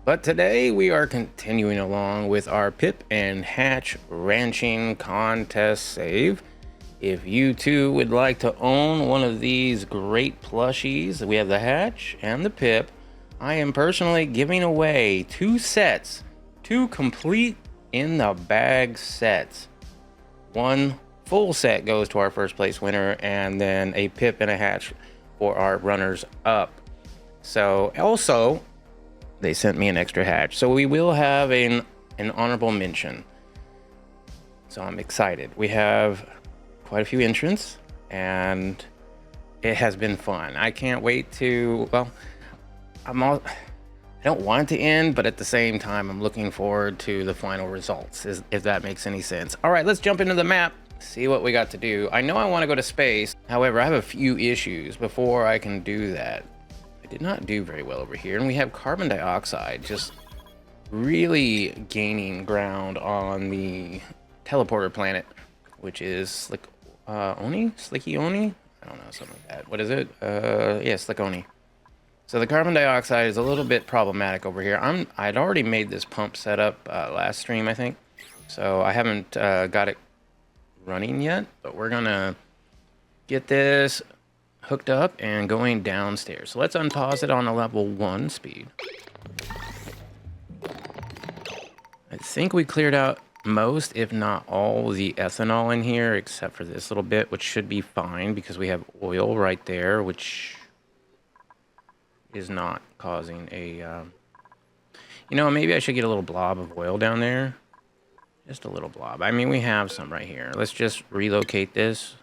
But today we are continuing along with our Pip and Hatch ranching contest save. If you too would like to own one of these great plushies, we have the Hatch and the Pip. I am personally giving away two sets, two complete in the bag sets. One full set goes to our first place winner, and then a Pip and a Hatch for our runners up. So also, they sent me an extra hatch, so we will have an honorable mention. So I'm excited. We have quite a few entrants, and it has been fun. I can't wait to, well, I don't want it to end, but at the same time, I'm looking forward to the final results, if that makes any sense. All right, let's jump into the map, see what we got to do. I know I want to go to space. However, I have a few issues before I can do that. I did not do very well over here, and we have carbon dioxide just really gaining ground on the teleporter planet, which is Slicky Oni? I don't know, something like that. What is it? Yeah, Slickoni. So the carbon dioxide is a little bit problematic over here. I'd already made this pump setup last stream, I think. So I haven't got it running yet, but we're gonna get this hooked up and going downstairs. So let's unpause it on a level 1 speed. I think we cleared out most, if not all, the ethanol in here, except for this little bit, which should be fine because we have oil right there, which is not causing a, you know, maybe I should get a little blob of oil down there. Just a little blob. I mean, we have some right here. Let's just relocate this.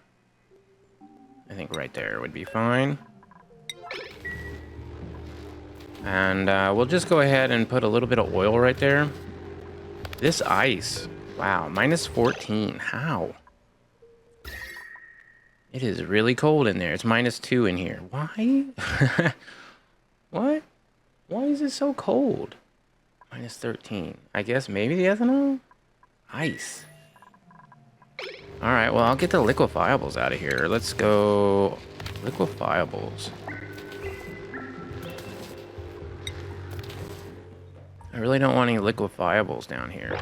I think right there would be fine. And we'll just go ahead and put a little bit of oil right there. This ice, wow, minus 14. How? It is really cold in there. It's minus 2 in here. Why? What? Why is it so cold? Minus 13. I guess maybe the ethanol? Ice. Alright, well, I'll get the liquefiables out of here. Let's go liquefiables. I really don't want any liquefiables down here.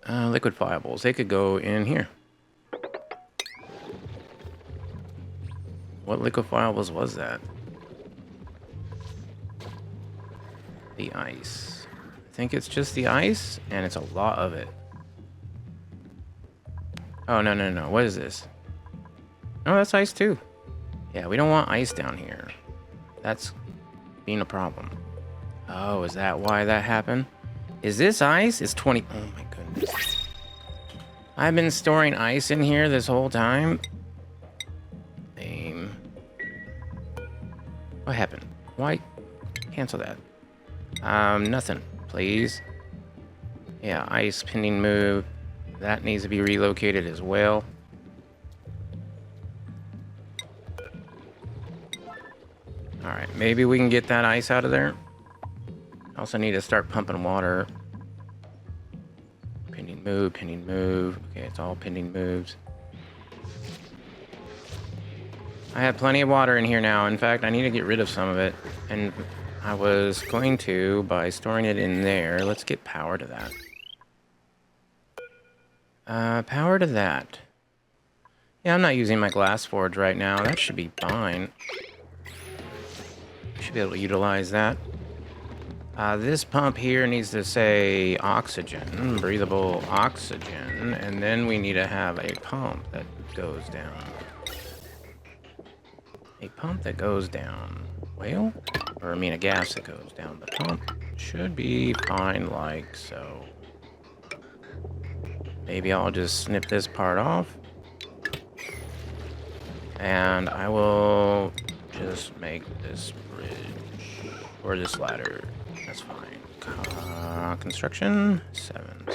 Liquefiables, they could go in here. What liquefiables was that? The ice. I think it's just the ice, and it's a lot of it. Oh, no, no, no. What is this? Oh, that's ice too. Yeah, we don't want ice down here. That's being a problem. Oh, is that why that happened? Is this ice? It's 20. Oh my goodness. I've been storing ice in here this whole time. Aim. What happened? Why? Cancel that. Nothing, please. Yeah, ice pending move. That needs to be relocated as well. Alright, maybe we can get that ice out of there. Also need to start pumping water. Pending move, pending move. Okay, it's all pending moves. I have plenty of water in here now. In fact, I need to get rid of some of it. And I was going to by storing it in there. Let's get power to that. Power to that. Yeah, I'm not using my glass forge right now. That should be fine. Should be able to utilize that. This pump here needs to say oxygen, breathable oxygen, and then we need to have a pump that goes down. A pump that goes down. Well, or I mean a gas that goes down. The pump should be fine like so. Maybe I'll just snip this part off. And I will just make this bridge, or this ladder. That's fine. Construction, 7.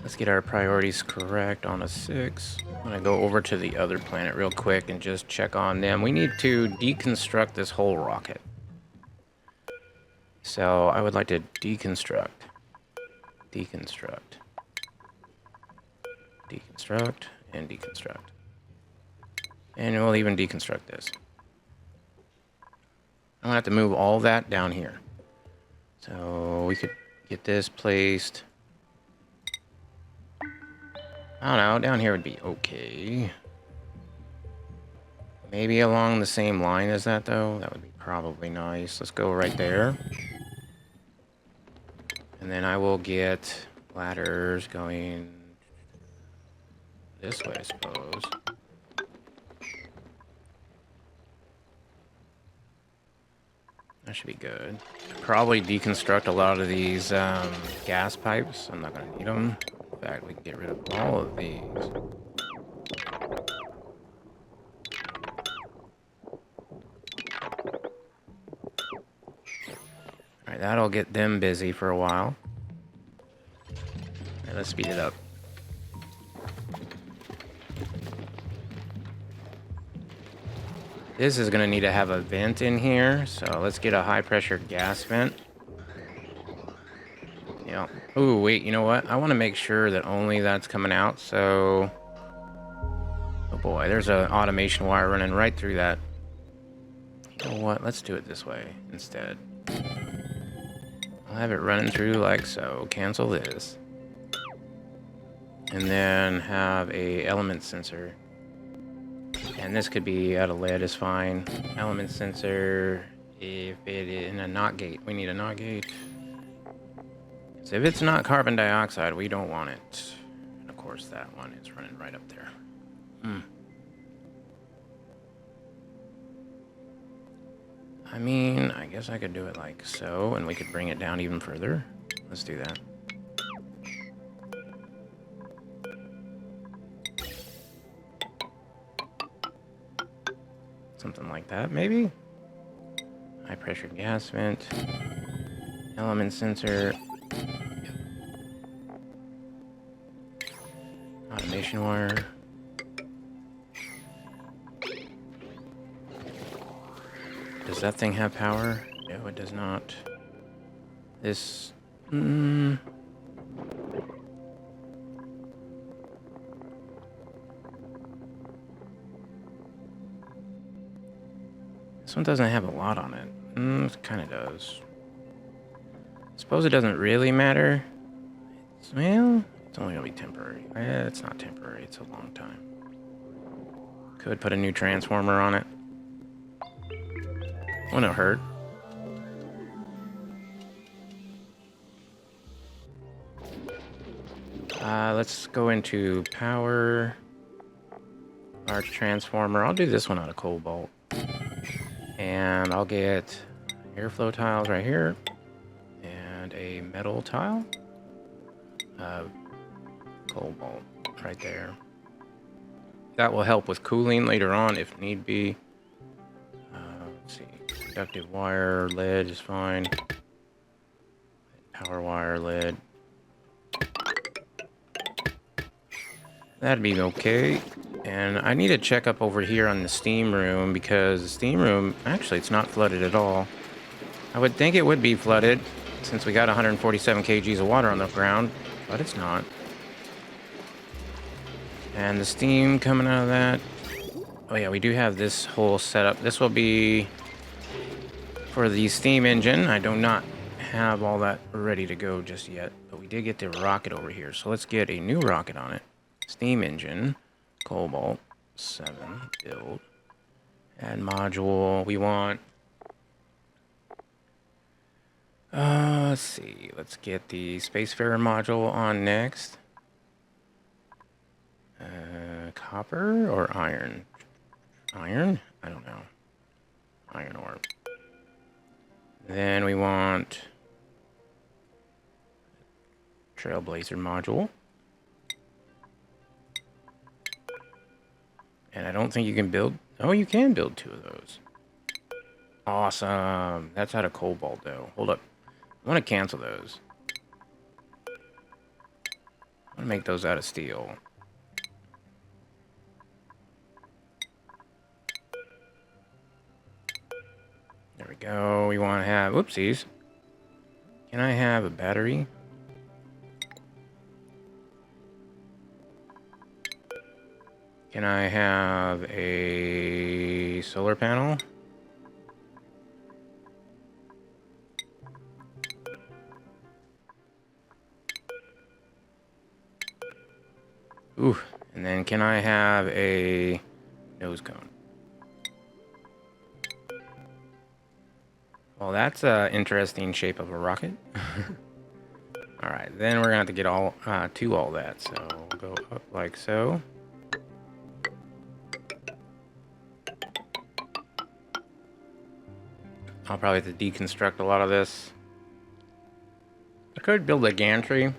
Let's get our priorities correct on a 6. I'm gonna go over to the other planet real quick and just check on them. We need to deconstruct this whole rocket. So I would like to deconstruct. and deconstruct. And we'll even deconstruct this. I'm gonna have to move all that down here. So we could get this placed. I don't know, down here would be okay. Maybe along the same line as that though. That would be probably nice. Let's go right there. And then I will get ladders going this way, I suppose. That should be good. Probably deconstruct a lot of these gas pipes. I'm not going to need them. In fact, we can get rid of all of these. Alright, that'll get them busy for a while. Alright, let's speed it up. This is going to need to have a vent in here, so let's get a high pressure gas vent. Yeah. Ooh, wait, you know what? I want to make sure that only that's coming out, so... Oh boy, there's an automation wire running right through that. You know what? Let's do it this way instead. I'll have it running through like so. Cancel this. And then have a element sensor. And this could be out of lead is fine. Element sensor, if it is in a NOT gate, we need a NOT gate. So if it's not carbon dioxide, we don't want it. And of course that one is running right up there. I mean, I guess I could do it like so, and we could bring it down even further. Let's do that. Something like that, maybe? High pressure gas vent. Element sensor. Automation wire. Does that thing have power? No, it does not. This... This one doesn't have a lot on it. It kind of does. I suppose it doesn't really matter. Well, it's only going to be temporary. It's not temporary. It's a long time. Could put a new transformer on it. Wouldn't hurt. Let's go into power. Large transformer. I'll do this one out of cobalt. And I'll get airflow tiles right here. And a metal tile. Cobalt right there. That will help with cooling later on if need be. Let's see. Conductive wire, lead is fine. Power wire, lead. That'd be okay. And I need to check up over here on the steam room because the steam room, actually it's not flooded at all. I would think it would be flooded since we got 147 kgs of water on the ground, but it's not. And the steam coming out of that. Oh yeah, we do have this whole setup. This will be for the steam engine. I do not have all that ready to go just yet, but we did get the rocket over here. So let's get a new rocket on it. Steam engine, cobalt, 7, build, add module. We want, let's see, let's get the Spacefarer module on next. Copper or iron? Iron? I don't know. Iron ore. Then we want Trailblazer module. And I don't think you can build... Oh, you can build 2 of those. Awesome. That's out of cobalt, though. Hold up. I want to cancel those. I want to make those out of steel. There we go. We want to have... Whoopsies. Can I have a battery? Can I have a solar panel? Ooh, and then can I have a nose cone? Well, that's an interesting shape of a rocket. All right, then we're gonna have to get all to all that. So we'll go up like so. I'll probably have to deconstruct a lot of this. I could build a gantry,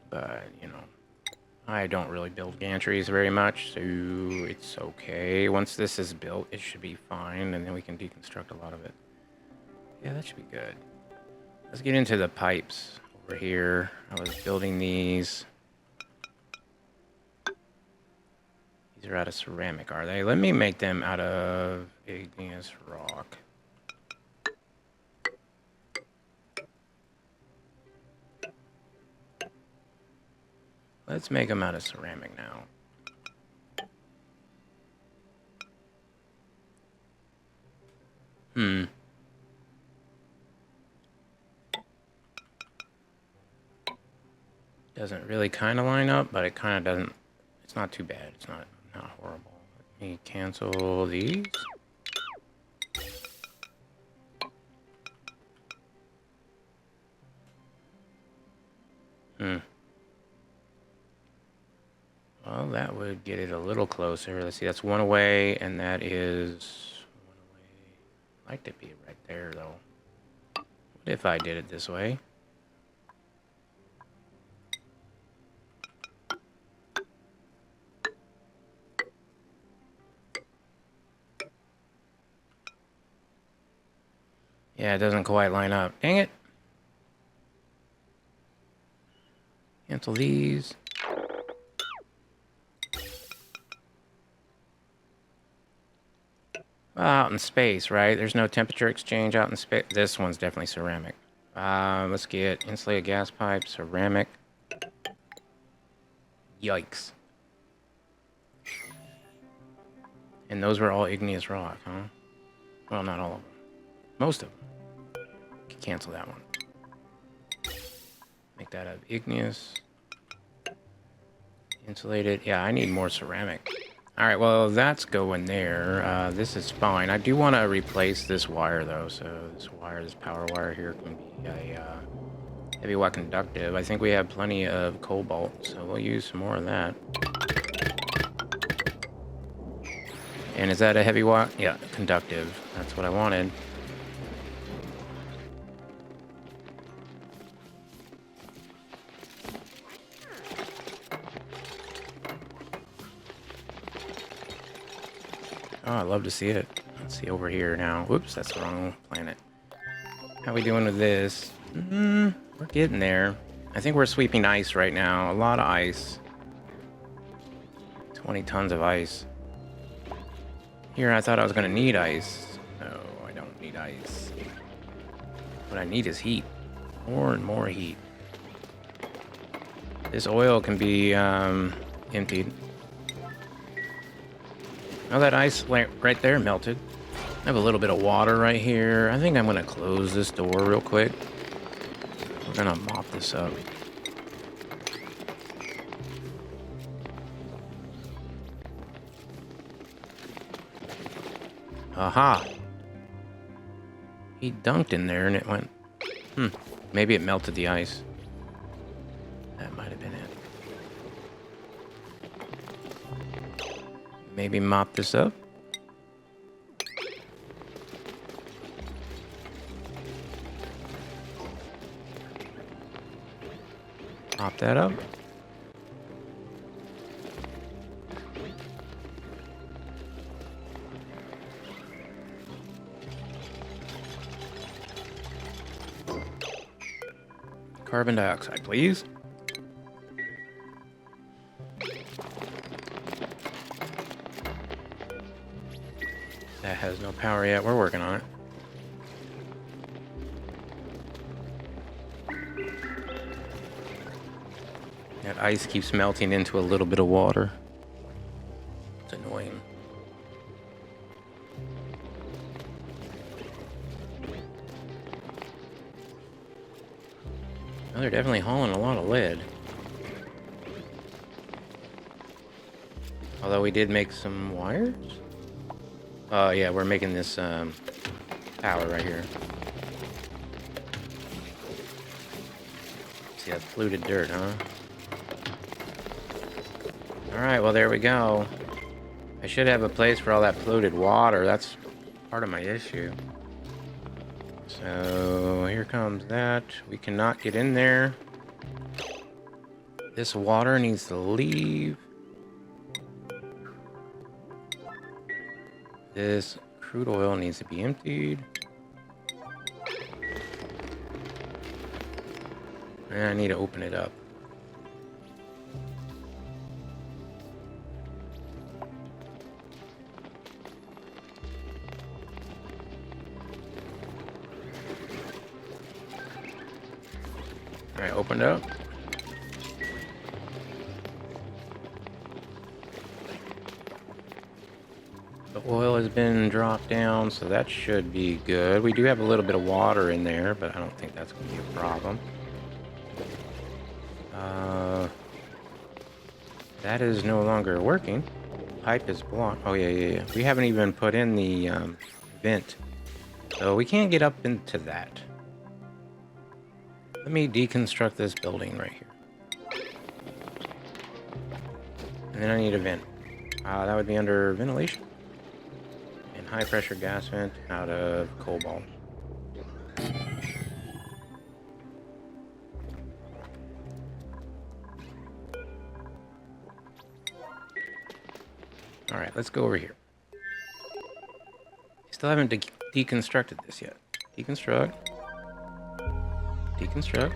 but you know, I don't really build gantries very much, so it's okay. Once this is built, it should be fine, and then we can deconstruct a lot of it. Yeah, that should be good. Let's get into the pipes over here. I was building these. These are out of ceramic, are they? Let me make them out of igneous rock. Let's make them out of ceramic now. Doesn't really kind of line up, but it kind of doesn't. It's not too bad. It's not horrible. Let me cancel these. Well, that would get it a little closer. Let's see, that's one away, and that is one away. I'd like to be right there, though. What if I did it this way? Yeah, it doesn't quite line up. Dang it. Cancel these. Well, out in space, right? There's no temperature exchange out in space. This one's definitely ceramic. Let's get insulated gas pipe, ceramic. Yikes. And those were all igneous rock, huh? Well, not all of them. Most of them. Cancel that one. Make that out of igneous. Insulated. Yeah, I need more ceramic. Alright, well, that's going there. This is fine. I do want to replace this wire, though. So this wire, this power wire here can be a heavy watt conductive. I think we have plenty of cobalt, so we'll use some more of that. And is that a heavy watt? Yeah, conductive. That's what I wanted. Oh, I love to see it. Let's see over here now. Whoops, that's the wrong planet. How we doing with this? We're getting there. I think we're sweeping ice right now. A lot of ice. 20 tons of ice. Here, I thought I was going to need ice. No, I don't need ice. What I need is heat. More and more heat. This oil can be emptied. Oh, that ice right there melted. I have a little bit of water right here. I think I'm going to close this door real quick. We're going to mop this up. Aha! He dunked in there and it went... Maybe it melted the ice. That might have been it. Maybe mop this up. Mop that up. Carbon dioxide, please. That has no power yet. We're working on it. That ice keeps melting into a little bit of water. It's annoying. Oh, they're definitely hauling a lot of lead. Although we did make some wires. Oh yeah, we're making this tower right here. See, that's fluted dirt, huh? Alright, well there we go. I should have a place for all that polluted water. That's part of my issue. So here comes that. We cannot get in there. This water needs to leave. This crude oil needs to be emptied. And I need to open it up. Alright, opened up. The oil has been dropped down, so that should be good. We do have a little bit of water in there, but I don't think that's going to be a problem. That is no longer working. Pipe is blocked. Oh, yeah. We haven't even put in the vent. So we can't get up into that. Let me deconstruct this building right here. And then I need a vent. That would be under ventilation. And high pressure gas vent out of cobalt. Alright, let's go over here. Still haven't deconstructed this yet. Deconstruct. Deconstruct.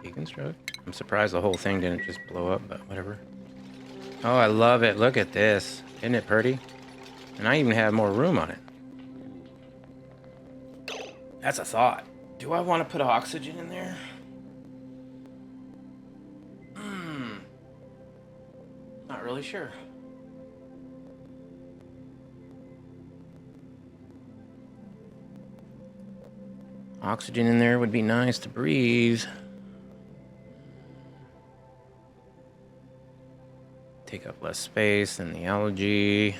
Deconstruct. I'm surprised the whole thing didn't just blow up, but whatever. Oh, I love it. Look at this. Isn't it pretty? And I even have more room on it. That's a thought. Do I want to put oxygen in there? Not really sure. Oxygen in there would be nice to breathe. Take up less space than the algae.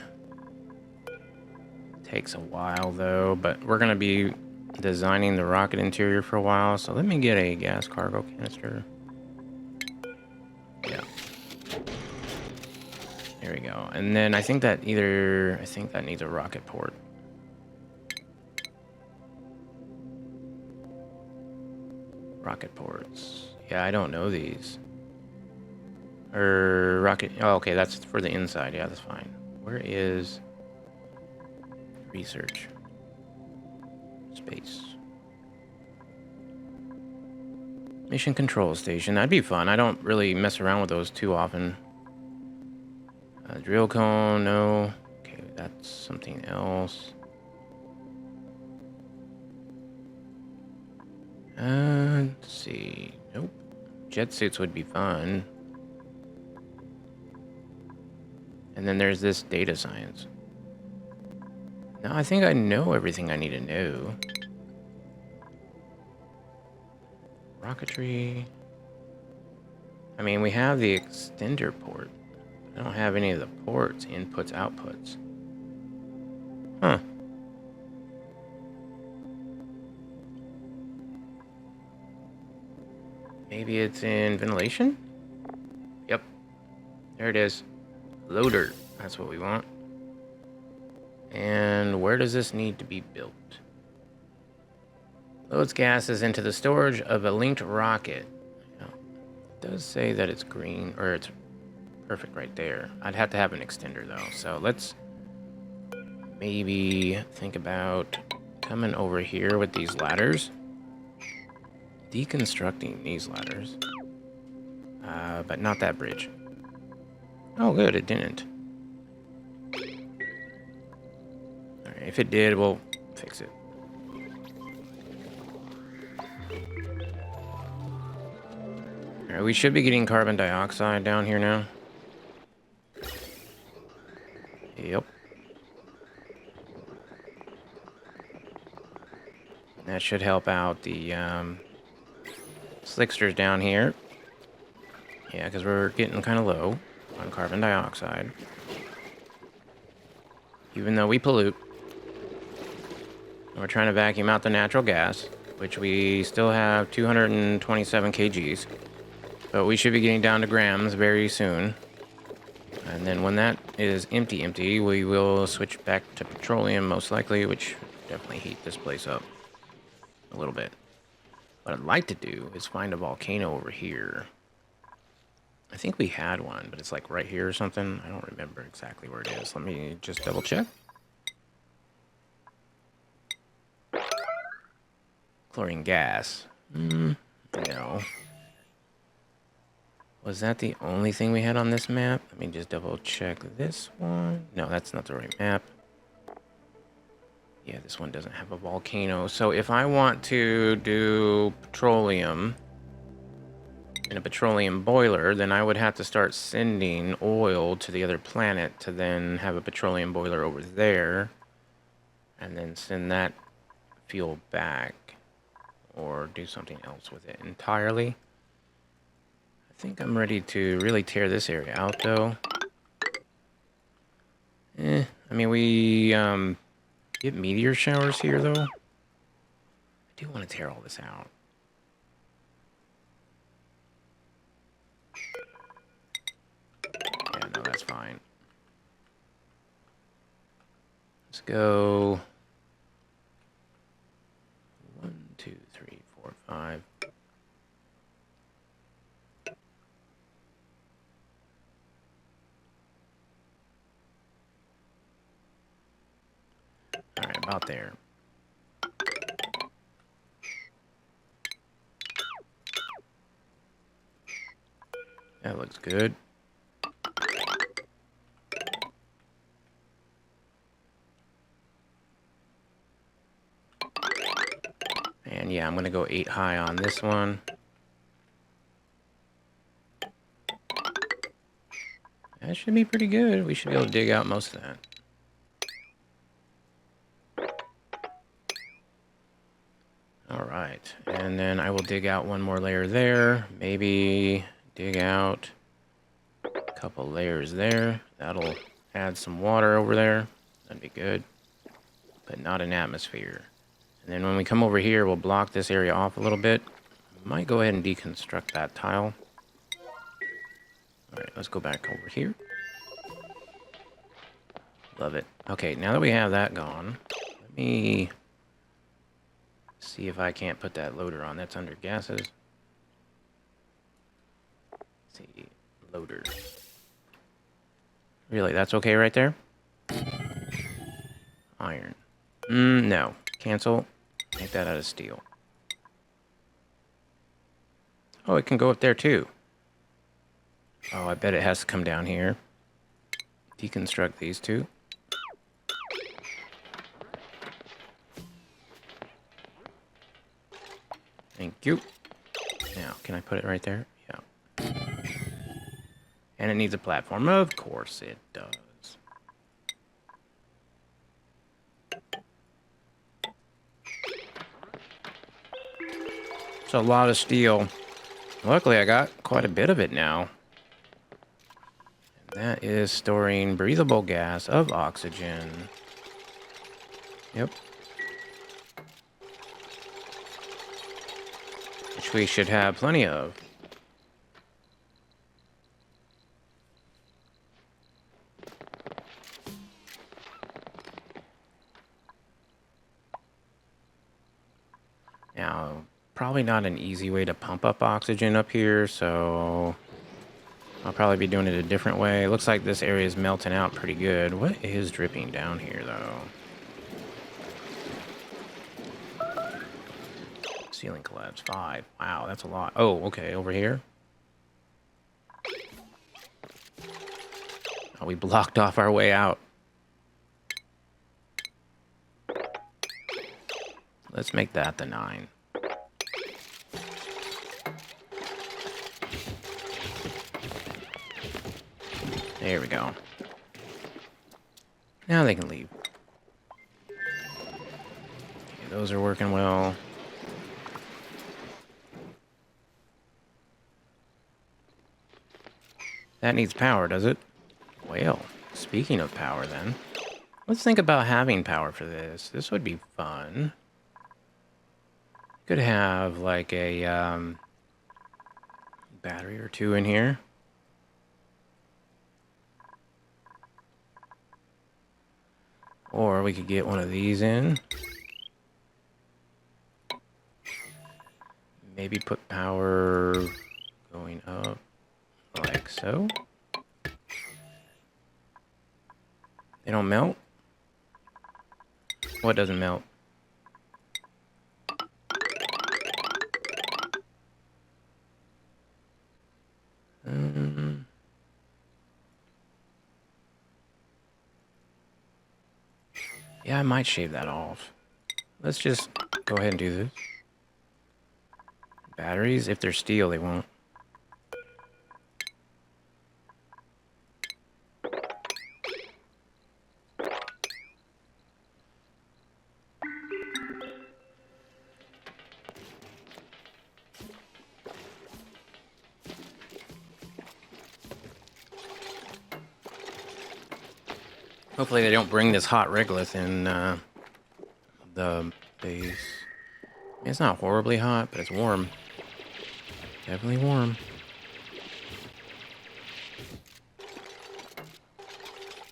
Takes a while though, but we're gonna be designing the rocket interior for a while, so let me get a gas cargo canister. Yeah. There we go. And then I think that needs a rocket port. Rocket ports. Yeah, I don't know these. Or rocket. Oh, okay, that's for the inside. Yeah, that's fine. Where is research? Space. Mission control station. That'd be fun. I don't really mess around with those too often. Drill cone. No. Okay, that's something else. Let's see. Nope. Jet suits would be fun. And then there's this data science. Now I think I know everything I need to know. Rocketry. I mean, we have the extender port. I don't have any of the ports, inputs, outputs. Huh. Maybe it's in ventilation? Yep. There it is. Loader. That's what we want. And where does this need to be built? Loads gases into the storage of a linked rocket. Now, it does say that it's green, or it's perfect right there. I'd have to have an extender though. So let's maybe think about coming over here with these ladders. Deconstructing these ladders. But not that bridge. Oh, good, it didn't. Alright, if it did, we'll fix it. Alright, we should be getting carbon dioxide down here now. Yep. That should help out the slicksters down here. Yeah, because we're getting kind of low on carbon dioxide. Even though we pollute. We're trying to vacuum out the natural gas, which we still have 227 kgs. But we should be getting down to grams very soon. And then when that is empty, we will switch back to petroleum most likely, which definitely heat this place up a little bit. What I'd like to do is find a volcano over here. I think we had one, but it's like right here or something. I don't remember exactly where it is. Let me just double check. Chlorine gas. No. Was that the only thing we had on this map? Let me just double check this one. No, that's not the right map. Yeah, this one doesn't have a volcano. So if I want to do petroleum in a petroleum boiler, then I would have to start sending oil to the other planet to then have a petroleum boiler over there. And then send that fuel back. Or do something else with it entirely. I think I'm ready to really tear this area out, though. I mean, we get meteor showers here, though. I do want to tear all this out. Yeah, no, that's fine. Let's go 1, 2, 3, 4, 5. All right, about there. That looks good. And yeah, I'm going to go 8 high on this one. That should be pretty good. We should be able to dig out most of that. All right, and then I will dig out one more layer there. Maybe dig out a couple layers there. That'll add some water over there. That'd be good, but not an atmosphere. And then when we come over here, we'll block this area off a little bit. Might go ahead and deconstruct that tile. All right, let's go back over here. Love it. Okay, now that we have that gone, let me see if I can't put that loader on. That's under gases. Let's see, loader. Really, that's okay right there? Iron. No. Cancel. Make that out of steel. Oh, it can go up there too. Oh, I bet it has to come down here. Deconstruct these two. Thank you. Now, can I put it right there? Yeah. And it needs a platform. Of course it does. It's a lot of steel. Luckily, I got quite a bit of it now. And that is storing breathable gas of oxygen. Yep. Which we should have plenty of. Now, probably not an easy way to pump up oxygen up here, so I'll probably be doing it a different way. It looks like this area is melting out pretty good. What is dripping down here, though? Ceiling collapse, 5. Wow, that's a lot. Oh, okay, over here. Oh, we blocked off our way out. Let's make that the 9. There we go. Now they can leave. Okay, those are working well. That needs power, does it? Well, speaking of power then, let's think about having power for this. This would be fun. Could have like a battery or two in here. Or we could get one of these in. Maybe put power going up like so. They don't melt? What doesn't melt? Yeah, I might shave that off. Let's just go ahead and do this. Batteries, if they're steel, they won't. Hopefully they don't bring this hot regolith in the base. It's not horribly hot, but it's warm. Definitely warm.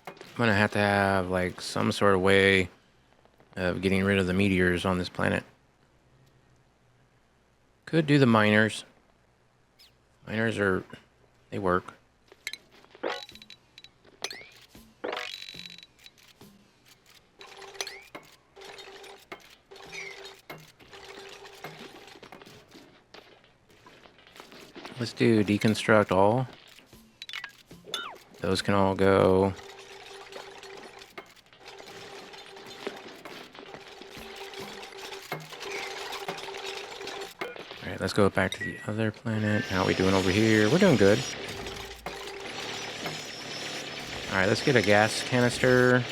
I'm gonna have to have like some sort of way of getting rid of the meteors on this planet. Could do the miners. Miners are, they work. Let's do deconstruct all. Those can all go. Alright, let's go back to the other planet. How are we doing over here? We're doing good. Alright, let's get a gas canister.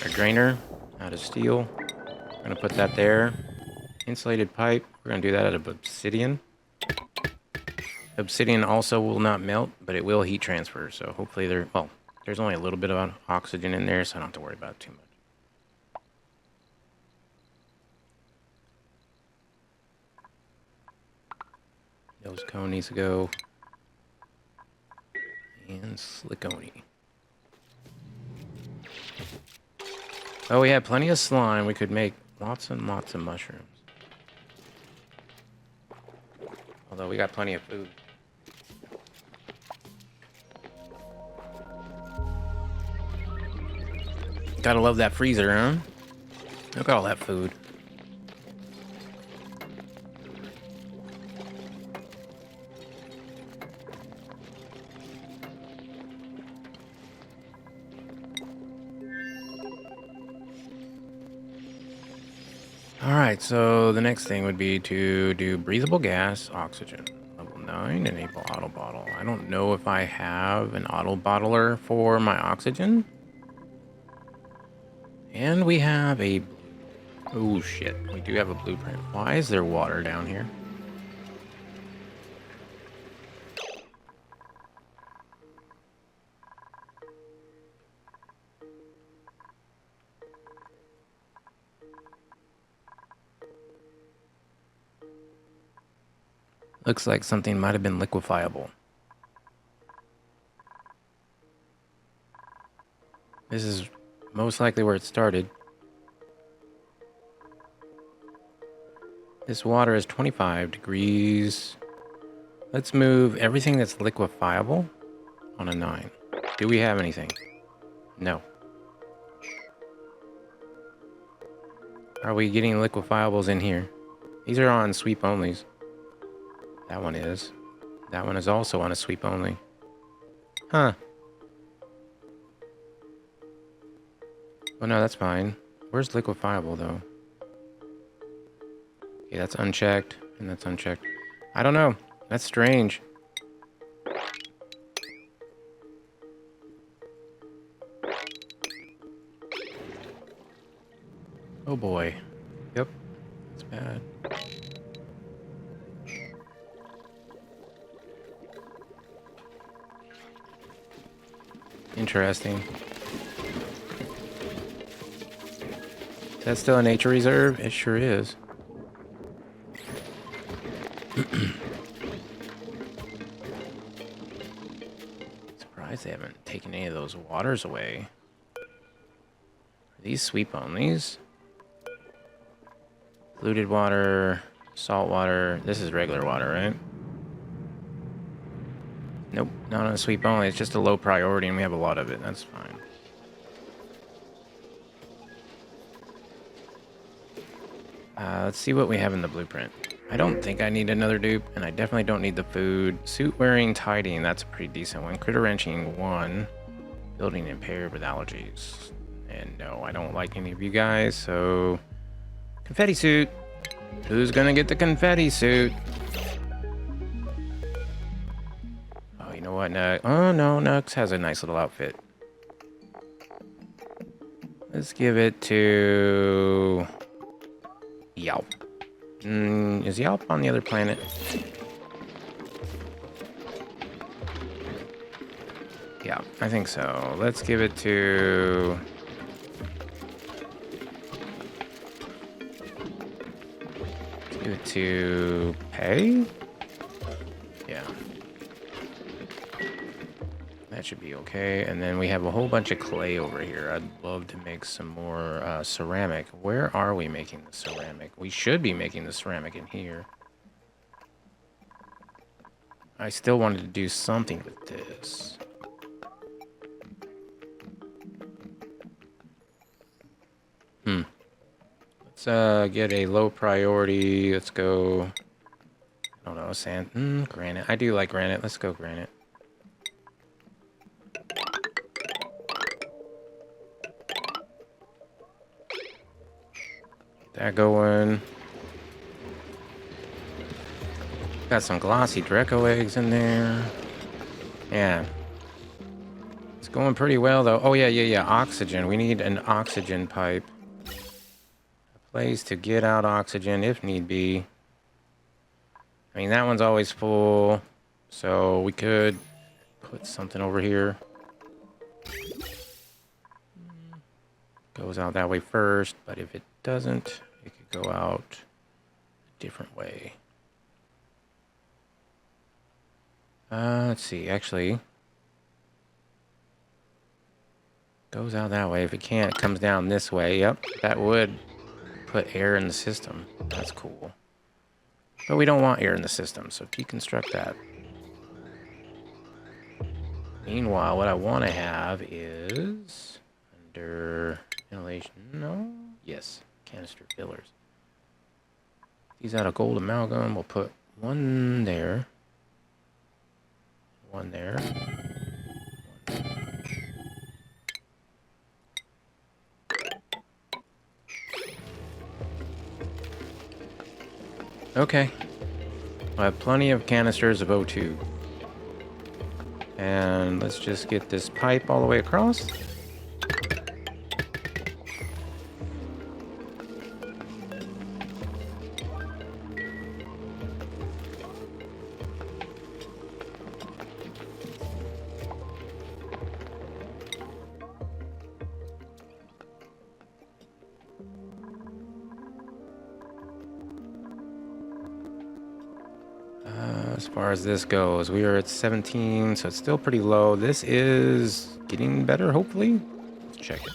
Or drainer out of steel. We're gonna put that there. Insulated pipe. We're gonna do that out of obsidian. Obsidian also will not melt, but it will heat transfer. So hopefully there's only a little bit of oxygen in there, so I don't have to worry about it too much. Those cone needs to go. And silicone. Oh, we have plenty of slime. We could make lots and lots of mushrooms. Although we got plenty of food. Gotta love that freezer, huh? Look at all that food. Alright, so the next thing would be to do breathable gas, oxygen. Level 9, enable auto bottle. I don't know if I have an auto bottler for my oxygen. And we have a... Oh shit, we do have a blueprint. Why is there water down here? Looks like something might have been liquefiable. This is most likely where it started. This water is 25 degrees. Let's move everything that's liquefiable on a 9. Do we have anything? No. Are we getting liquefiables in here? These are on sweep onlys. That one is. That one is also on a sweep only. Huh. Well, no, that's fine. Where's liquefiable, though? Okay, that's unchecked, and that's unchecked. I don't know. That's strange. Oh boy. Yep. It's bad. Interesting. Is that still a nature reserve? It sure is. Surprised they haven't taken any of those waters away. Are these sweep onlys? Polluted water, salt water. This is regular water, right? Nope, not on a sweep only. It's just a low priority and we have a lot of it. That's fine. Let's see what we have in the blueprint. I don't think I need another dupe, and I definitely don't need the food. Suit wearing, tidying, that's a pretty decent one. Critter wrenching, 1. Building impaired with allergies. And no, I don't like any of you guys, so... Confetti suit. Who's gonna get the confetti suit? Oh, you know what, Nux? Oh, no, Nux has a nice little outfit. Let's give it to... Yelp. Is Yelp on the other planet? Yeah, I think so. Let's give it to... Let's give it to... Pay? Yeah. That should be okay. And then we have a whole bunch of clay over here. I'd love to make some more ceramic. Where are we making the ceramic? We should be making the ceramic in here. I still wanted to do something with this. Let's get a low priority. Let's go... I don't know, sand. Granite. I do like granite. Let's go granite. That going. Got some glossy Dreco eggs in there. Yeah. It's going pretty well, though. Oh, yeah. Oxygen. We need an oxygen pipe. A place to get out oxygen if need be. I mean, that one's always full. So we could put something over here. Goes out that way first, but if it doesn't, it could go out a different way. Let's see, actually. Goes out that way. If it can't, it comes down this way. Yep, that would put air in the system. That's cool. But we don't want air in the system, so deconstruct that. Meanwhile, what I want to have is under ventilation. No? Yes, canister fillers. These out of gold amalgam. We'll put one there. One there. Okay. I have plenty of canisters of O2. And let's just get this pipe all the way across. As far as this goes, we are at 17, so it's still pretty low. This is getting better, hopefully. Let's check it.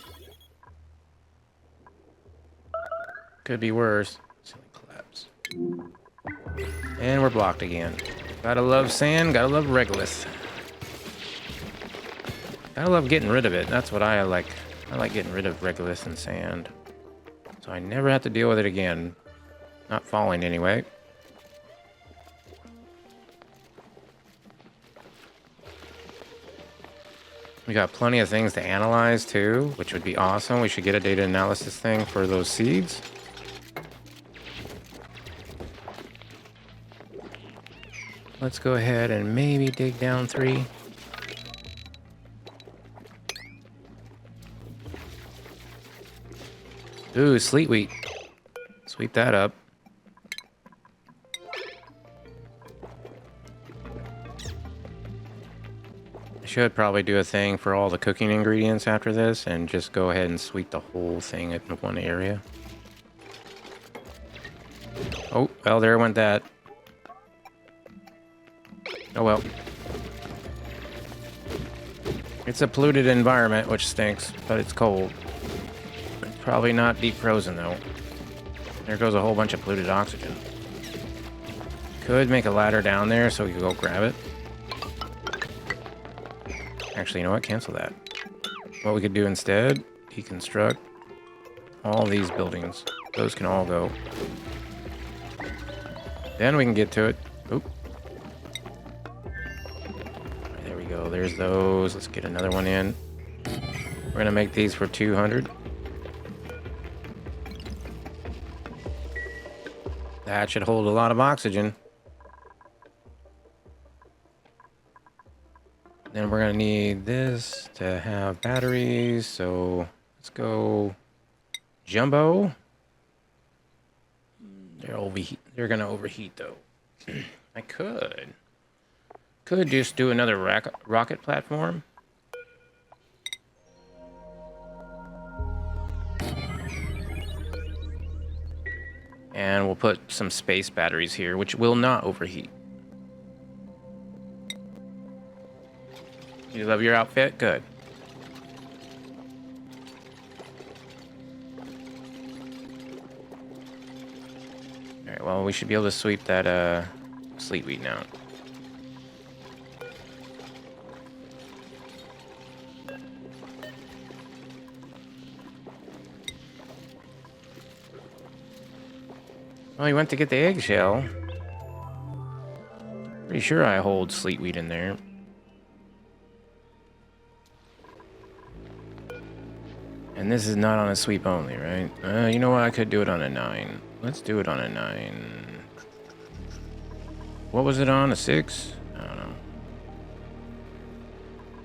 Could be worse. Silly collapse. And we're blocked again. Gotta love sand, gotta love Regulus. Gotta love getting rid of it. That's what I like. I like getting rid of Regulus and sand. So I never have to deal with it again. Not falling anyway. We got plenty of things to analyze too, which would be awesome. We should get a data analysis thing for those seeds. Let's go ahead and maybe dig down 3. Ooh, sleet wheat. Sweep that up. I should probably do a thing for all the cooking ingredients after this and just go ahead and sweep the whole thing in one area. Oh, well, there went that. Oh well. It's a polluted environment, which stinks, but it's cold. It's probably not deep frozen, though. There goes a whole bunch of polluted oxygen. Could make a ladder down there so we could go grab it. Actually, you know what? Cancel that. What we could do instead, deconstruct all these buildings. Those can all go. Then we can get to it. Oop. There we go. There's those. Let's get another one in. We're going to make these for 200. That should hold a lot of oxygen. Then we're going to need this to have batteries. So let's go jumbo. They're going to overheat, though. I could just do another rocket platform. And we'll put some space batteries here, which will not overheat. You love your outfit? Good. Alright, well, we should be able to sweep that sleet wheat now. Oh, he went to get the eggshell. Pretty sure I hold sleet wheat in there. And this is not on a sweep only, right? You know what? I could do it on a 9. Let's do it on a 9. What was it on? A 6? I don't know.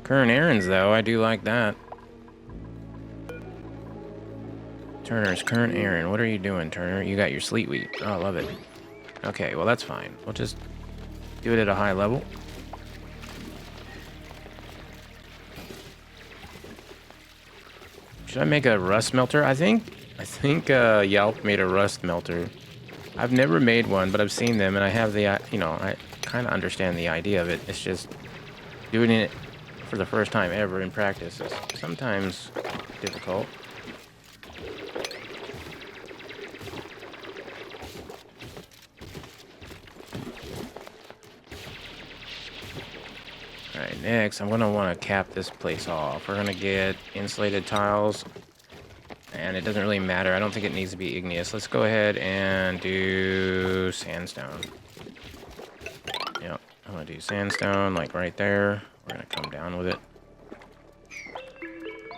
Current errands, though. I do like that. Turner's current errand. What are you doing, Turner? You got your sleet wheat. Oh, I love it. Okay, well, that's fine. We'll just do it at a high level. Should I make a rust melter? I think Yelp made a rust melter. I've never made one, but I've seen them, and I have the, I kind of understand the idea of it. It's just doing it for the first time ever in practice is sometimes difficult. Alright, next, I'm going to want to cap this place off. We're going to get insulated tiles. And it doesn't really matter. I don't think it needs to be igneous. Let's go ahead and do sandstone. Yep, I'm going to do sandstone, like right there. We're going to come down with it.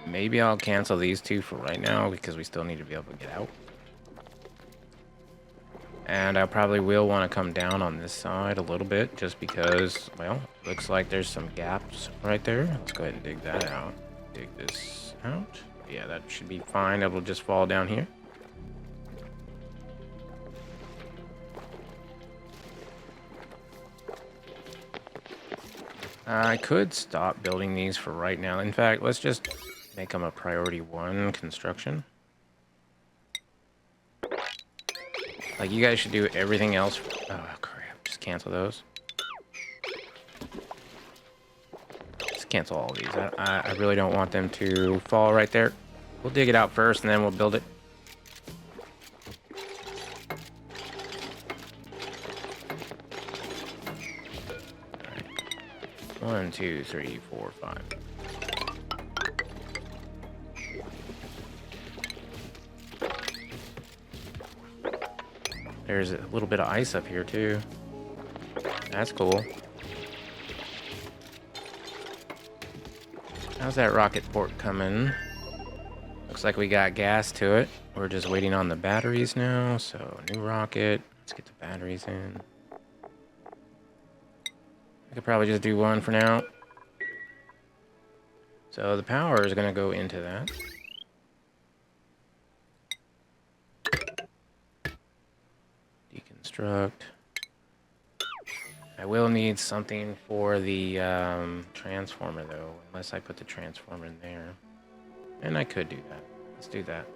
Maybe I'll cancel these two for right now because we still need to be able to get out. And I probably will want to come down on this side a little bit just because, well, looks like there's some gaps right there. Let's go ahead and dig that out. Dig this out. Yeah, that should be fine. It'll just fall down here. I could stop building these for right now. In fact, let's just make them a priority 1 construction. Like, you guys should do everything else. Oh, crap. Just cancel those. Just cancel all these. I really don't want them to fall right there. We'll dig it out first, and then we'll build it. All right. 1, 2, 3, 4, 5. There's a little bit of ice up here, too. That's cool. How's that rocket port coming? Looks like we got gas to it. We're just waiting on the batteries now. So, new rocket. Let's get the batteries in. I could probably just do 1 for now. So, the power is going to go into that. Deconstruct. I will need something for the transformer, though, unless I put the transformer in there. And I could do that. Let's do that.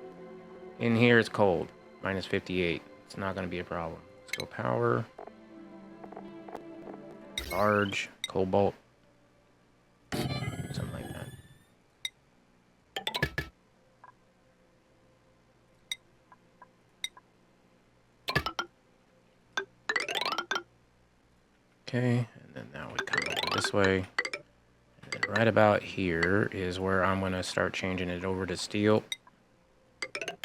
In here, it's cold. Minus 58. It's not going to be a problem. Let's go power. Large. Cobalt. Something like that. Okay, and then now we come over this way. And then right about here is where I'm going to start changing it over to steel. Let's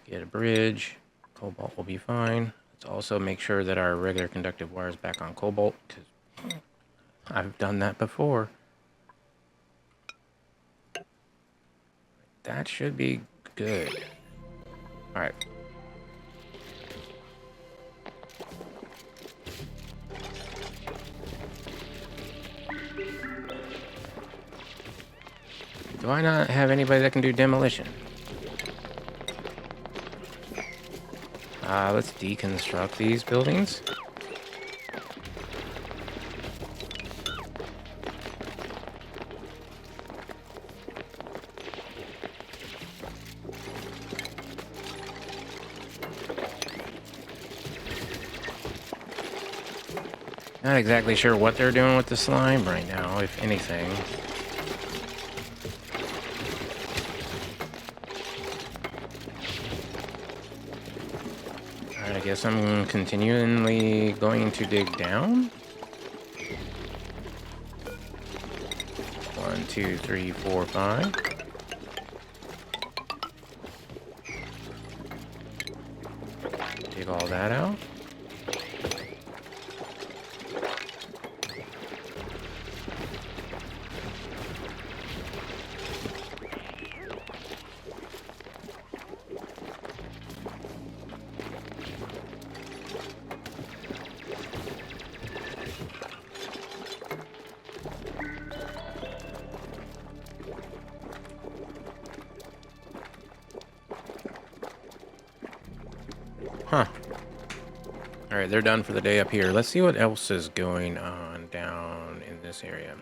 get a bridge. Cobalt will be fine. Let's also make sure that our regular conductive wire is back on cobalt, because I've done that before. That should be good. Alright. Do I not have anybody that can do demolition? Let's deconstruct these buildings. Not exactly sure what they're doing with the slime right now, if anything. Alright, I guess I'm continually going to dig down. 1, 2, 3, 4, 5. Dig all that out. Huh. Alright, they're done for the day up here. Let's see what else is going on down in this area.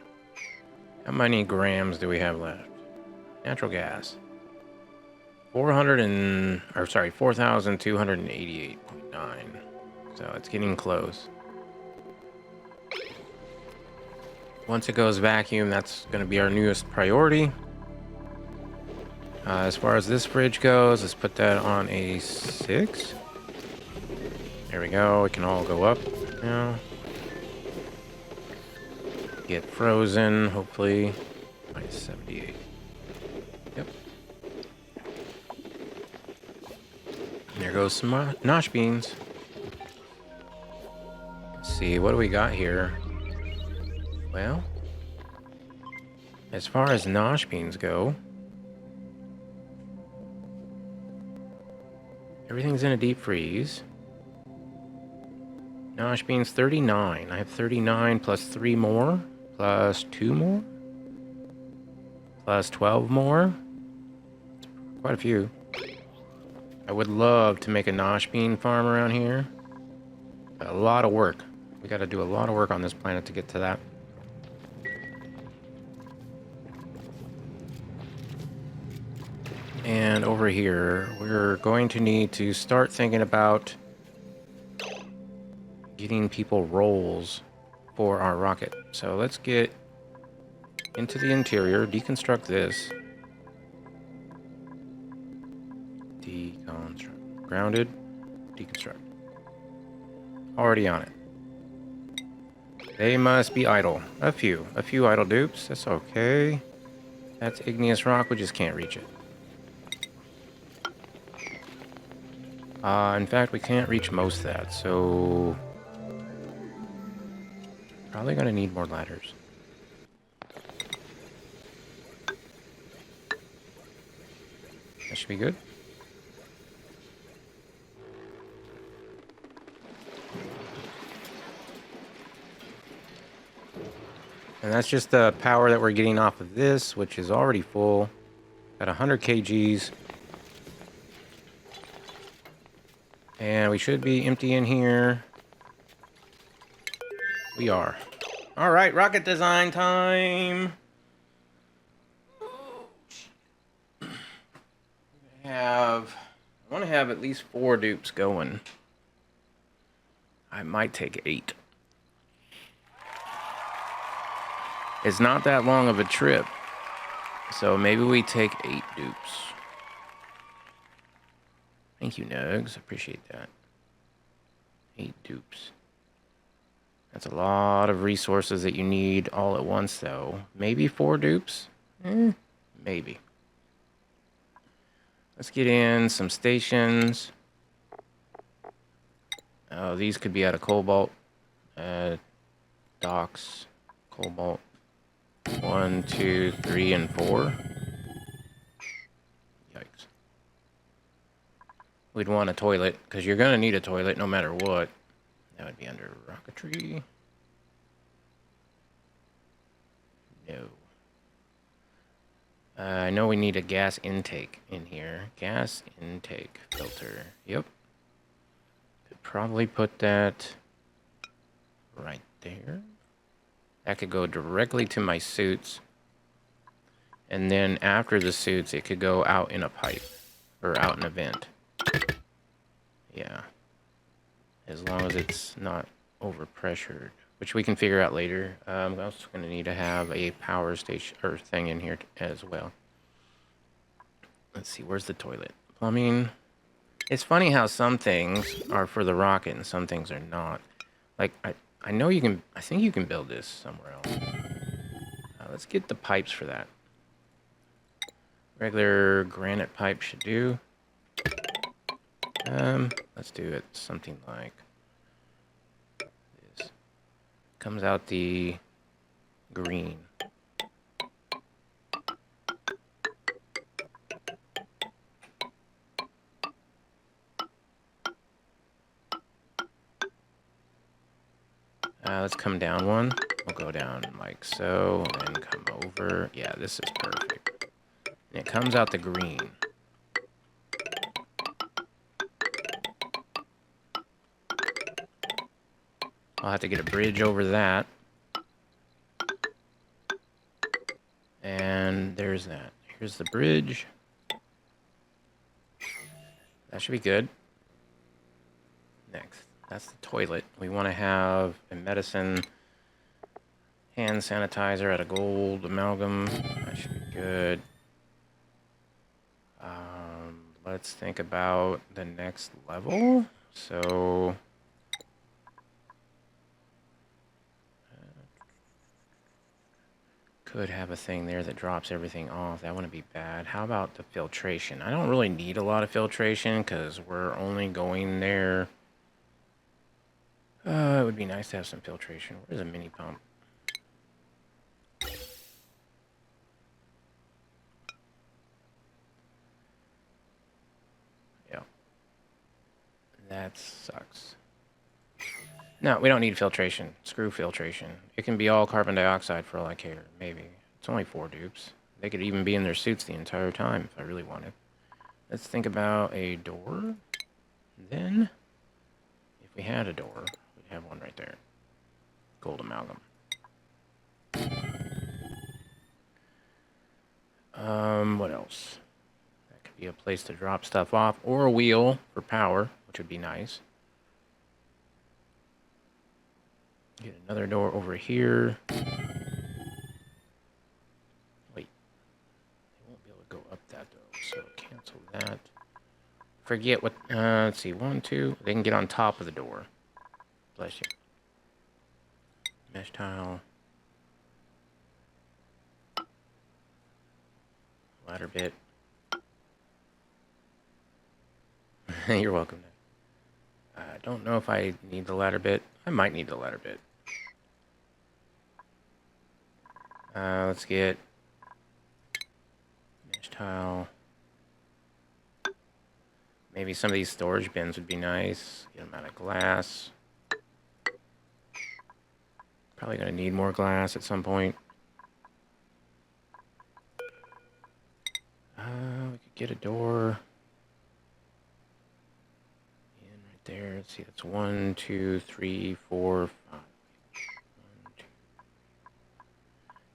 How many grams do we have left? Natural gas. 4,288.9. So it's getting close. Once it goes vacuum, that's going to be our newest priority. As far as this bridge goes, let's put that on a 6. There we go. It can all go up now. Get frozen, hopefully. Minus 78. Yep. And there goes some nosh beans. Let's see, what do we got here? Well, as far as nosh beans go, everything's in a deep freeze. Nosh beans 39. I have 39 plus 3 more, plus 2 more, plus 12 more. Quite a few. I would love to make a nosh bean farm around here. But a lot of work. We got to do a lot of work on this planet to get to that. And over here, we're going to need to start thinking about getting people rolls for our rocket. So let's get into the interior, deconstruct this. Deconstruct. Grounded. Deconstruct. Already on it. They must be idle. A few idle dupes. That's okay. That's igneous rock. We just can't reach it. In fact, we can't reach most of that, so probably gonna need more ladders. That should be good. And that's just the power that we're getting off of this, which is already full. At 100 kgs. And we should be empty in here. We are. All right, rocket design time. I want to have at least 4 dupes going. I might take 8. It's not that long of a trip, so maybe we take 8 dupes. Thank you, Nugs. Appreciate that. 8 dupes. That's a lot of resources that you need all at once, though. Maybe 4 dupes? Maybe. Let's get in some stations. Oh, these could be out of cobalt. Docks. Cobalt. 1, 2, 3, and 4. Yikes. We'd want a toilet, because you're going to need a toilet no matter what. That would be under rocketry. No. I know we need a gas intake in here. Gas intake filter. Yep. Could probably put that right there. That could go directly to my suits. And then after the suits, it could go out in a pipe. Or out in a vent. Yeah. As long as it's not overpressured. Which we can figure out later. I'm also going to need to have a power station or thing in here as well. Let's see, where's the toilet? Plumbing. It's funny how some things are for the rocket and some things are not. Like, I know you can, I think you can build this somewhere else. Let's get the pipes for that. Regular granite pipe should do. Let's do it something like this. Comes out the green. Let's come down one. We'll go down like so, and then come over. Yeah, this is perfect. And it comes out the green. I'll have to get a bridge over that. And there's that. Here's the bridge. That should be good. Next, that's the toilet. We want to have a medicine hand sanitizer out of gold amalgam. That should be good. Let's think about the next level. So could have a thing there that drops everything off. That wouldn't be bad. How about the filtration? I don't really need a lot of filtration because we're only going there. It would be nice to have some filtration. Where's a mini pump? Yeah. That sucks. No, we don't need filtration. Screw filtration. It can be all carbon dioxide for all I care. Maybe. It's only 4 dupes. They could even be in their suits the entire time if I really wanted. Let's think about a door. Then, if we had a door, we'd have one right there. Gold amalgam. What else? That could be a place to drop stuff off, or a wheel for power, which would be nice. Get another door over here. Wait. They won't be able to go up that, though, so cancel that. Forget what... let's see. 1, 2. They can get on top of the door. Bless you. Mesh tile. Ladder bit. You're welcome. I don't know if I need the ladder bit. I might need the ladder bit. Let's get mesh tile. Maybe some of these storage bins would be nice. Get them out of glass. Probably gonna need more glass at some point. We could get a door in right there. Let's see, that's 1, 2, 3, 4, 5. 1, 2.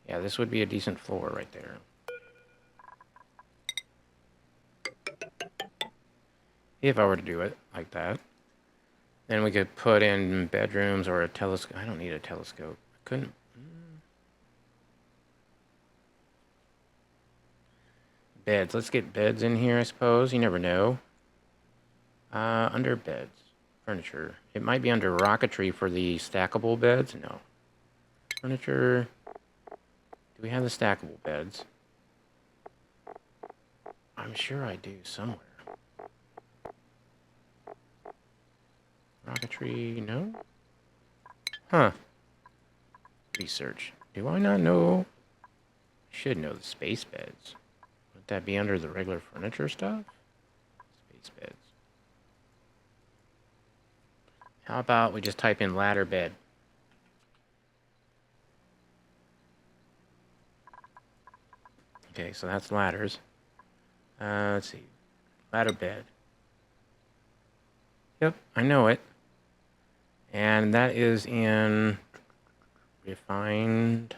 Yeah, this would be a decent floor right there. If I were to do it like that. Then we could put in bedrooms or a telescope. I don't need a telescope. I couldn't. Beds. Let's get beds in here, I suppose. You never know. Under beds. Furniture. It might be under rocketry for the stackable beds. No. Furniture. Do we have the stackable beds? I'm sure I do somewhere. Rocketry, no? Huh. Research. Do I not know? I should know the space beds. Would that be under the regular furniture stuff? Space beds. How about we just type in ladder bed? Okay, so that's ladders. Let's see. Ladder bed. Yep, I know it. And that is in refined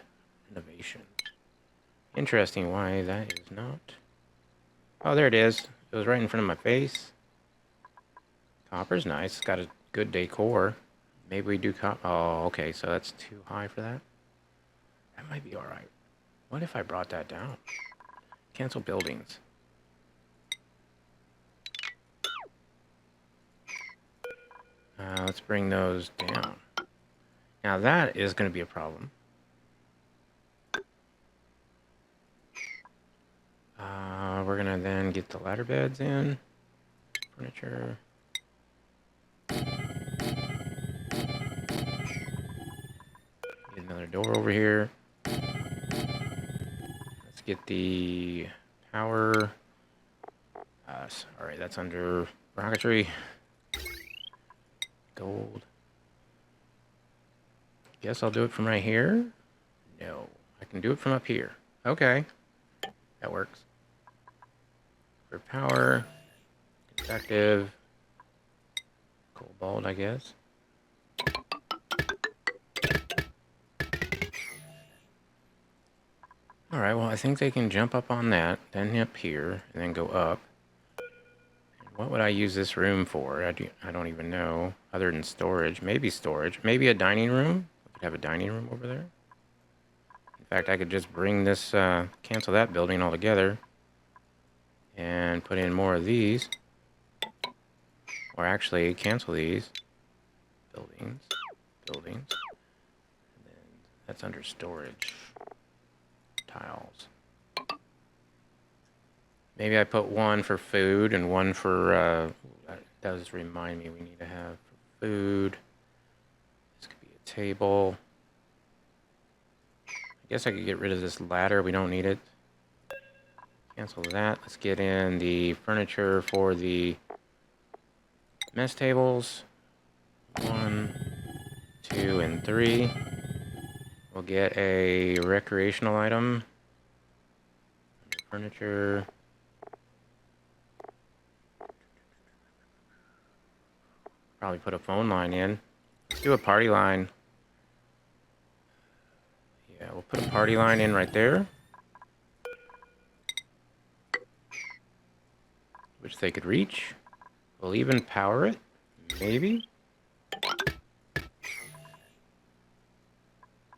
innovation. Interesting why that is not. Oh, there it is. It was right in front of my face. Copper's nice. It's got a good decor. Maybe we do copper. Oh, okay, so that's too high for that. That might be alright. What if I brought that down? Cancel buildings. Let's bring those down. Now that is going to be a problem. We're going to then get the ladder beds in. Furniture. Get another door over here. Let's get the power. Alright, that's under rocketry. Gold. Guess I'll do it from right here. No, I can do it from up here. Okay, that works. For power, conductive, cobalt, I guess. All right, well, I think they can jump up on that, then up here, and then go up. What would I use this room for? I don't even know, other than storage. Maybe storage. Maybe a dining room. We could have a dining room over there. In fact, I could just bring this, cancel that building altogether. And put in more of these. Or actually, cancel these. Buildings. And then that's under storage. Tiles. Maybe I put one for food and one for, that does remind me we need to have food. This could be a table. I guess I could get rid of this ladder. We don't need it. Cancel that. Let's get in the furniture for the mess tables. 1, 2, and 3. We'll get a recreational item. Furniture. Probably put a phone line in. Let's do a party line. Yeah, we'll put a party line in right there. Which they could reach. We'll even power it. Maybe.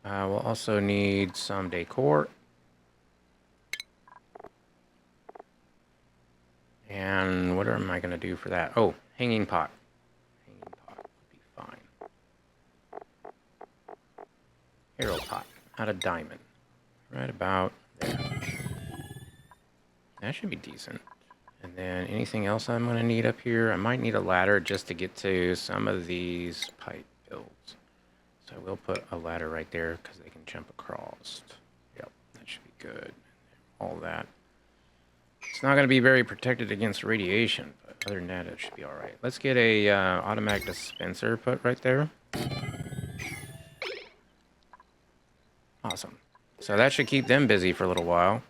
We'll also need some decor. And what am I going to do for that? Oh, hanging pot. Hanging pot would be fine. Arrow pot. Out of diamond. Right about there. That should be decent. And then anything else I'm going to need up here? I might need a ladder just to get to some of these pipe builds. So I will put a ladder right there because they can jump across. Yep, that should be good. All that. It's not going to be very protected against radiation, but other than that, it should be all right. Let's get a automatic dispenser put right there. Awesome. So that should keep them busy for a little while.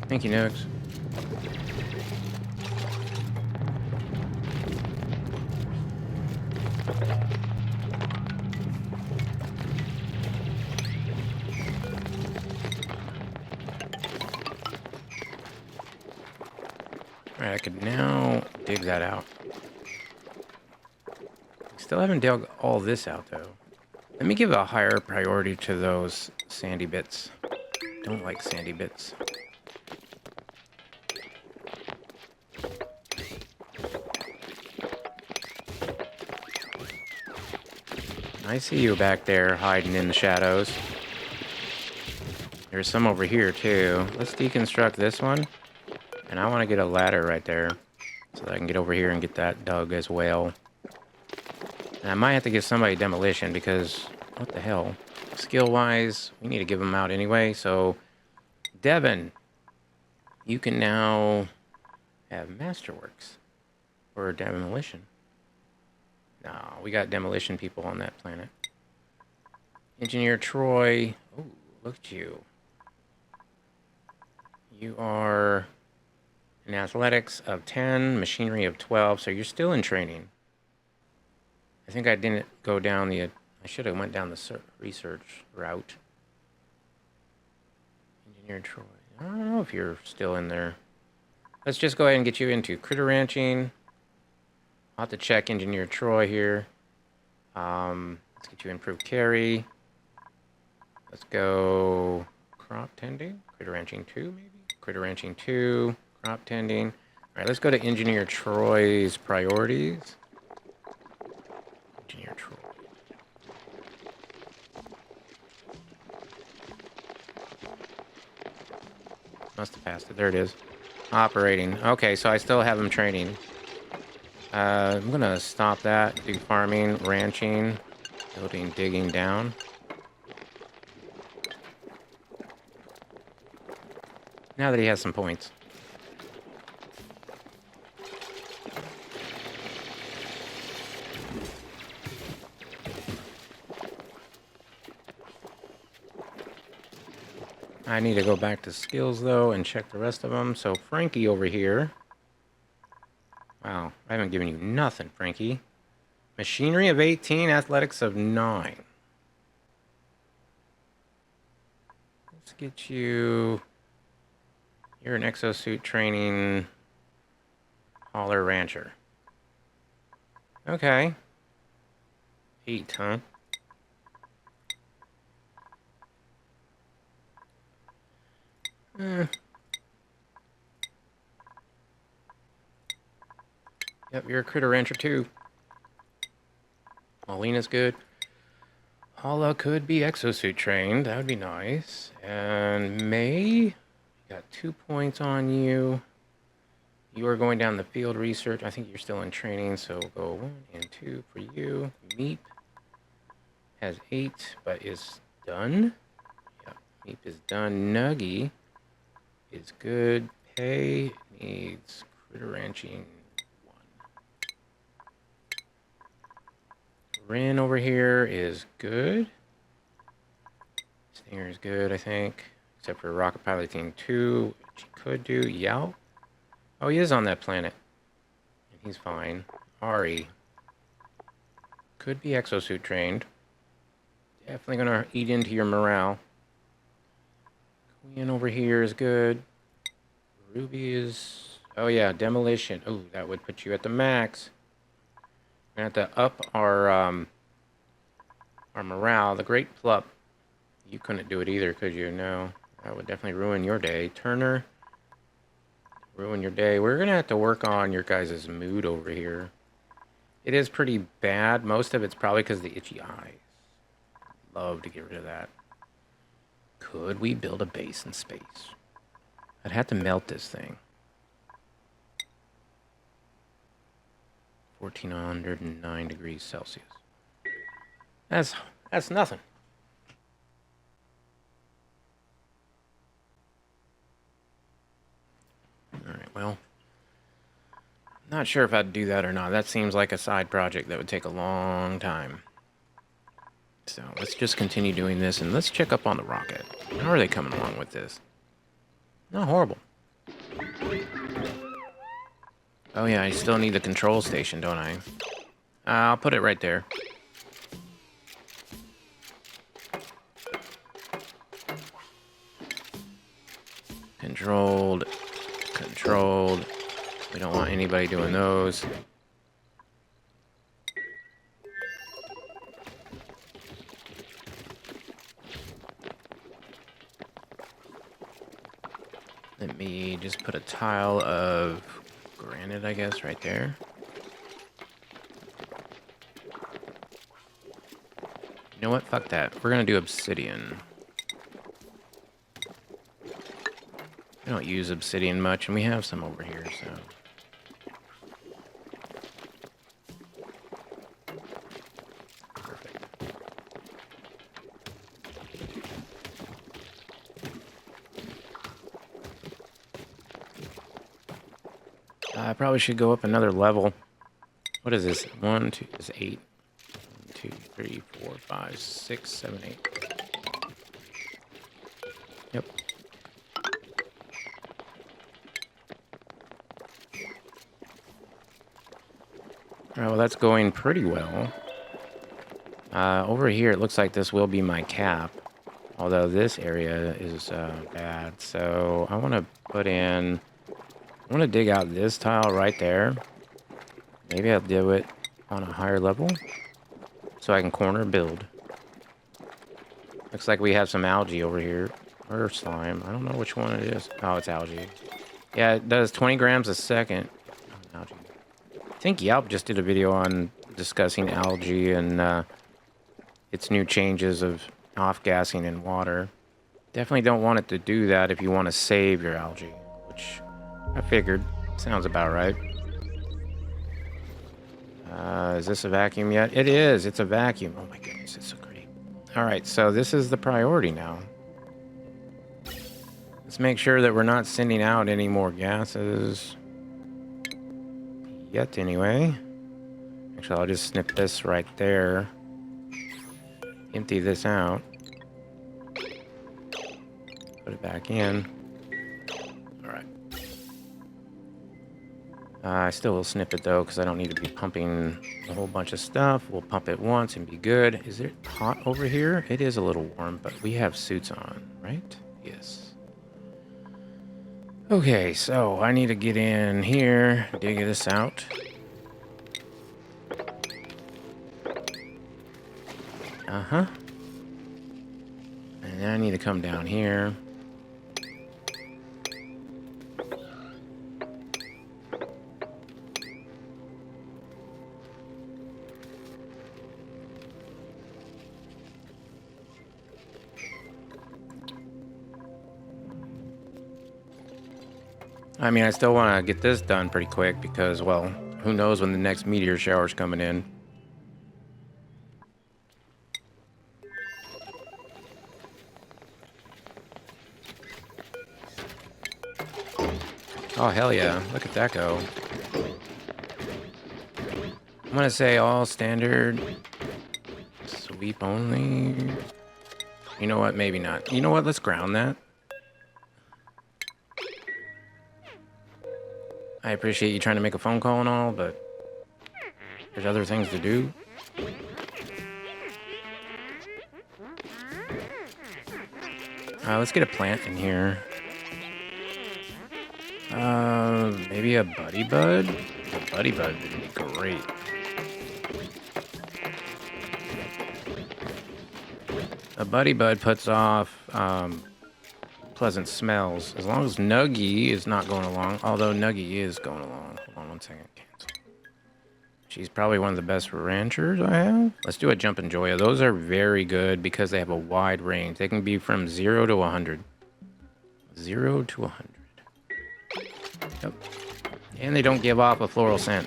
Thank you, Nux. Alright, I could now dig that out. Still haven't dug all this out, though. Let me give a higher priority to those sandy bits. Don't like sandy bits. I see you back there hiding in the shadows. There's some over here, too. Let's deconstruct this one. And I want to get a ladder right there, so that I can get over here and get that dug as well. And I might have to give somebody demolition, because what the hell? Skill-wise, we need to give them out anyway. So, Devin, you can now have Masterworks for demolition. No, we got demolition people on that planet. Engineer Troy. Oh, look at you. You are in athletics of 10, machinery of 12, so you're still in training. I think I didn't go down the... I should have went down the research route. Engineer Troy. I don't know if you're still in there. Let's just go ahead and get you into critter ranching. I'll have to check Engineer Troy here. Let's get you improved carry. Let's go crop tending. Critter ranching 2, maybe? Critter ranching 2. Crop tending. All right, let's go to Engineer Troy's priorities. Engineer Troy. Must have passed it. There it is. Operating. Okay, so I still have him training. I'm going to stop that. Do farming, ranching, building, digging down. Now that he has some points. I need to go back to skills, though, and check the rest of them. So Frankie over here. Wow, I haven't given you nothing, Frankie. Machinery of 18, athletics of 9. Let's get you... You're an exosuit training hauler rancher. Okay. 8, huh? Yep, you're a critter rancher too. Molina's good. Hala could be exosuit trained. That would be nice. And May, got 2 points on you. You are going down the field research. I think you're still in training, so go 1 and 2 for you. Meep has 8, but is done. Yep, Meep is done. Nuggy is good. Pay needs critter ranching 1. Rin over here is good. Stinger is good, I think. Except for rocket piloting 2, which he could do. Yao. Oh, he is on that planet. And he's fine. Ari. Could be exosuit trained. Definitely gonna eat into your morale. Queen over here is good. Ruby is... Oh yeah, demolition. Oh, that would put you at the max. We're gonna have to up our morale. The Great Plup. You couldn't do it either, could you? No. That would definitely ruin your day. Turner. Ruin your day. We're gonna have to work on your guys' mood over here. It is pretty bad. Most of it's probably because of the itchy eyes. Love to get rid of that. Could we build a base in space? I'd have to melt this thing. 1409 degrees Celsius. That's nothing. Alright, well. Not sure if I'd do that or not. That seems like a side project that would take a long time. So let's just continue doing this and let's check up on the rocket. How are they coming along with this? Not horrible. Oh yeah, I still need the control station, don't I? I'll put it right there. Controlled. Controlled. We don't want anybody doing those. Let me just put a tile of granite, I guess, right there. You know what? Fuck that. We're gonna do obsidian. I don't use obsidian much, and we have some over here, so... Perfect. I probably should go up another level. What is this? 1, 2, this is 8. 1, 2, 3, 4, 5, 6, 7, 8. Yep. Alright, well that's going pretty well. Over here, it looks like this will be my cap. Although this area is bad. So I want to put in... I want to dig out this tile right there. Maybe I'll do it on a higher level. So I can corner build. Looks like we have some algae over here. Or slime. I don't know which one it is. Oh, it's algae. Yeah, it does 20 grams a second. Oh, algae. I think Yelp just did a video on discussing algae and its new changes of off-gassing in water. Definitely don't want it to do that if you want to save your algae, which I figured. Sounds about right. Is this a vacuum yet? It is. It's a vacuum. Oh my goodness, it's so great. All right, so this is the priority now. Let's make sure that we're not sending out any more gases. Yet, anyway. Actually, I'll just snip this right there. Empty this out. Put it back in. Alright. I still will snip it though, because I don't need to be pumping a whole bunch of stuff. We'll pump it once and be good. Is it hot over here? It is a little warm, but we have suits on, right? Yes. Okay, so I need to get in here, dig this out. Uh-huh. And then I need to come down here. I mean, I still want to get this done pretty quick because, well, who knows when the next meteor shower's coming in. Oh, hell yeah. Look at that go. I'm going to say all standard sweep only. You know what? Maybe not. You know what? Let's ground that. I appreciate you trying to make a phone call and all, but there's other things to do. Let's get a plant in here. Maybe a buddy bud? A buddy bud would be great. A buddy bud puts off pleasant smells. As long as Nuggy is not going along. Although Nuggy is going along. Hold on one second. Cancel. She's probably one of the best ranchers I have. Let's do a Jumpin' Joya. Those are very good because they have a wide range. They can be from 0 to 100. 0 to 100. Yep. And they don't give off a floral scent.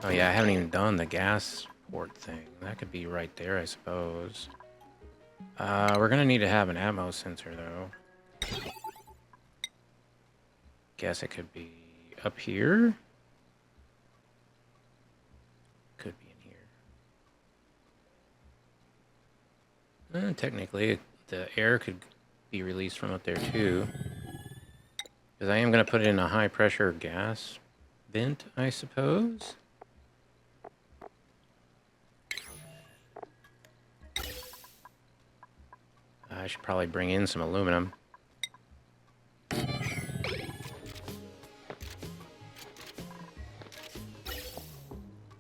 Oh yeah, I haven't even done the gas port thing. That could be right there, I suppose. We're gonna need to have an ammo sensor though. Guess it could be up here. Could be in here. Technically, the air could be released from up there too. Because I am going to put it in a high pressure gas vent, I suppose. I should probably bring in some aluminum.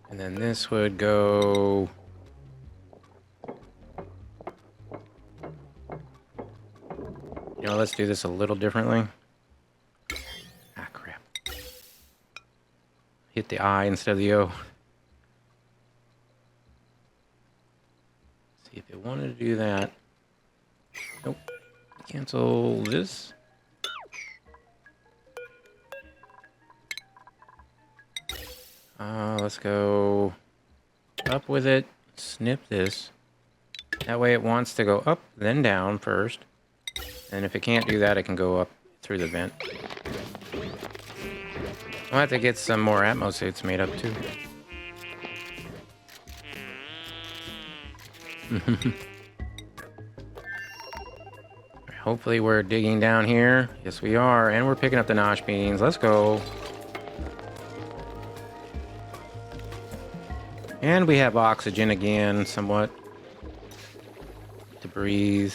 And then this would go... You know, let's do this a little differently. Ah, crap. Hit the I instead of the O. See if it wanted to do that. Nope. Cancel this. Let's go up with it. Snip this. That way it wants to go up, then down first. And if it can't do that, it can go up through the vent. I'll have to get some more Atmo suits made up too. Hopefully we're digging down here. Yes, we are. And we're picking up the nosh beans. Let's go. And we have oxygen again, somewhat. To breathe.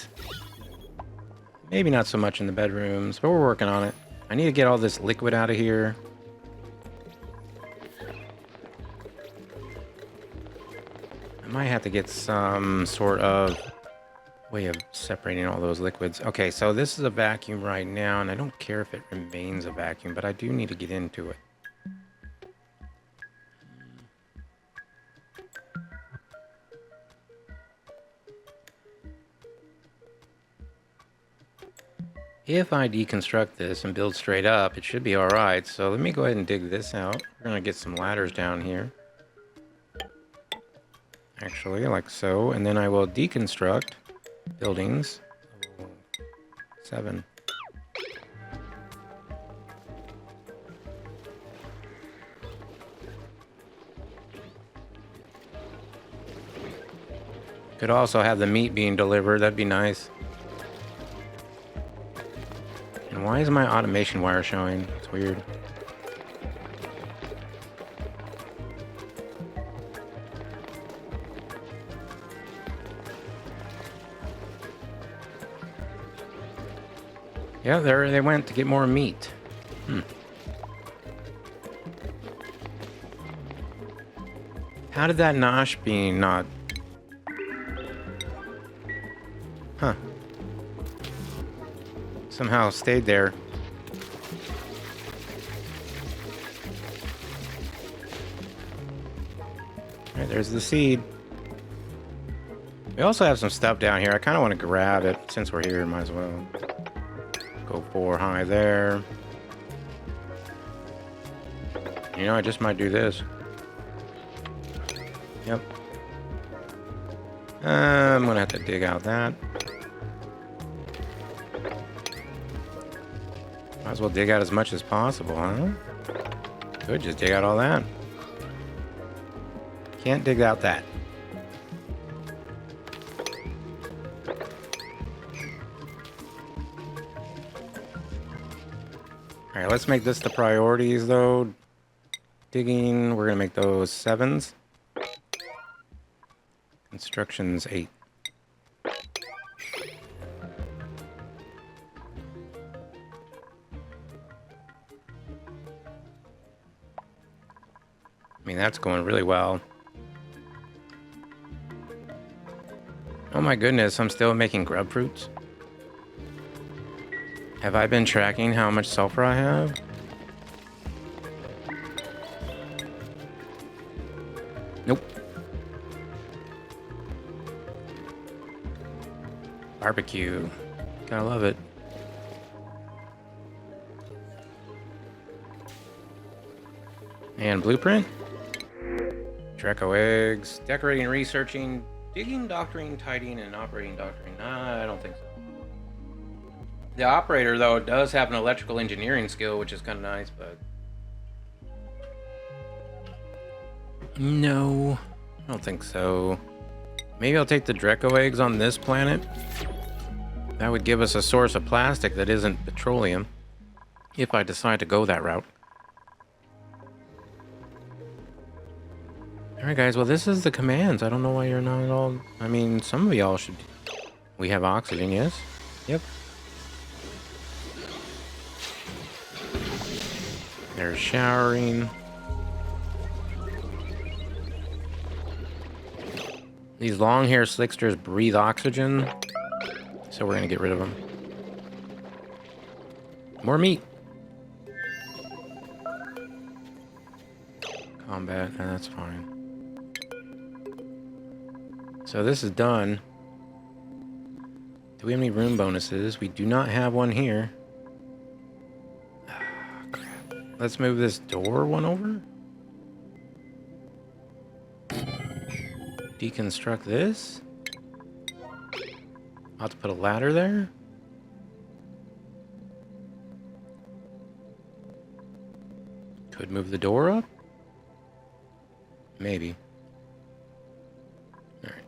Maybe not so much in the bedrooms, but we're working on it. I need to get all this liquid out of here. I might have to get some sort of way of separating all those liquids. Okay, so this is a vacuum right now, and I don't care if it remains a vacuum, but I do need to get into it. If I deconstruct this and build straight up, it should be alright. So let me go ahead and dig this out. We're going to get some ladders down here. Actually, like so. And then I will deconstruct buildings. 7. Could also have the meat being delivered. That'd be nice. And why is my automation wire showing? It's weird. Yeah, there they went to get more meat. How did that nosh bean not... Huh. Somehow stayed there. Alright, there's the seed. We also have some stuff down here. I kind of want to grab it. Since we're here, might as well. Go 4 high there. You know, I just might do this. Yep. I'm gonna have to dig out that. Might as well dig out as much as possible, huh? Could just dig out all that. Can't dig out that. Alright, let's make this the priorities, though. Digging, we're gonna make those 7s. Construction's 8. I mean, that's going really well. Oh my goodness, I'm still making grub fruits. Have I been tracking how much sulfur I have? Nope. Barbecue. Gotta love it. And blueprint. Draco eggs. Decorating, researching, digging, doctoring, tidying, and operating doctoring. Nah, I don't think so. The operator, though, does have an electrical engineering skill, which is kind of nice, but... No, I don't think so. Maybe I'll take the Draco eggs on this planet. That would give us a source of plastic that isn't petroleum, if I decide to go that route. Alright guys, well this is the commands. I don't know why you're not at all... I mean, some of y'all should... We have oxygen, yes? Yep. They're showering. These long hair slicksters breathe oxygen, so we're gonna get rid of them. More meat. Combat, that's fine. So this is done. Do we have any room bonuses? We do not have one here. Ah, crap. Let's move this door one over. Deconstruct this. I'll have to put a ladder there. Could move the door up. Maybe. All right.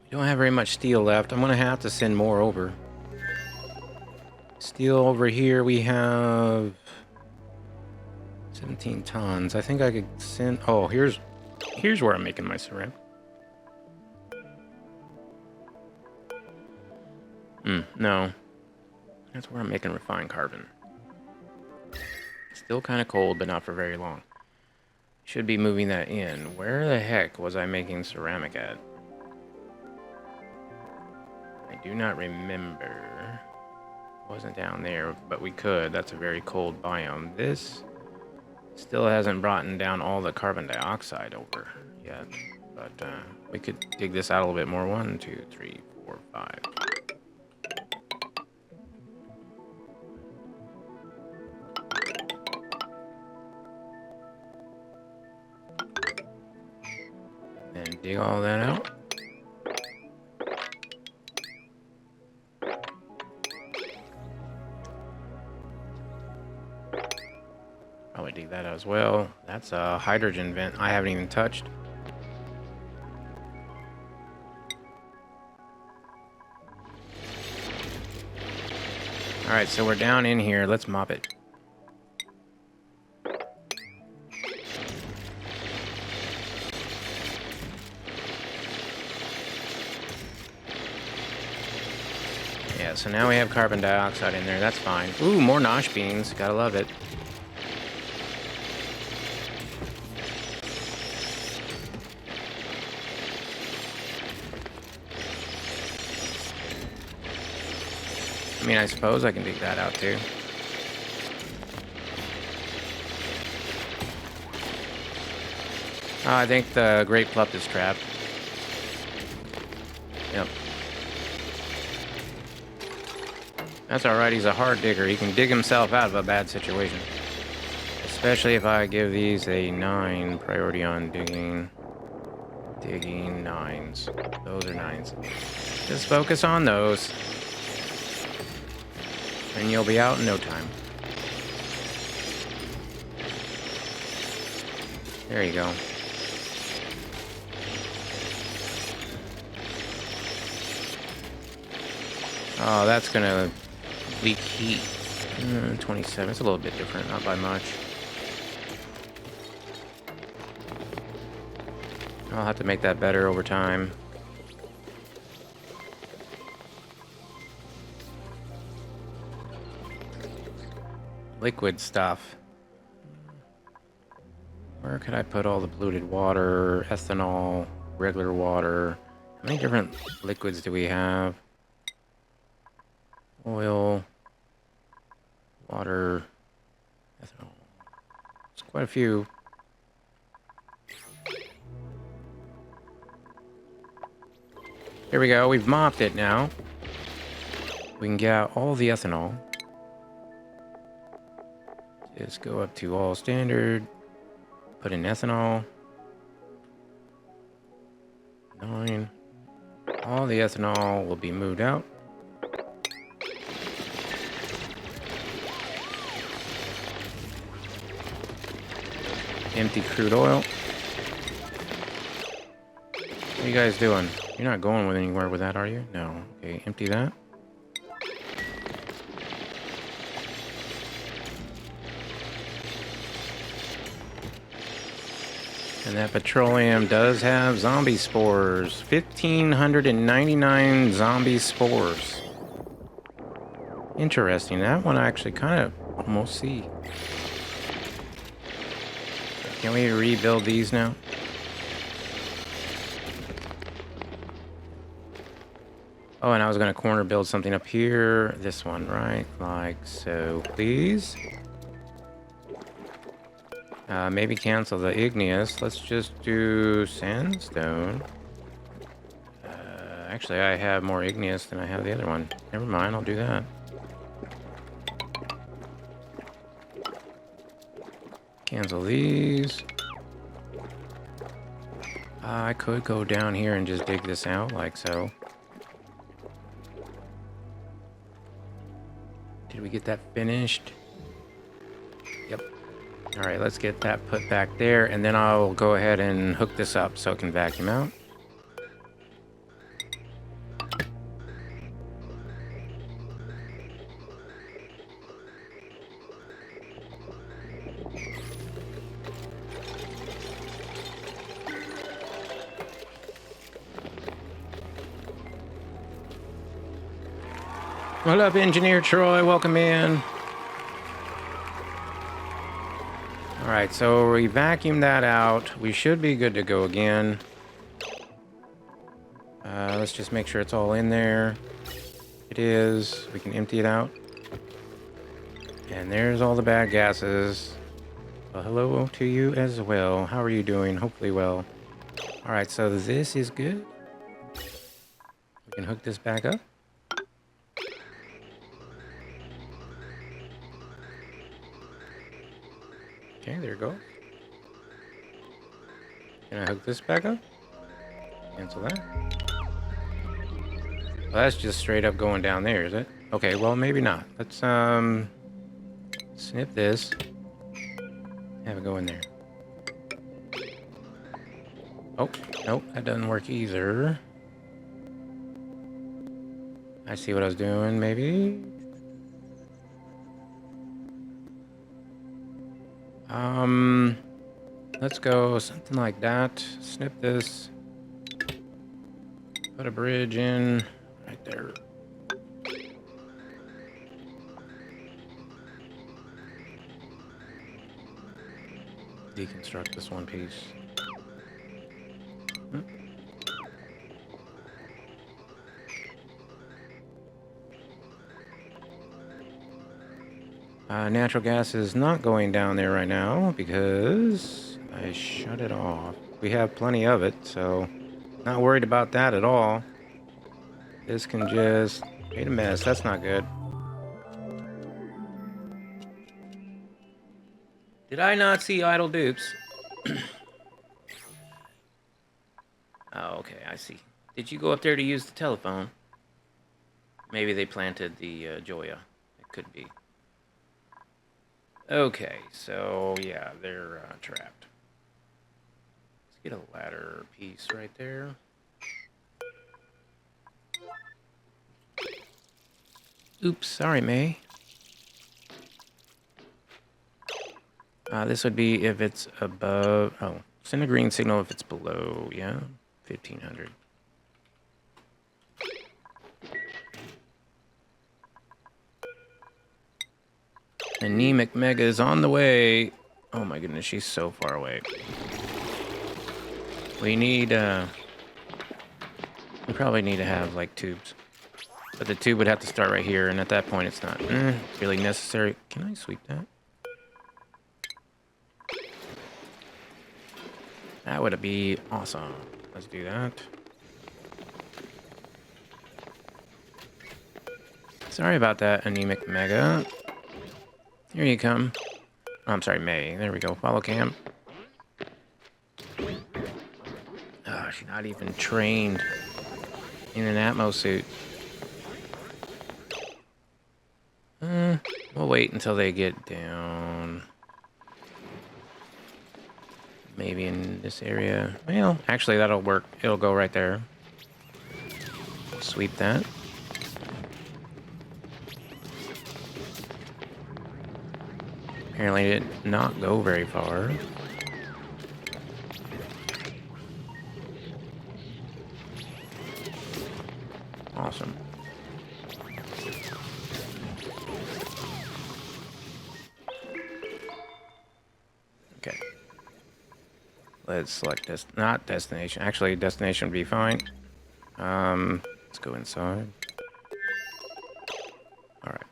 We don't have very much steel left. I'm gonna have to send more over. Steel over here we have 17 tons. I think I could send... Oh, here's where I'm making my ceramic. No. That's where I'm making refined carbon. Still kind of cold, but not for very long. Should be moving that in. Where the heck was I making ceramic at? I do not remember. Wasn't down there, but we could. That's a very cold biome. This still hasn't brought down all the carbon dioxide over yet, but we could dig this out a little bit more. 1, 2, 3, 4, 5. And dig all that out. Probably dig that as well. That's a hydrogen vent I haven't even touched. Alright, so we're down in here. Let's mop it. Yeah, so now we have carbon dioxide in there. That's fine. Ooh, more nosh beans. Gotta love it. I mean, I suppose I can dig that out too. I think the great plup is trapped. Yep. That's alright, he's a hard digger. He can dig himself out of a bad situation. Especially if I give these a 9 priority on digging. Digging 9s. Those are 9s. Just focus on those. And you'll be out in no time. There you go. Oh, that's gonna leak heat. 27, it's a little bit different, not by much. I'll have to make that better over time. Liquid stuff. Where could I put all the polluted water, ethanol, regular water? How many different liquids do we have? Oil, water, ethanol. It's quite a few. Here we go. We've mopped it now. We can get out all the ethanol. Just go up to all standard. Put in ethanol. 9. All the ethanol will be moved out. Empty crude oil. What are you guys doing? You're not going with anywhere with that, are you? No. Okay, empty that. And that petroleum does have zombie spores. 1,599 zombie spores. Interesting. That one I actually kind of almost see. Can we rebuild these now? Oh, and I was going to corner build something up here. This one, right? Like so, please. Maybe cancel the igneous. Let's just do sandstone. Actually, I have more igneous than I have the other one. Never mind, I'll do that. Cancel these. I could go down here and just dig this out like so. Did we get that finished? Yep. All right, let's get that put back there, and then I'll go ahead and hook this up so it can vacuum out. What up, Engineer Troy? Welcome in. All right, so we vacuumed that out. We should be good to go again. Let's just make sure it's all in there. It is. We can empty it out. And there's all the bad gases. Well, hello to you as well. How are you doing? Hopefully well. All right, so this is good. We can hook this back up. Okay, there you go. Can I hook this back up? Cancel that. Well, that's just straight up going down there, is it? Okay, well, maybe not. Let's, snip this. Have it go in there. Oh, nope, that doesn't work either. I see what I was doing, maybe. Let's go something like that. Snip this. Put a bridge in right there. Deconstruct this one piece. Natural gas is not going down there right now because I shut it off. We have plenty of it, so not worried about that at all. This can just create a mess. That's not good. Did I not see idle dupes? Oh, okay, I see. Did you go up there to use the telephone? Maybe they planted the Joya. It could be. Okay, so yeah, they're trapped. Let's get a ladder piece right there. Oops, sorry, May. This would be if it's above... Oh, send a green signal if it's below, yeah? 1,500. Anemic Mega is on the way. Oh my goodness, she's so far away. We need, we probably need to have, like, tubes. But the tube would have to start right here, and at that point it's not really necessary. Can I sweep that? That would be awesome. Let's do that. Sorry about that, Anemic Mega. Here you come. Oh, I'm sorry, May. There we go. Follow cam. Oh, she's not even trained in an Atmo suit. We'll wait until they get down. Maybe in this area. Well, actually, that'll work. It'll go right there. Sweep that. Apparently it did not go very far. Awesome. Okay. Let's select this. Not destination. Actually, destination would be fine. Let's go inside. Alright.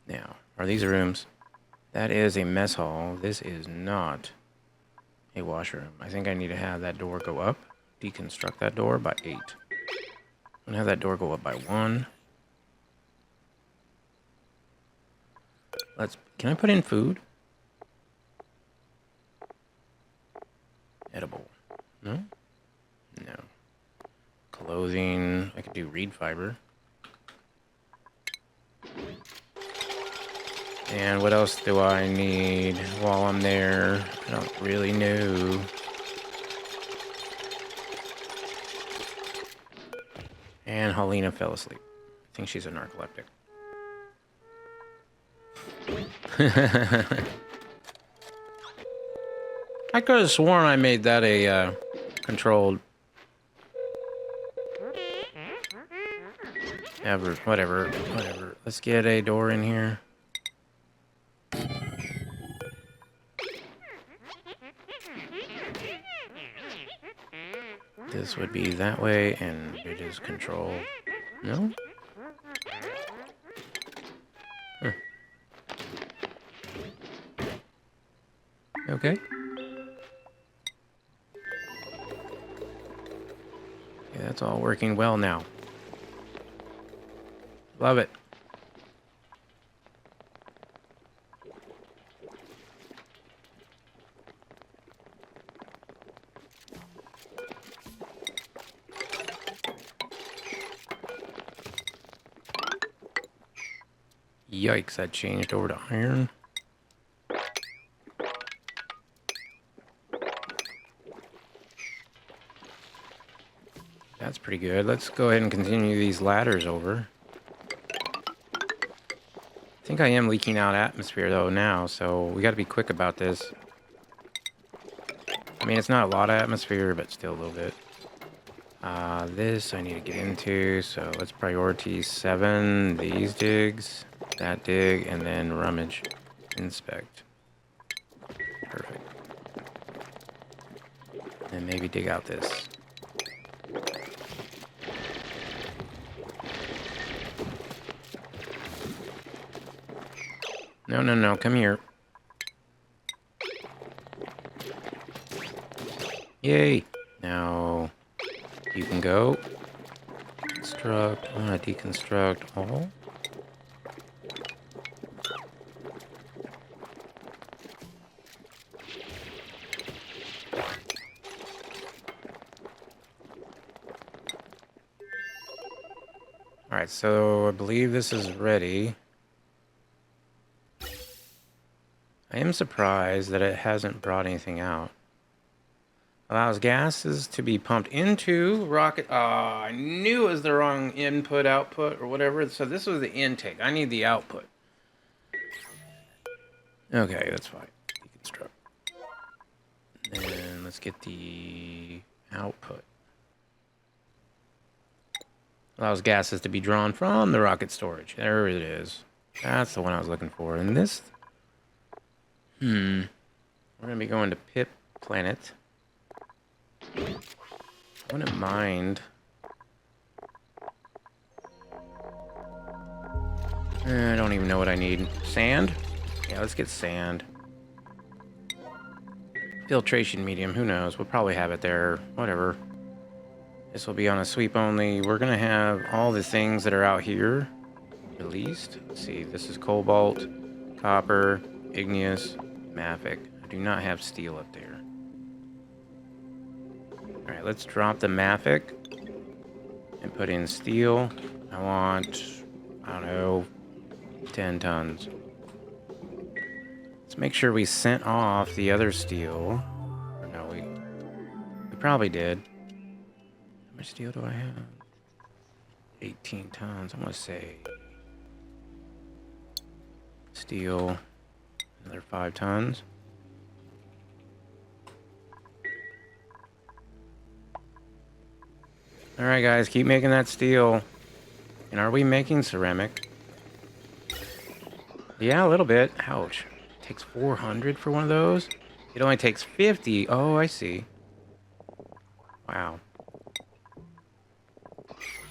Now, are these rooms? That is a mess hall. This is not a washroom. I think I need to have that door go up. Deconstruct that door by 8. I'm gonna have that door go up by 1. Can I put in food? Edible. No? No. Clothing. I could do reed fiber. And what else do I need while I'm there? I don't really know. And Helena fell asleep. I think she's a narcoleptic. I could have sworn I made that a controlled. Whatever. Let's get a door in here. This would be that way, and it is control. No? Huh. Okay. Yeah, that's all working well now. Love it. Yikes, that changed over to iron. That's pretty good. Let's go ahead and continue these ladders over. I think I am leaking out atmosphere though now, so we gotta be quick about this. I mean, it's not a lot of atmosphere, but still a little bit. This I need to get into, so let's priority 7, these digs, that dig, and then rummage, inspect. Perfect. And maybe dig out this. No, come here. Yay! Now, you can go. Deconstruct. I want to deconstruct all. Alright, so I believe this is ready. I am surprised that it hasn't brought anything out. Allows gases to be pumped into rocket. I knew it was the wrong input, output, or whatever. So this was the intake. I need the output. Okay, that's fine. Deconstruct. And let's get the output. Allows gases to be drawn from the rocket storage. There it is. That's the one I was looking for. And this... We're going to be going to Pip Planet. I wouldn't mind. I don't even know what I need. Sand? Yeah, let's get sand. Filtration medium, who knows? We'll probably have it there. Whatever. This will be on a sweep only. We're going to have all the things that are out here released. Let's see, this is cobalt, copper, igneous, mafic. I do not have steel up there. Alright, let's drop the mafic. and put in steel. I want, I don't know, 10 tons. Let's make sure we sent off the other steel. Or no, we probably did. How much steel do I have? 18 tons. I'm gonna say steel, another 5 tons. All right, guys, keep making that steel. And are we making ceramic? Yeah, a little bit. Ouch. It takes 400 for one of those. It only takes 50. Oh, I see. Wow.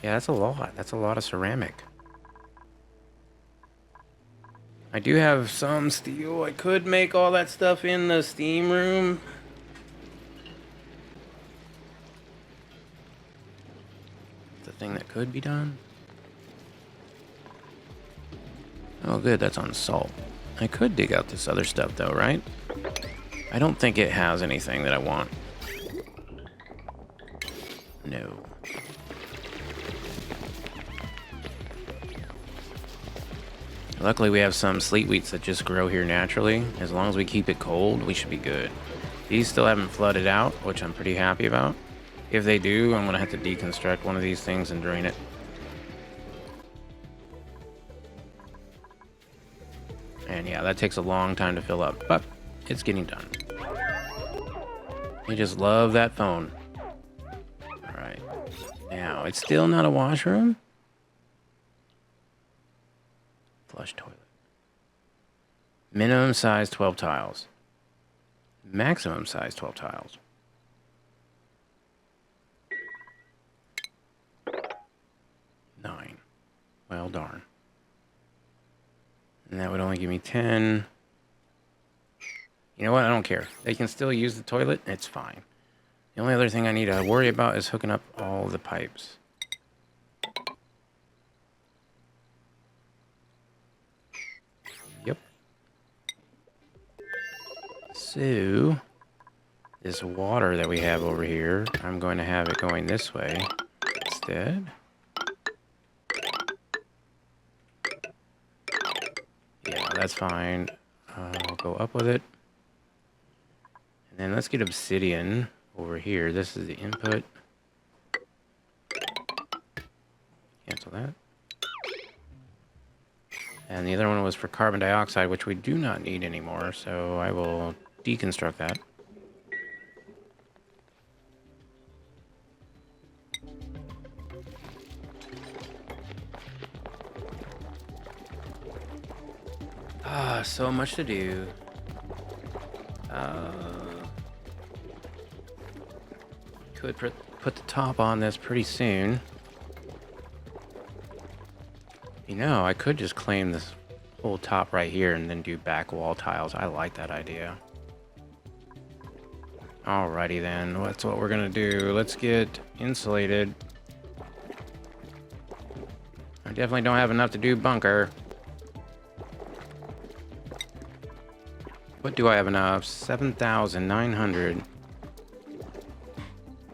Yeah, that's a lot. That's a lot of ceramic. I do have some steel. I could make all that stuff in the steam room. The thing that could be done. Oh, good. That's on salt. I could dig out this other stuff, though, right? I don't think it has anything that I want. No. Luckily, we have some sleet wheats that just grow here naturally. As long as we keep it cold, we should be good. These still haven't flooded out, which I'm pretty happy about. If they do, I'm going to have to deconstruct one of these things and drain it. And yeah, that takes a long time to fill up, but it's getting done. You just love that phone. All right. Now, it's still not a washroom? Flush toilet. Minimum size 12 tiles. Maximum size 12 tiles. 9. Well, darn. And that would only give me 10. You know what? I don't care. They can still use the toilet. It's fine. The only other thing I need to worry about is hooking up all the pipes. Yep. So, this water that we have over here, I'm going to have it going this way instead. Yeah, that's fine. I'll go up with it. And then let's get obsidian over here. This is the input. Cancel that. And the other one was for carbon dioxide, which we do not need anymore, so I will deconstruct that. Ah, so much to do. Could put the top on this pretty soon. You know, I could just claim this whole top right here and then do back wall tiles. I like that idea. Alrighty then, that's what we're gonna do. Let's get insulated. I definitely don't have enough to do bunker. What do I have enough? 7,900.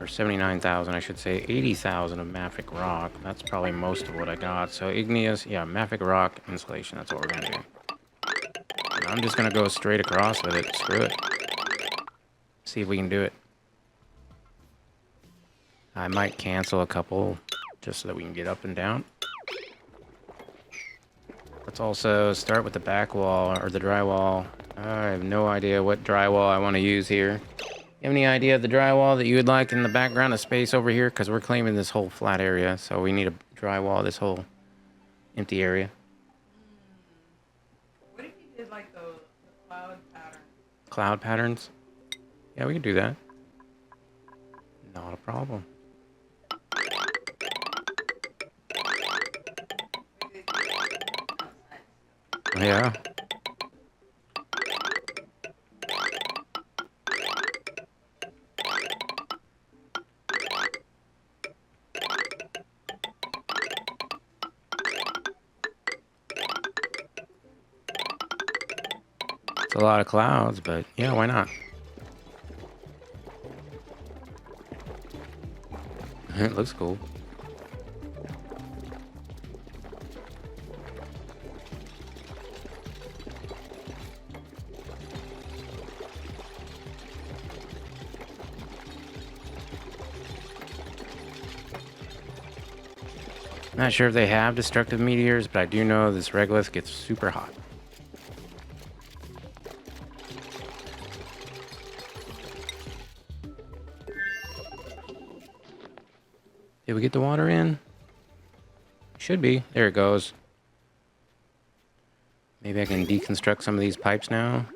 Or 79,000, I should say. 80,000 of mafic rock. That's probably most of what I got. So igneous, yeah, mafic rock insulation. That's what we're gonna do. And I'm just gonna go straight across with it. Screw it. See if we can do it. I might cancel a couple just so that we can get up and down. Let's also start with the back wall or the drywall. I have no idea what drywall I want to use here. You have any idea of the drywall that you would like in the background of space over here? Because we're claiming this whole flat area, so we need a drywall this whole empty area. What if you did like the cloud pattern? Cloud patterns? Yeah, we can do that. Not a problem. Yeah. It's a lot of clouds, but yeah, why not? It looks cool. Not sure if they have destructive meteors, but I do know this regolith gets super hot. Did we get the water in? Should be. There it goes. Maybe I can deconstruct some of these pipes now.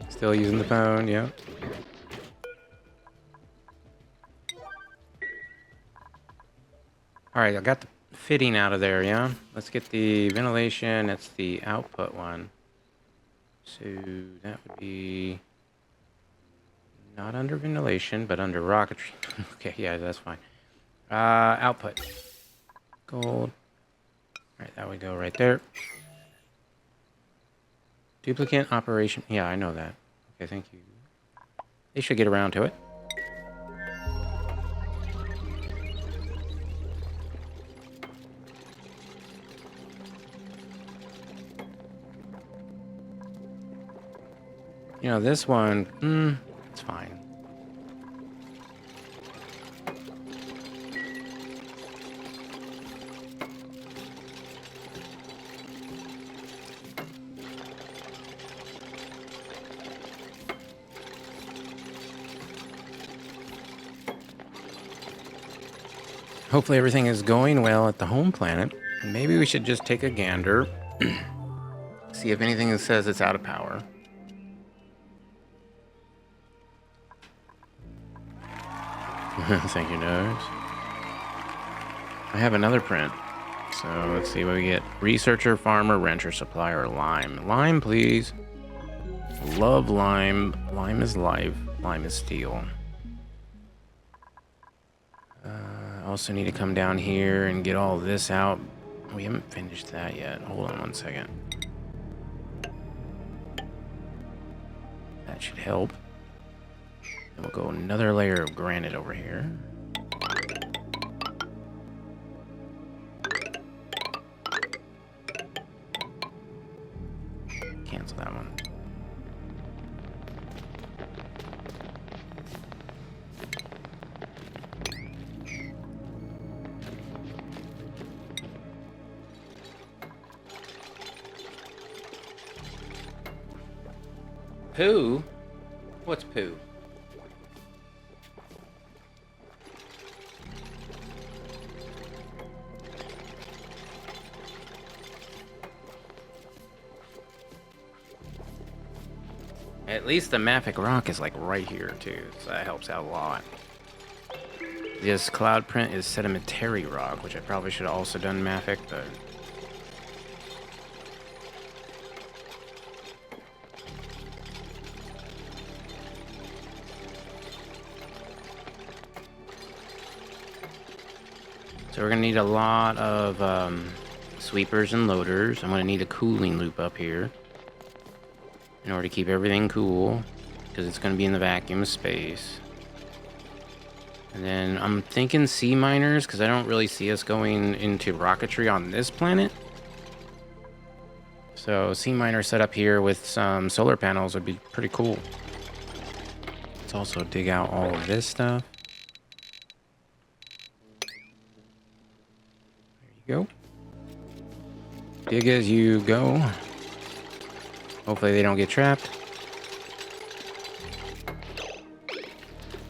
Still using the phone, yeah. Alright, I got the fitting out of there, yeah? Let's get the ventilation. That's the output one. So that would be not under ventilation, but under rocketry. Okay, yeah, that's fine. Output. Gold. Alright, that would go right there. Duplicate operation. Yeah, I know that. Okay, thank you. They should get around to it. You know, this one, it's fine. Hopefully everything is going well at the home planet. And maybe we should just take a gander. See if anything says it's out of power. Thank you, Nose. I have another print. So let's see what we get. Researcher, farmer, rancher, supplier, lime. Lime, please. Love lime. Lime is life. Lime is steel. Also need to come down here and get all this out. We haven't finished that yet. Hold on one second. That should help. Then we'll go another layer of granite over here. Cancel that one. Poo? What's poo? At least the Mafic rock is like right here too, so that helps out a lot. This cloud print is sedimentary rock, which I probably should have also done Mafic, but... So we're gonna need a lot of sweepers and loaders. I'm gonna need a cooling loop up here in order to keep everything cool, because it's gonna be in the vacuum space. And then I'm thinking sea miners, because I don't really see us going into rocketry on this planet. So sea miner set up here with some solar panels would be pretty cool. Let's also dig out all of this stuff. There you go. Dig as you go. Hopefully they don't get trapped.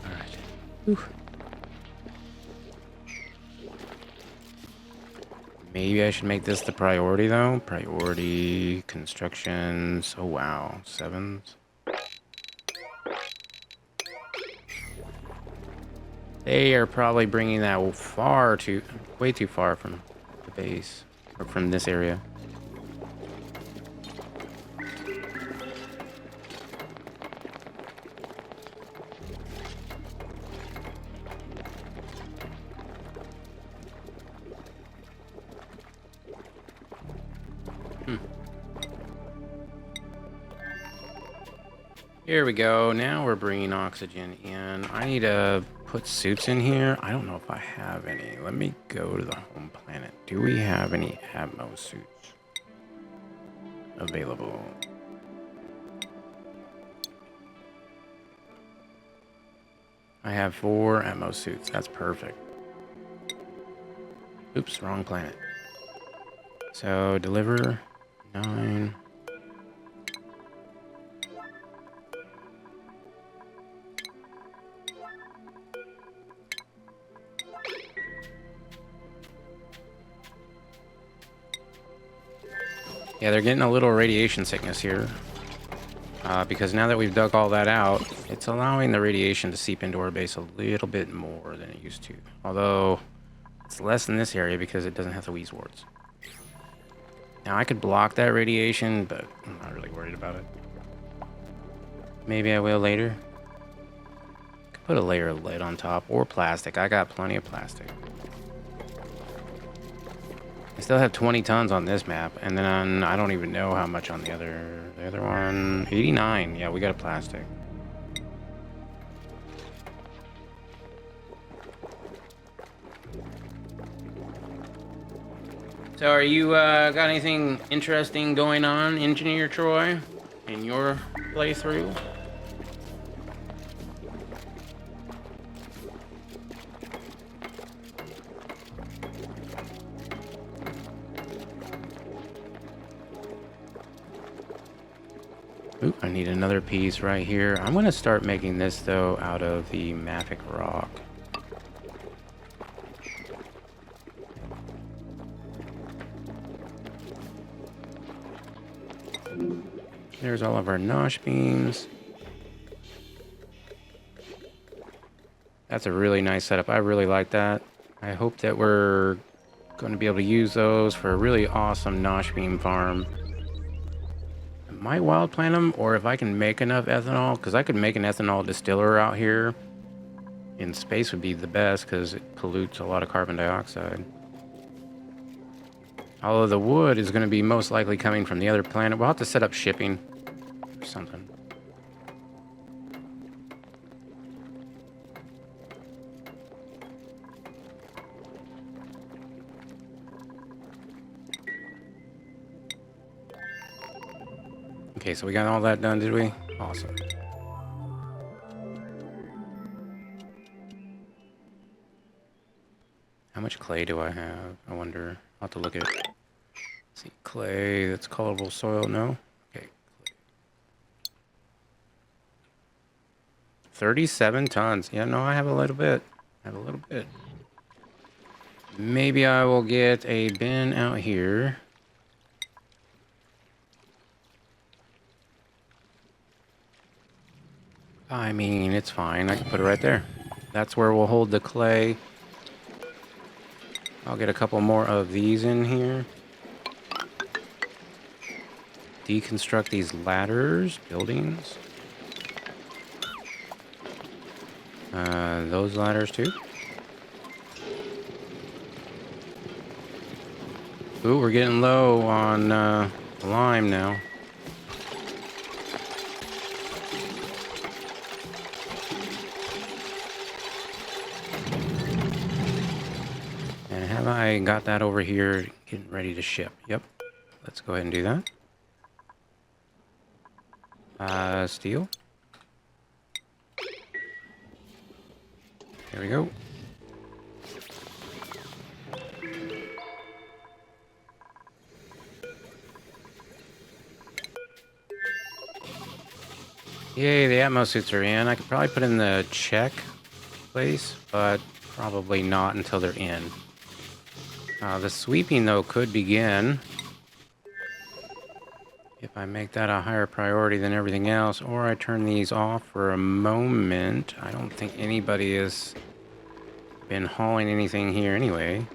Alright. Whew. Maybe I should make this the priority though. Priority, constructions. Oh wow, 7s. They are probably bringing that way too far from the base, or from this area. Here we go. Now we're bringing oxygen in. I need to put suits in here. I don't know if I have any. Let me go to the home planet. Do we have any Atmo suits available? I have 4 Atmo suits. That's perfect. Oops, wrong planet. So deliver 9. Yeah, they're getting a little radiation sickness here. Because now that we've dug all that out, it's allowing the radiation to seep into our base a little bit more than it used to. Although, it's less in this area because it doesn't have the wheeze wards. Now, I could block that radiation, but I'm not really worried about it. Maybe I will later. Could put a layer of lead on top, or plastic. I got plenty of plastic. I still have 20 tons on this map, and then I don't even know how much on the other one. 89. Yeah, we got a plastic. So are you got anything interesting going on, Engineer Troy, in your playthrough? Ooh, I need another piece right here. I'm going to start making this, though, out of the mafic rock. There's all of our nosh beams. That's a really nice setup. I really like that. I hope that we're going to be able to use those for a really awesome nosh beam farm. I might wild plant them, or if I can make enough ethanol, because I could make an ethanol distiller out here in space would be the best because it pollutes a lot of carbon dioxide. Although the wood is going to be most likely coming from the other planet. We'll have to set up shipping or something. Okay, so we got all that done, did we? Awesome. How much clay do I have? I wonder. I'll have to look at it. Let's see, clay, that's callable soil, no? Okay. 37 tons. Yeah, no, I have a little bit. Maybe I will get a bin out here. I mean, it's fine. I can put it right there. That's where we'll hold the clay. I'll get a couple more of these in here. Deconstruct these ladders, buildings. Those ladders too. Ooh, we're getting low on lime now. And have I got that over here getting ready to ship? Yep. Let's go ahead and do that. Steel. There we go. Yay, the Atmo suits are in. I could probably put in the check place, but probably not until they're in. The sweeping, though, could begin if I make that a higher priority than everything else, or I turn these off for a moment. I don't think anybody has been hauling anything here anyway.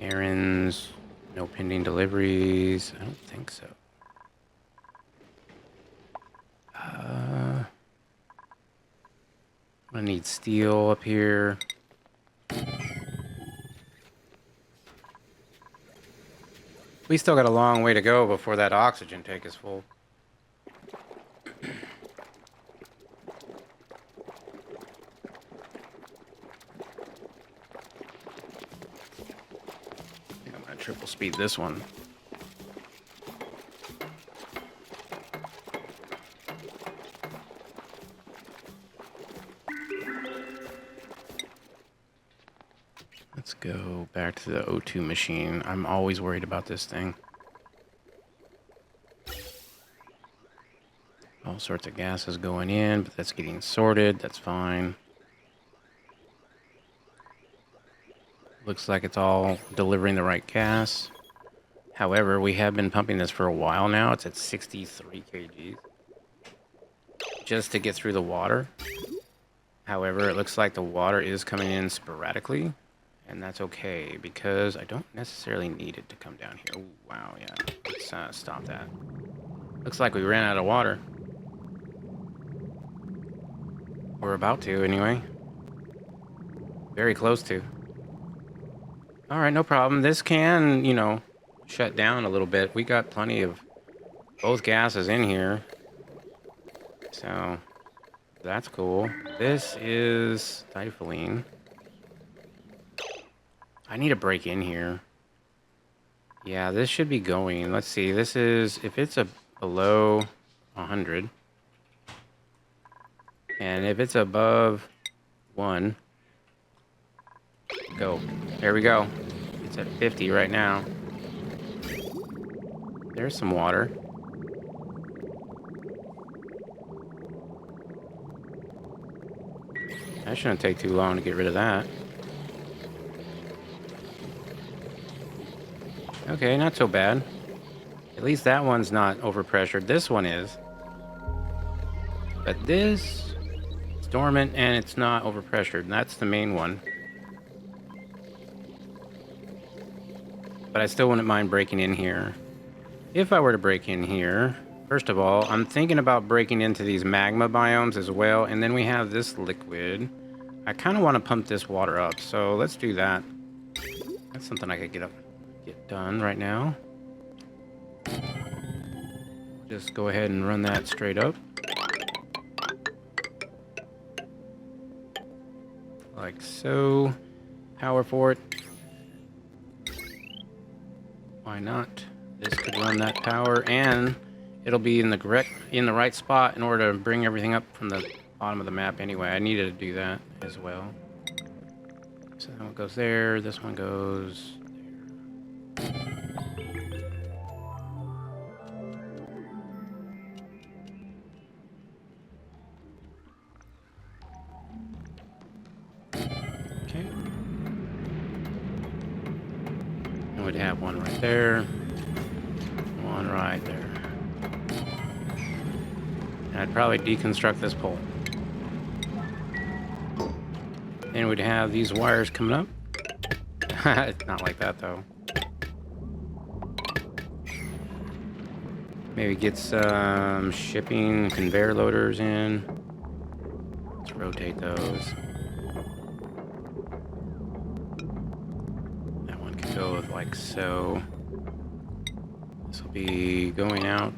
Errands, no pending deliveries. I don't think so. I'm gonna need steel up here. We still got a long way to go before that oxygen tank is full. triple speed this one. Let's go back to the O2 machine. I'm always worried about this thing. All sorts of gases going in, but that's getting sorted. That's fine. Looks like it's all delivering the right gas. However, we have been pumping this for a while now. It's at 63 kgs. Just to get through the water. However, it looks like the water is coming in sporadically. And that's okay, because I don't necessarily need it to come down here. Ooh, wow, yeah. Let's stop that. Looks like we ran out of water. We're about to, anyway. Very close to. Alright, no problem. This can, you know, shut down a little bit. We got plenty of both gases in here. So, that's cool. This is Thifilene. I need to break in here. Yeah, this should be going. Let's see. This is, if it's below 100. And if it's above 1, go. There we go. It's at 50 right now. There's some water. That shouldn't take too long to get rid of that. Okay, not so bad. At least that one's not overpressured. This one is. But this... dormant and it's not overpressured. That's the main one. But I still wouldn't mind breaking in here. If I were to break in here, first of all, I'm thinking about breaking into these magma biomes as well. And then we have this liquid. I kind of want to pump this water up. So let's do that. That's something I could get done right now. Just go ahead and run that straight up. Like so. Power for it. Why not? This could run that power, and it'll be in the right spot in order to bring everything up from the bottom of the map anyway. I needed to do that as well. So that one goes there. This one goes there. Okay. And we'd have one right there. One right there. And I'd probably deconstruct this pole. Then we'd have these wires coming up. Not like that though. Maybe get some shipping conveyor loaders in. Let's rotate those. That one could go with like so. This will be going out.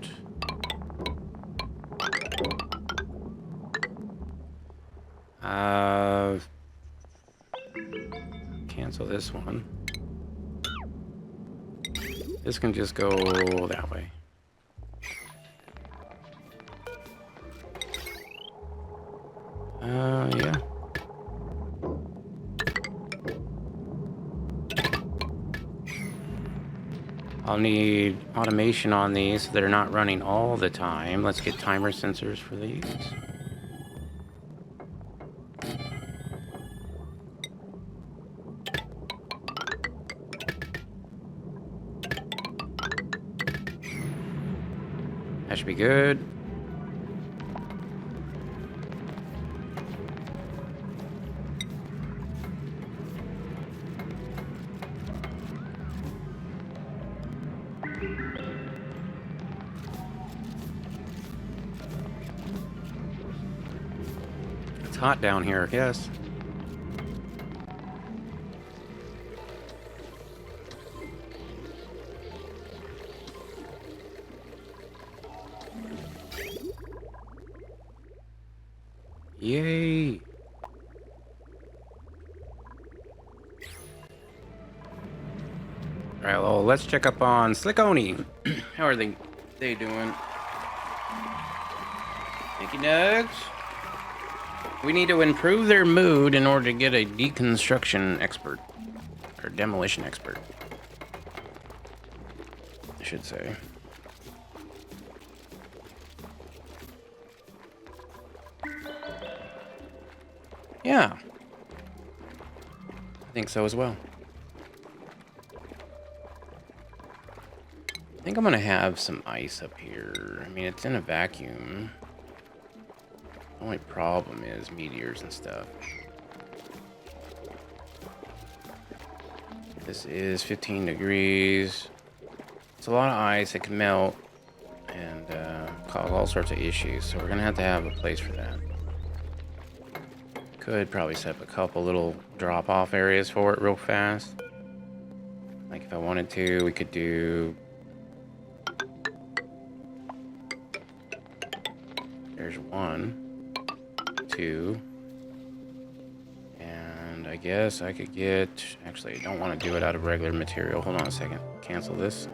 Cancel this one. This can just go that way. Yeah. I'll need automation on these so they're not running all the time. Let's get timer sensors for these. That should be good. It's hot down here, yes. Yay! Alright, well, let's check up on Slickoni. How are they doing? Nicky Nugs? We need to improve their mood in order to get a deconstruction expert. Or demolition expert. I should say. Yeah. I think so as well. I think I'm gonna have some ice up here. I mean, it's in a vacuum. The only problem is meteors and stuff. This is 15 degrees. It's a lot of ice. It can melt and cause all sorts of issues. So we're gonna have to have a place for that. Could probably set up a couple little drop-off areas for it real fast. Like if I wanted to, we could do... There's 1, 2, and I guess I could get... Actually, I don't want to do it out of regular material. Hold on a second. Cancel this.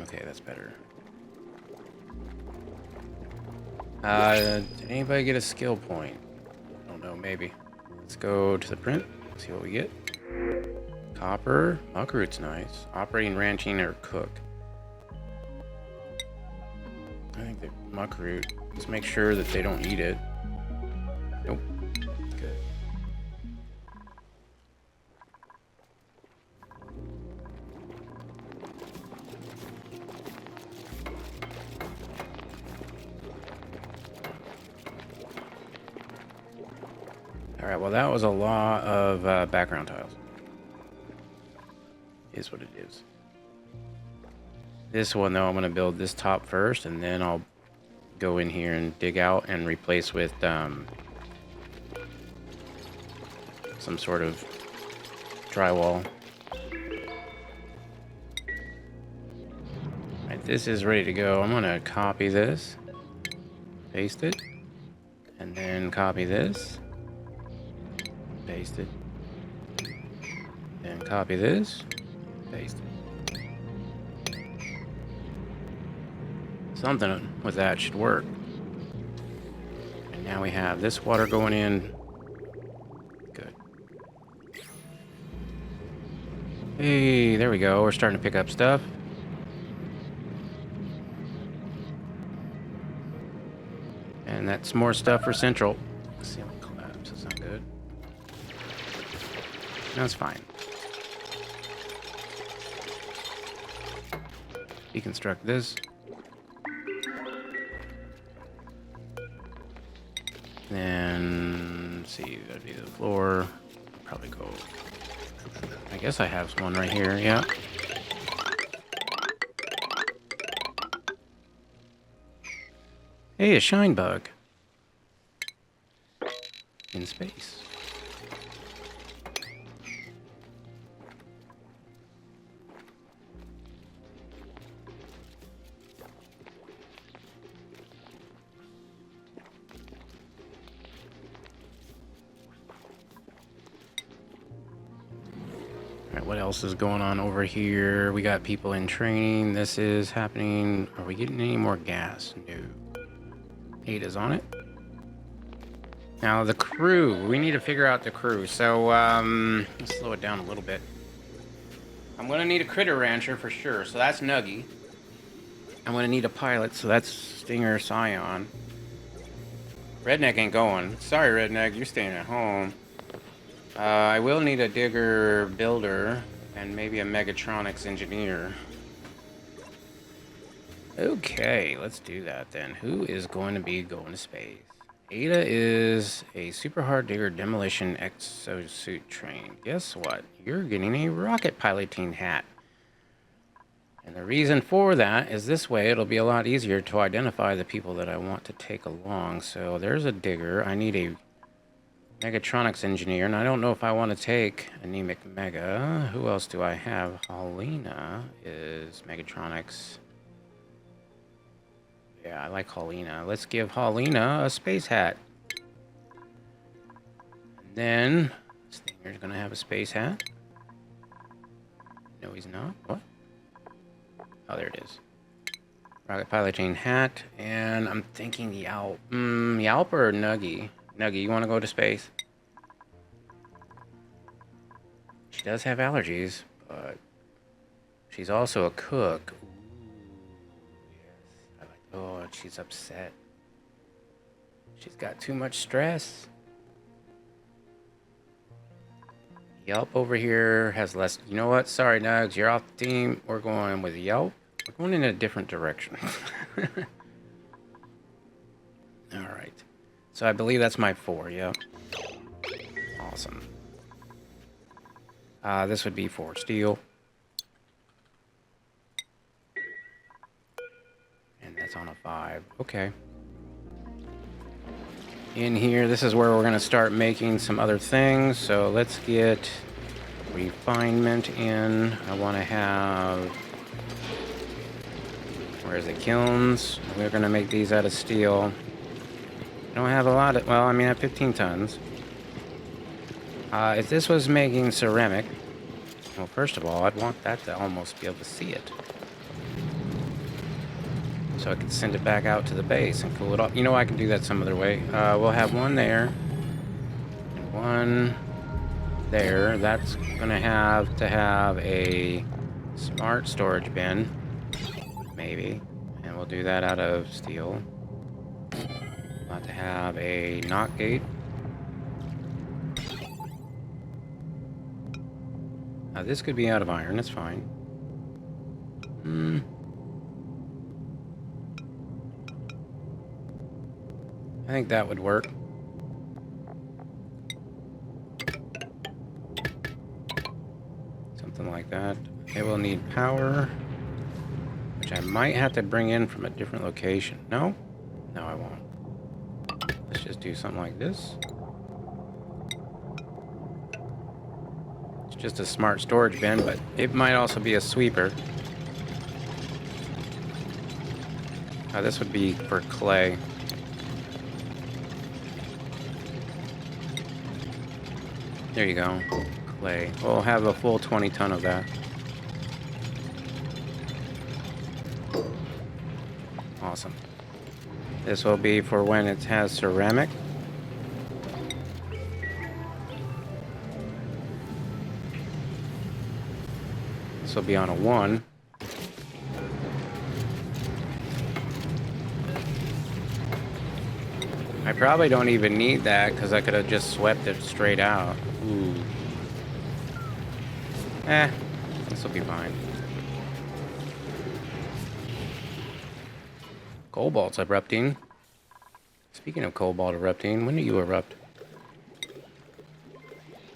Okay, that's better. Did anybody get a skill point? I don't know, maybe. Let's go to the print, see what we get. Copper, muckroot's nice. Operating, ranching, or cook. I think the muckroot. Let's make sure that they don't eat it. Nope. Good. Alright, well that was a lot of background tiles. Is what it is. This one though, I'm going to build this top first, and then I'll go in here and dig out and replace with some sort of drywall. Alright, this is ready to go. I'm going to copy this, paste it, and then copy this, paste it, and copy this, paste it. Something with that should work. And now we have this water going in. Good. Hey, there we go. We're starting to pick up stuff. And that's more stuff for Central. Ceiling collapse. That's not good. That's fine. Deconstruct this. Then, let's see, that'd be the floor. Probably go. I guess I have one right here, yeah. Hey, a shine bug. In space. Alright, what else is going on over here? We got people in training. This is happening. Are we getting any more gas? No. Ada's on it. Now the crew. We need to figure out the crew. So, let's slow it down a little bit. I'm gonna need a critter rancher for sure. So that's Nuggy. I'm gonna need a pilot. So that's Stinger Scion. Redneck ain't going. Sorry, Redneck. You're staying at home. I will need a digger builder and maybe a mechatronics engineer. Okay, let's do that then. Who is going to be going to space? Ada is a super hard digger demolition exosuit trained. Guess what? You're getting a rocket piloting hat. And the reason for that is this way it'll be a lot easier to identify the people that I want to take along. So there's a digger. I need a mechatronics engineer, and I don't know if I want to take Anemic Mega. Who else do I have? Helena is mechatronics. Yeah, I like Helena. Let's give Helena a space hat. Then this thing here's gonna have a space hat. No, he's not. What? Oh, there it is. Rocket pilot chain hat, and I'm thinking Yelp. Yelp or Nuggy? Nuggy, you want to go to space? She does have allergies, but she's also a cook. Ooh, yes. Oh, she's upset. She's got too much stress. Yelp over here has less. You know what? Sorry, Nugs, you're off the team. We're going with Yelp. We're going in a different direction. All right. So I believe that's my 4. Yep. Awesome. This would be 4 steel. And that's on a 5. Okay. In here, this is where we're going to start making some other things. So let's get refinement in. I want to have... Where is it? Kilns. We're going to make these out of steel. I don't have a lot of... Well, I mean, I have 15 tons. If this was making ceramic... Well, first of all, I'd want that to almost be able to see it. So I could send it back out to the base and cool it off. You know, I can do that some other way. We'll have one there. And one there. That's going to have a smart storage bin. Maybe. And we'll do that out of steel. We'll have to have a knock gate. Now this could be out of iron. That's fine. I think that would work. Something like that. It will need power, which I might have to bring in from a different location. No? No, I won't. Let's just do something like this. It's just a smart storage bin, but it might also be a sweeper. This would be for clay. There you go. Clay. We'll have a full 20 ton of that. Awesome. This will be for when it has ceramic. This will be on a 1. I probably don't even need that because I could have just swept it straight out. Ooh. This will be fine. Cobalt's erupting. Speaking of cobalt erupting, when do you erupt?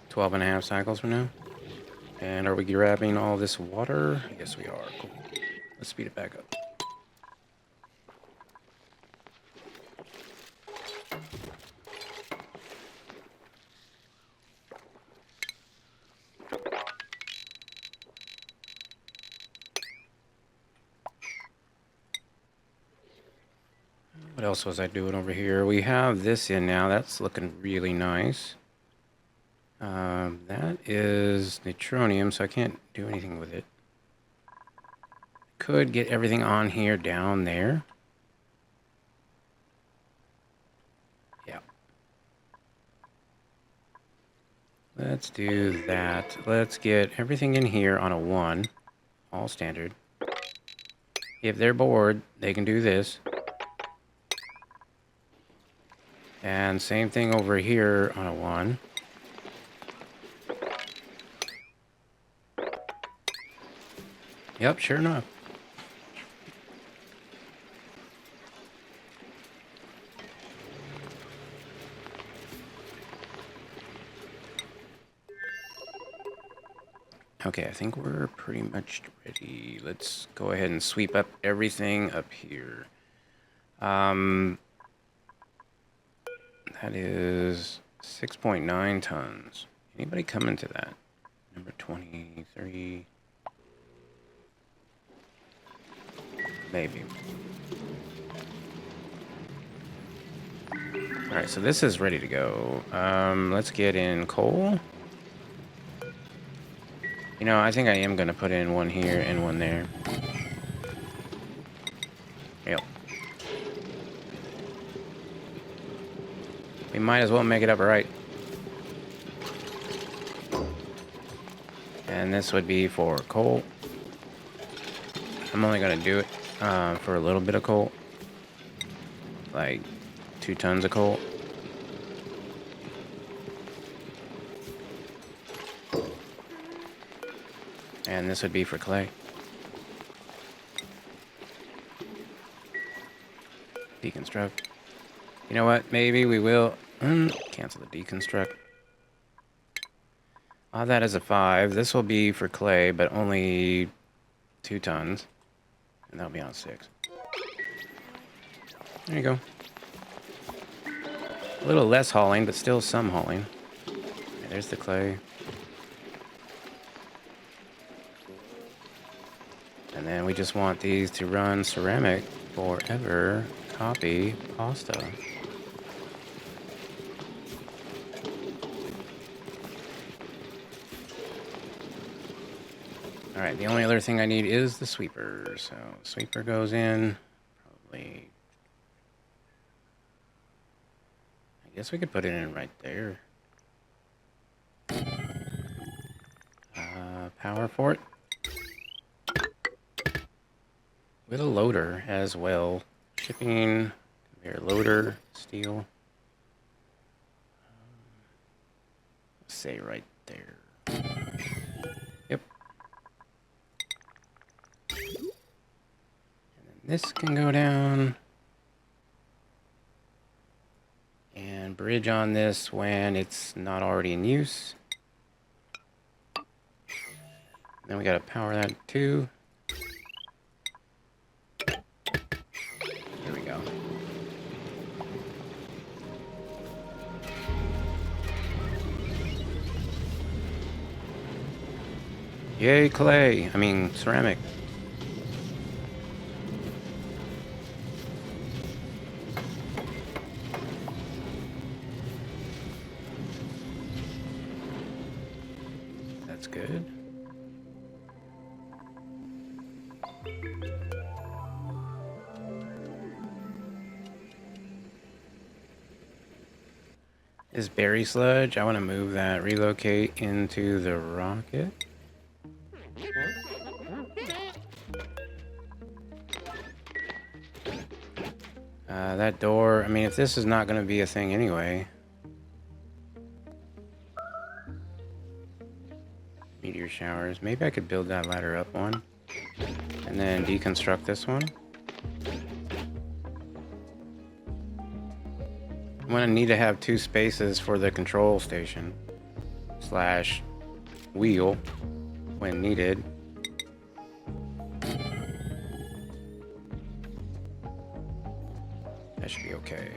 12.5 cycles from now? And are we grabbing all this water? Yes, we are. Cool. Let's speed it back up. What else was I doing over here? We have this in now. That's looking really nice. That is neutronium, so I can't do anything with it. Could get everything on here down there. Yeah. Let's do that. Let's get everything in here on a 1. All standard. If they're bored, they can do this. And same thing over here on a 1. Yep, sure enough. Okay, I think we're pretty much ready. Let's go ahead and sweep up everything up here. That is 6.9 tons. Anybody come into that? Number 23. Maybe. All right, so this is ready to go. Let's get in coal. You know, I think I am going to put in one here and one there. Yep. We might as well make it up right. And this would be for coal. I'm only going to do it for a little bit of coal. Like 2 tons of coal. And this would be for clay. Deconstruct. You know what? Maybe we will cancel the deconstruct. I'll have that as a 5. This will be for clay, but only 2 tons. And that'll be on 6. There you go. A little less hauling, but still some hauling. Okay, there's the clay. And then we just want these to run ceramic forever. Copy pasta. Alright, the only other thing I need is the sweeper. So, sweeper goes in. Probably. I guess we could put it in right there. Power for it. With a loader as well. Shipping, conveyor loader, steel. Say right there. Yep. And then this can go down. And bridge on this when it's not already in use. Then we gotta power that too. There we go. Yay, clay. I mean, ceramic. That's good. This berry sludge, I want to move that, relocate into the rocket. That door, I mean, if this is not going to be a thing anyway. Meteor showers. Maybe I could build that ladder up one. And then deconstruct this one. I'm going to need to have 2 spaces for the control station. Slash wheel when needed. That should be okay.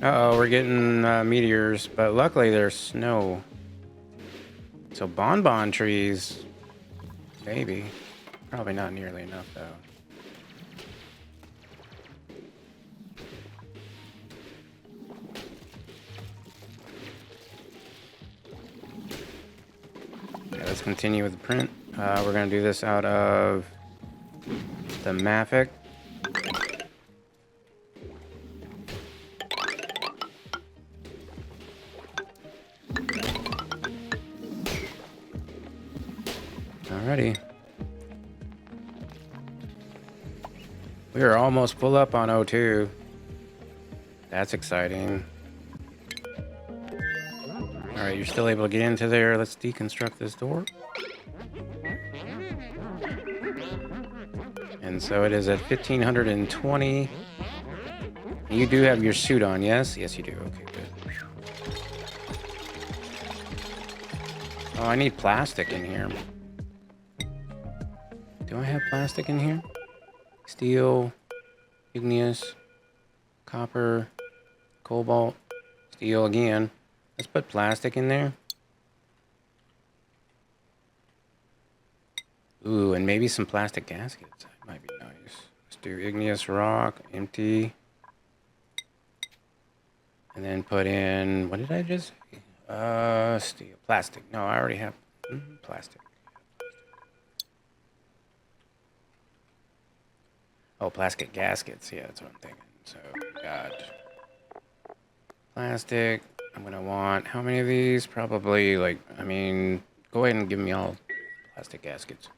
Uh-oh, we're getting meteors, but luckily there's snow. So bonbon trees, maybe. Probably not nearly enough, though. Okay, let's continue with the print. We're going to do this out of the Mavic. Alrighty. We are almost full up on O2. That's exciting. Alright, you're still able to get into there. Let's deconstruct this door. And so it is at 1520. You do have your suit on, yes? Yes, you do. Okay, good. Oh, I need plastic in here. Do I have plastic in here? Steel, igneous, copper, cobalt, steel again. Let's put plastic in there. Ooh, and maybe some plastic gaskets. That might be nice. do igneous rock, empty. And then put in, what did I just say? Steel, plastic. No, I already have plastic. Oh, plastic gaskets. Yeah, that's what I'm thinking. So, got plastic. I'm going to want, how many of these? Probably like, I mean, go ahead and give me all plastic gaskets.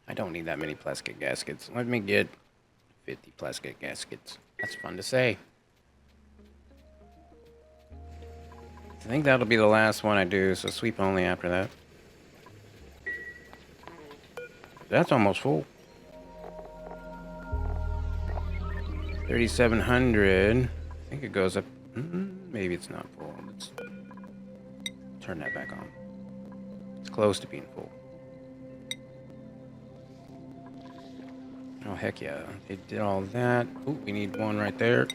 I don't need that many plastic gaskets. Let me get 50 plastic gaskets. That's fun to say. I think that'll be the last one I do, so sweep only after that. That's almost full. 3,700. I think it goes up. Maybe it's not full. Let's turn that back on. It's close to being full. Oh, heck yeah. They did all that. Ooh, we need one right there.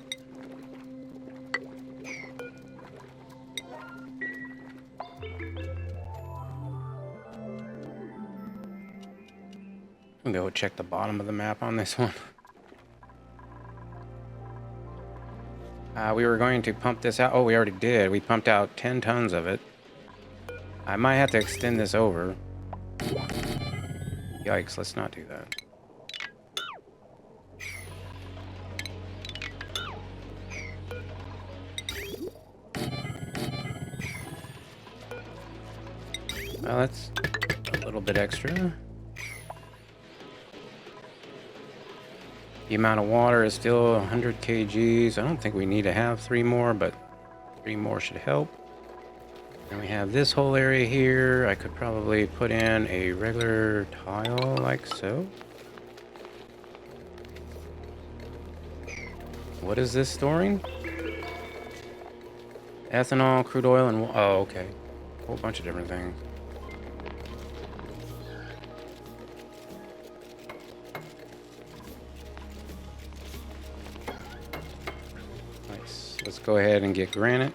I'm gonna go check the bottom of the map on this one. We were going to pump this out. Oh, we already did. We pumped out 10 tons of it. I might have to extend this over. Yikes, let's not do that. Well, that's a little bit extra. The amount of water is still 100 kgs. I don't think we need to have 3 more, but 3 more should help. And we have this whole area here. I could probably put in a regular tile like so. What is this storing? Ethanol, crude oil, and... Oh, okay. A whole bunch of different things. Let's go ahead and get granite.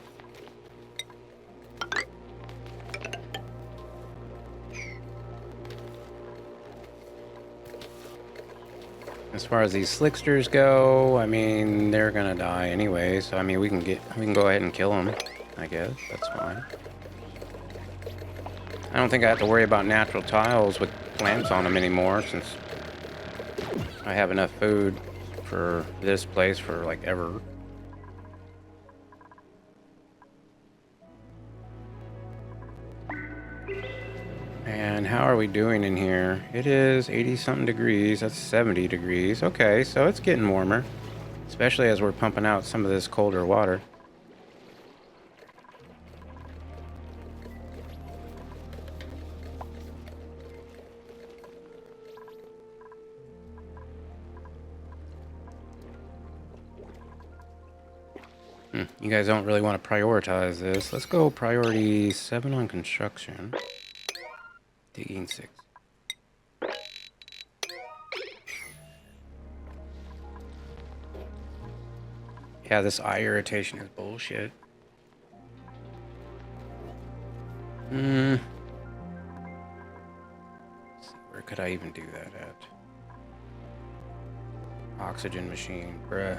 As far as these slicksters go, I mean, they're gonna die anyway, so I mean, we can go ahead and kill them, I guess. That's fine. I don't think I have to worry about natural tiles with plants on them anymore, since I have enough food for this place for like ever. And how are we doing in here? It is 80-something degrees. That's 70 degrees. Okay, so it's getting warmer. Especially as we're pumping out some of this colder water. You guys don't really want to prioritize this. Let's go priority 7 on construction. Digging 6. Yeah, this eye irritation is bullshit. Where could I even do that at? Oxygen machine, bruh.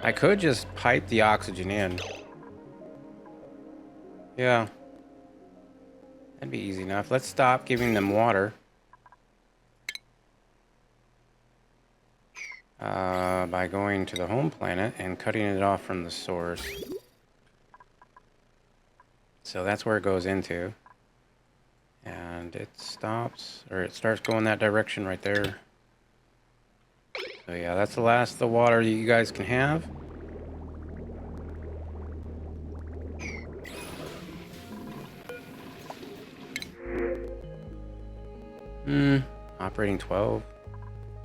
I could just pipe the oxygen in. Yeah. That'd be easy enough. Let's stop giving them water. By going to the home planet and cutting it off from the source. So that's where it goes into. And it stops, or it starts going that direction right there. So yeah, that's the last of the water you guys can have. Operating 12.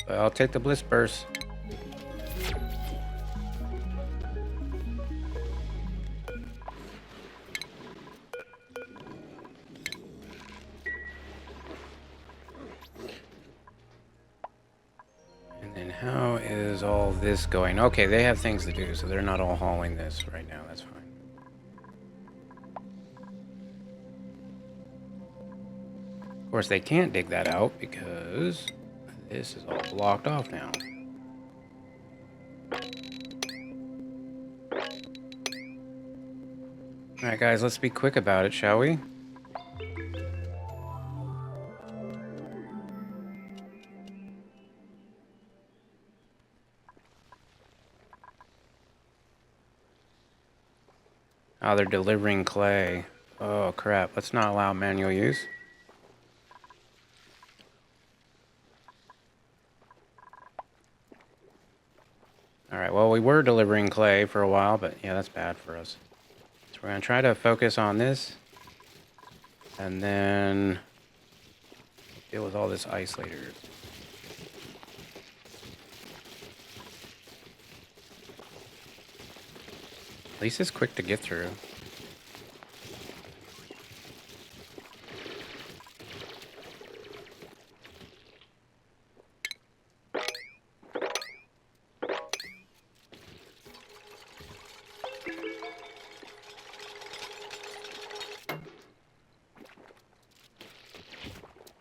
But I'll take the bliss burst. And then how is all this going? Okay, they have things to do, so they're not all hauling this right now. That's fine. Of course, they can't dig that out because this is all blocked off now. Alright guys, let's be quick about it, shall we? Oh, they're delivering clay. Oh crap, let's not allow manual use. Alright, well we were delivering clay for a while, but yeah, that's bad for us. So we're going to try to focus on this. And then deal with all this ice later. At least it's quick to get through.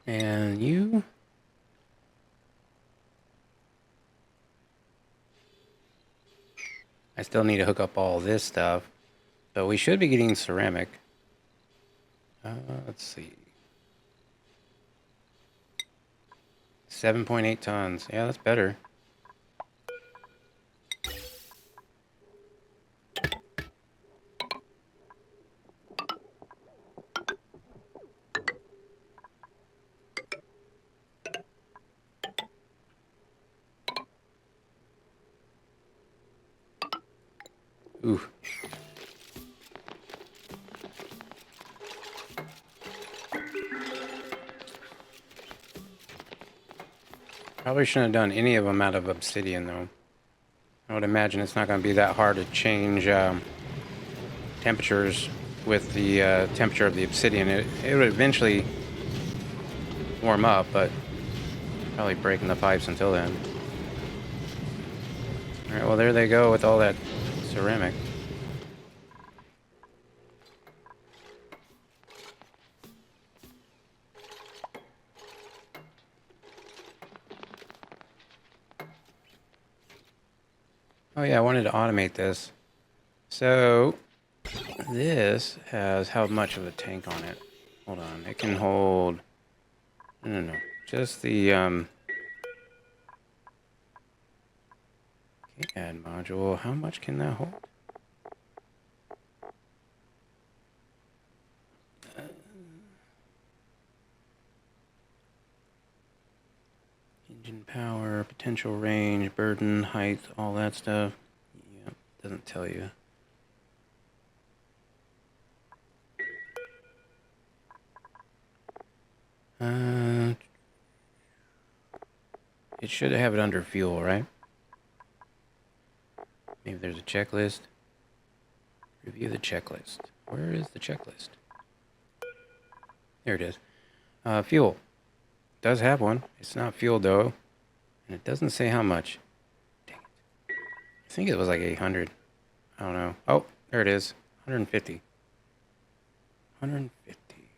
And you? I still need to hook up all this stuff. So we should be getting ceramic. Let's see. 7.8 tons. Yeah, that's better. Ooh. Probably shouldn't have done any of them out of obsidian, though. I would imagine it's not going to be that hard to change temperatures with the temperature of the obsidian. It would eventually warm up, but probably breaking the pipes until then. Alright, well there they go with all that ceramic. Oh yeah, I wanted to automate this. So, this has how much of a tank on it? Hold on, it can hold... No. Just the, add module. How much can that hold? Engine power, potential range, burden, height, all that stuff. Yeah, doesn't tell you. It should have it under fuel, right? Maybe there's a checklist. Review the checklist. Where is the checklist? There it is. Fuel. Does have one. It's not fuel though. And it doesn't say how much. Dang it. I think it was like 800. I don't know. Oh, there it is. 150. 150.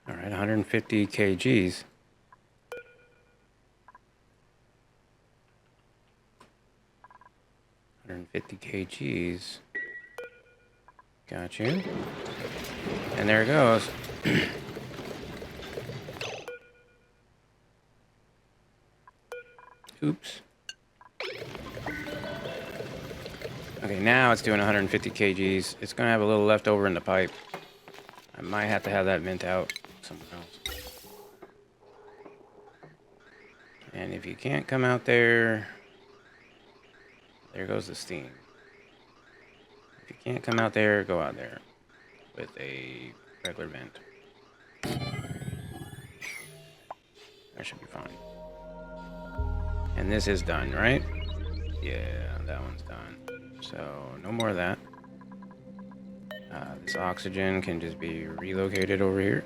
Alright, 150 kgs. 150 kgs. Got you. And there it goes. Oops. Okay, now it's doing 150 kgs. It's going to have a little left over in the pipe. I might have to have that vent out somewhere else. And if you can't come out there, there goes the steam. If you can't come out there, go out there with a regular vent. That should be fine. And this is done, right? Yeah, that one's done. So, no more of that. This oxygen can just be relocated over here.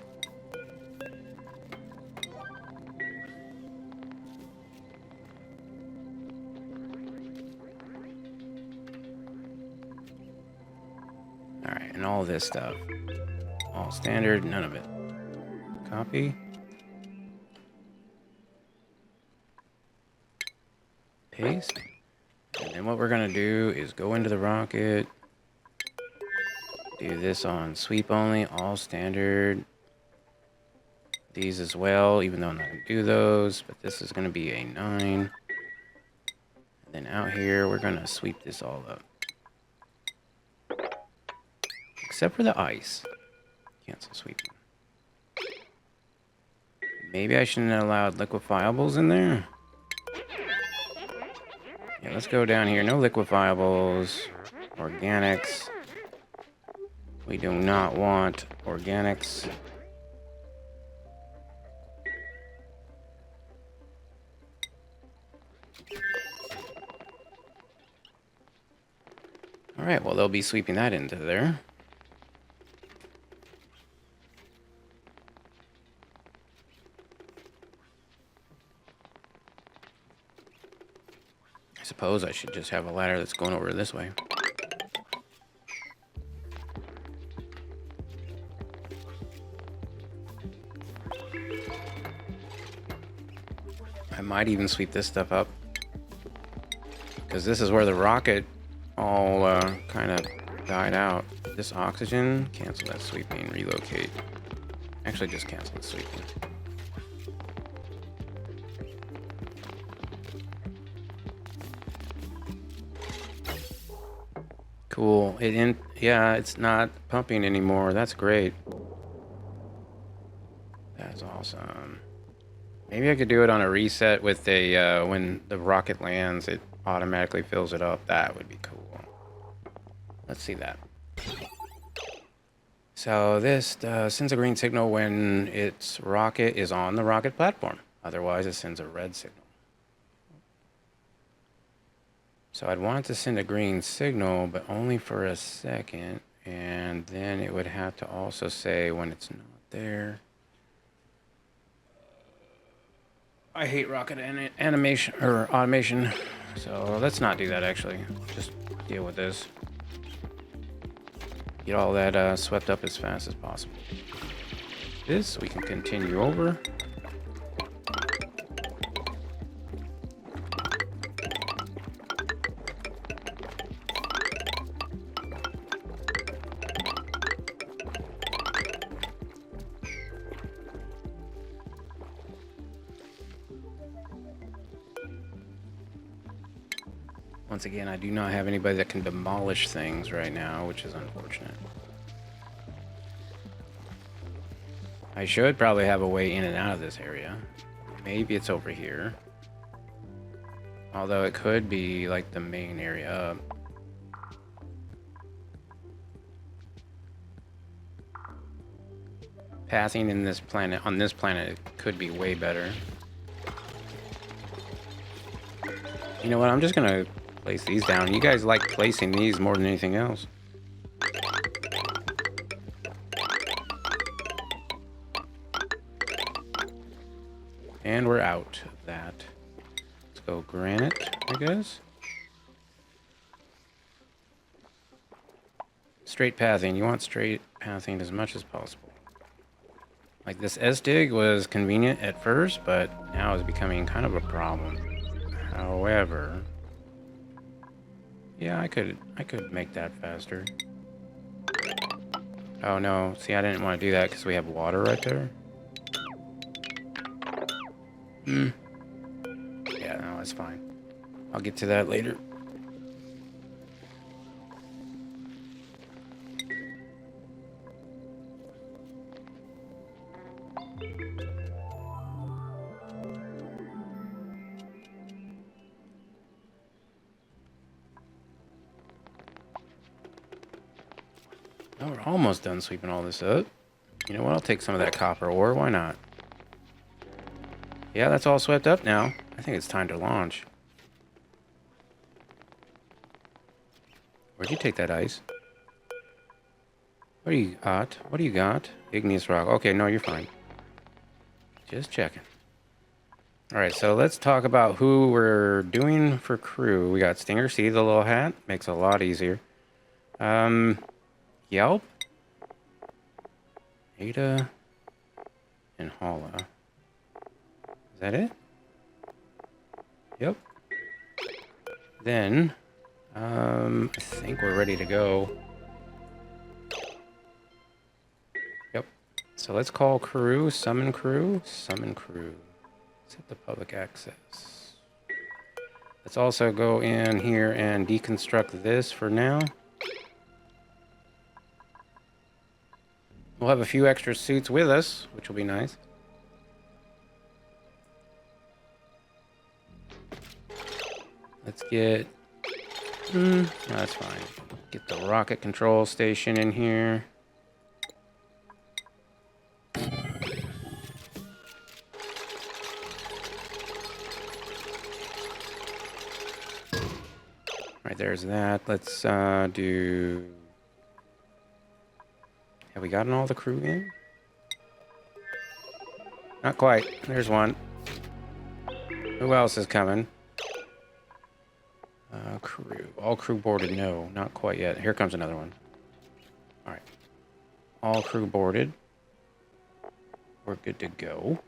Alright, and all this stuff. all standard, none of it. Copy. Paste. And then what we're gonna do is go into the rocket. Do this on sweep only, all standard. These as well, even though I'm not gonna do those, but this is gonna be a 9. And then out here, we're gonna sweep this all up. Except for the ice. Cancel sweeping. Maybe I shouldn't have allowed liquefiables in there. Yeah, let's go down here. No liquefiables. Organics. We do not want organics. Alright, well, they'll be sweeping that into there. I suppose I should just have a ladder that's going over this way. I might even sweep this stuff up, because this is where the rocket all kind of died out. This oxygen, cancel that sweeping, relocate. Actually, just cancel the sweeping. Cool. Yeah, it's not pumping anymore. That's great. That's awesome. Maybe I could do it on a reset with a when the rocket lands, it automatically fills it up. That would be cool. Let's see that. So this sends a green signal when its rocket is on the rocket platform. Otherwise, it sends a red signal. So I'd want to send a green signal, but only for a second. And then it would have to also say when it's not there. I hate rocket animation or automation. So let's not do that actually. Just deal with this. Get all that swept up as fast as possible. This we can continue over. Once again, I do not have anybody that can demolish things right now, which is unfortunate. I should probably have a way in and out of this area. Maybe it's over here. Although it could be like the main area up. Passing in this planet, on this planet, could be way better. You know what, I'm just gonna place these down. You guys like placing these more than anything else. And we're out of that. Let's go granite, I guess. Straight pathing. You want straight pathing as much as possible. Like this S-dig was convenient at first, but now it's becoming kind of a problem. However, yeah, I could make that faster. Oh no, see, I didn't want to do that because we have water right there. Yeah, no, that's fine. I'll get to that later. Oh, we're almost done sweeping all this up. You know what? I'll take some of that copper ore. Why not? Yeah, that's all swept up now. I think it's time to launch. Where'd you take that ice? What do you got? What do you got? Igneous rock. Okay, no, you're fine. Just checking. Alright, so let's talk about who we're doing for crew. We got Stinger C, the little hat. Makes it a lot easier. Yelp. Ada and Hala. Is that it? Yep. Then, I think we're ready to go. Yep. So let's call crew, summon crew, summon crew. Set the public access. Let's also go in here and deconstruct this for now. We'll have a few extra suits with us, which will be nice. Let's get... no, that's fine. Get the rocket control station in here. Right, there's that. Let's do... Have we gotten all the crew in? Not quite. There's one. Who else is coming? Crew. All crew boarded. No, not quite yet. Here comes another one. Alright. All crew boarded. We're good to go.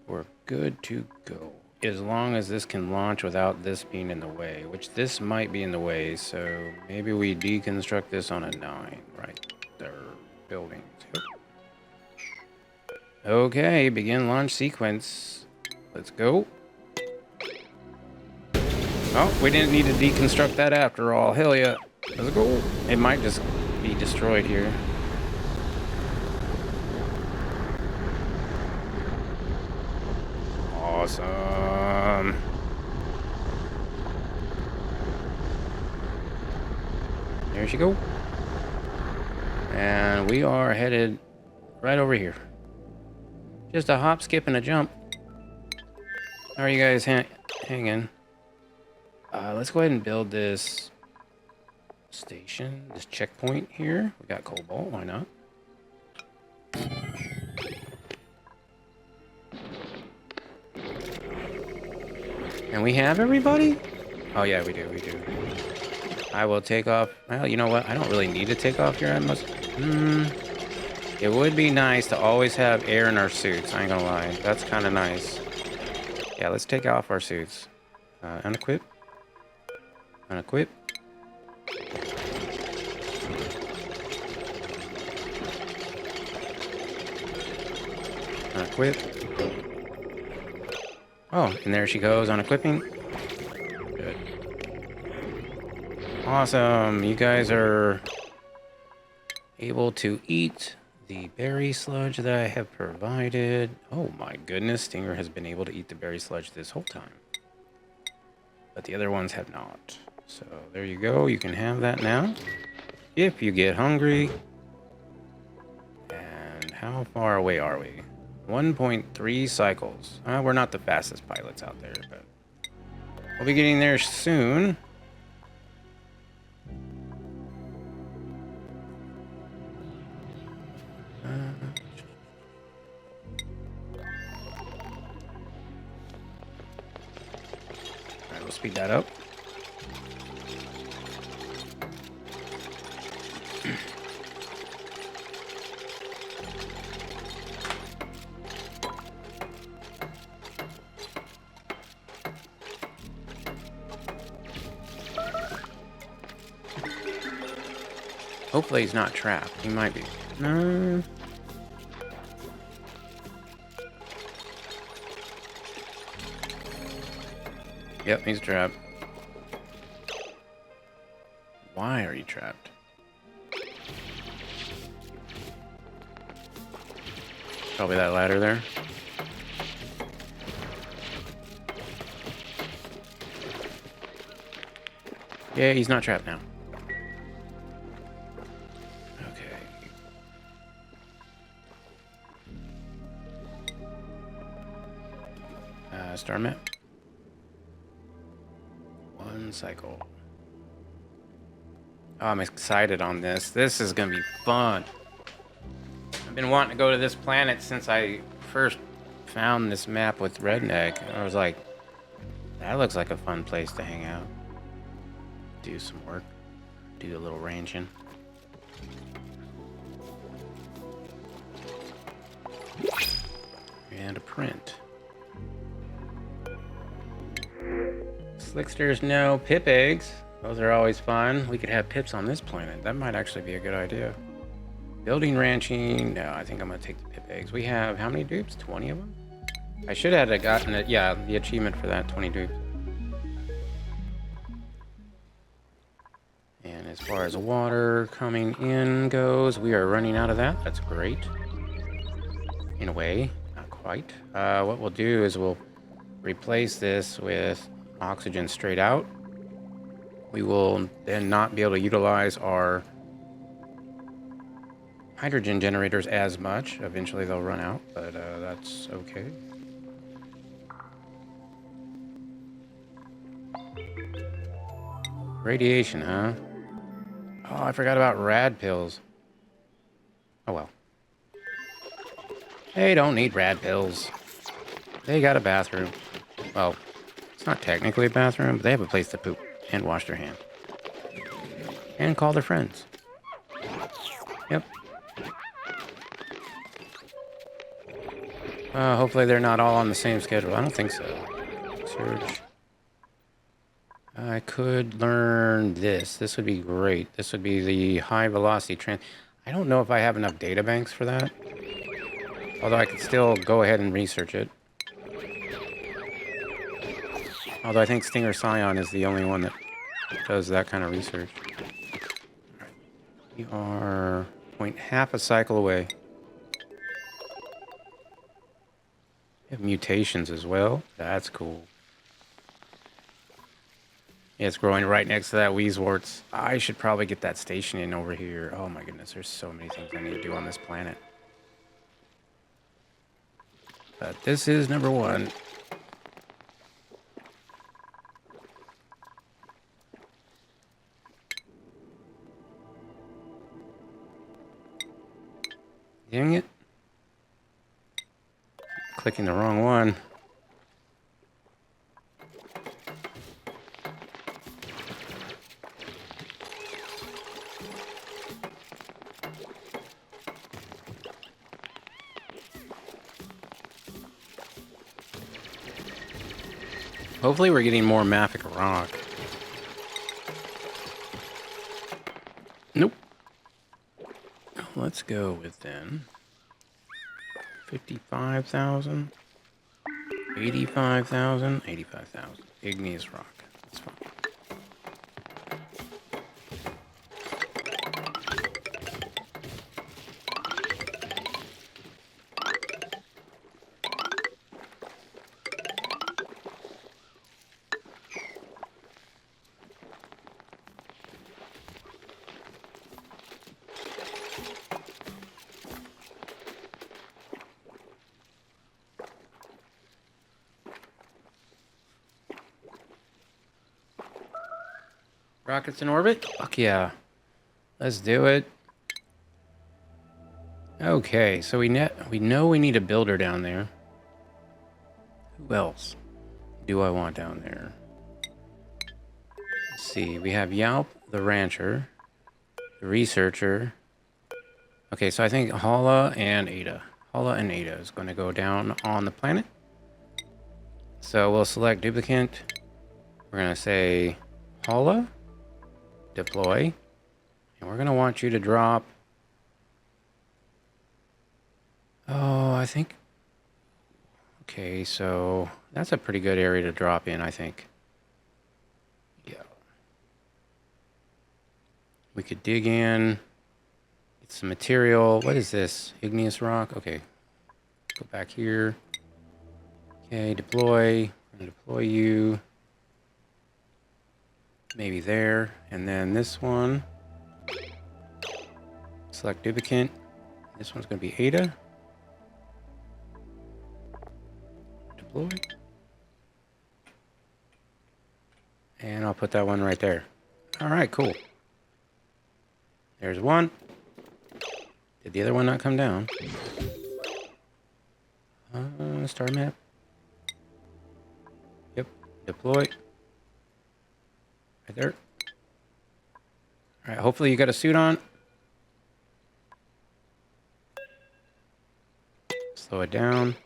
We're good to go. As long as this can launch without this being in the way, which this might be in the way, so maybe we deconstruct this on a 9 right there. Buildings. Yep. Okay, begin launch sequence. Let's go. Oh, we didn't need to deconstruct that after all. Hell yeah. Let's go. It might just be destroyed here. Awesome. There she go. And we are headed right over here. Just a hop, skip, and a jump. How are you guys hanging? Let's go ahead and build this station, this checkpoint here. We got cobalt, why not? And we have everybody? Oh yeah, we do, we do. I will take off. Well, you know what? I don't really need to take off here. I must. It would be nice to always have air in our suits. I ain't gonna lie. That's kind of nice. Yeah, let's take off our suits. Unequip. Unequip. Unequip. Oh, and there she goes on equipping. Good. Awesome. You guys are able to eat the berry sludge that I have provided. Oh my goodness, Stinger has been able to eat the berry sludge this whole time. But the other ones have not. So there you go. You can have that now if you get hungry. And how far away are we? 1.3 cycles. We're not the fastest pilots out there, but we'll be getting there soon. Alright, we'll speed that up. Hopefully he's not trapped. He might be. No. Yep, he's trapped. Why are you trapped? Probably that ladder there. Yeah, he's not trapped now. Star map. 1 cycle. Oh, I'm excited on this. This is gonna be fun. I've been wanting to go to this planet since I first found this map with Redneck. I was like, that looks like a fun place to hang out. Do some work. Do a little ranching. And a print. Slicksters, no. Pip eggs. Those are always fun. We could have pips on this planet. That might actually be a good idea. Building ranching. No, I think I'm going to take the pip eggs. We have how many dupes? 20 of them? I should have gotten it. Yeah, the achievement for that, 20 dupes. And as far as water coming in goes, we are running out of that. That's great. In a way, not quite. What we'll do is we'll replace this with oxygen straight out. We will then not be able to utilize our hydrogen generators as much. Eventually they'll run out, but that's okay. Radiation, huh? Oh, I forgot about rad pills. Oh well. They don't need rad pills. They got a bathroom. Well, it's not technically a bathroom, but they have a place to poop and wash their hands. And call their friends. Yep. Hopefully they're not all on the same schedule. I don't think so. Search. I could learn this. This would be great. This would be the high velocity trans. I don't know if I have enough data banks for that. Although I could still go ahead and research it. Although I think Stinger Scion is the only one that does that kind of research. Right. We are half a cycle away. We have mutations as well. That's cool. Yeah, it's growing right next to that Weezeworts. I should probably get that station in over here. Oh my goodness, there's so many things I need to do on this planet. But this is number one. Dang it. Clicking the wrong one. Hopefully we're getting more mafic rock. Nope. Let's go with then 55,000, 85,000, 85,000. Igneous rock. That's fine. Rockets in orbit? Fuck yeah. Let's do it. Okay, so we know we need a builder down there. Who else do I want down there? Let's see. We have Yalp, the rancher, the researcher. Okay, so I think Hala and Ada. Hala and Ada is going to go down on the planet. So we'll select duplicate. We're going to say Hala. Deploy, and we're going to want you to drop, oh, I think, okay, so that's a pretty good area to drop in, I think. Yeah. We could dig in, get some material. What is this? Igneous rock? Okay. Go back here. Okay, deploy. I'm going to deploy you. Maybe there, and then this one. Select duplicate. This one's going to be Ada. Deploy. And I'll put that one right there. All right, cool. There's one. Did the other one not come down? Star map. Yep. Deploy. Right there. All right, hopefully you got a suit on. Slow it down.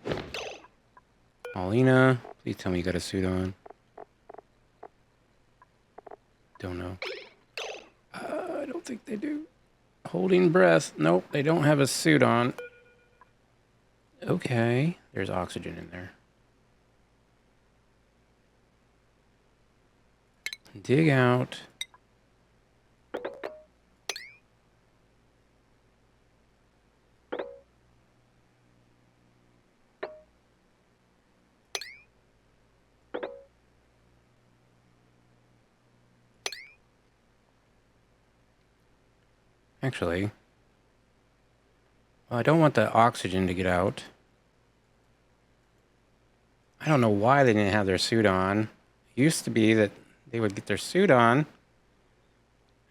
Paulina, please tell me you got a suit on. Don't know. I don't think they do. Holding breath. Nope, they don't have a suit on. Okay, there's oxygen in there. Dig out. Actually, well, I don't want the oxygen to get out. I don't know why they didn't have their suit on. It used to be that they would get their suit on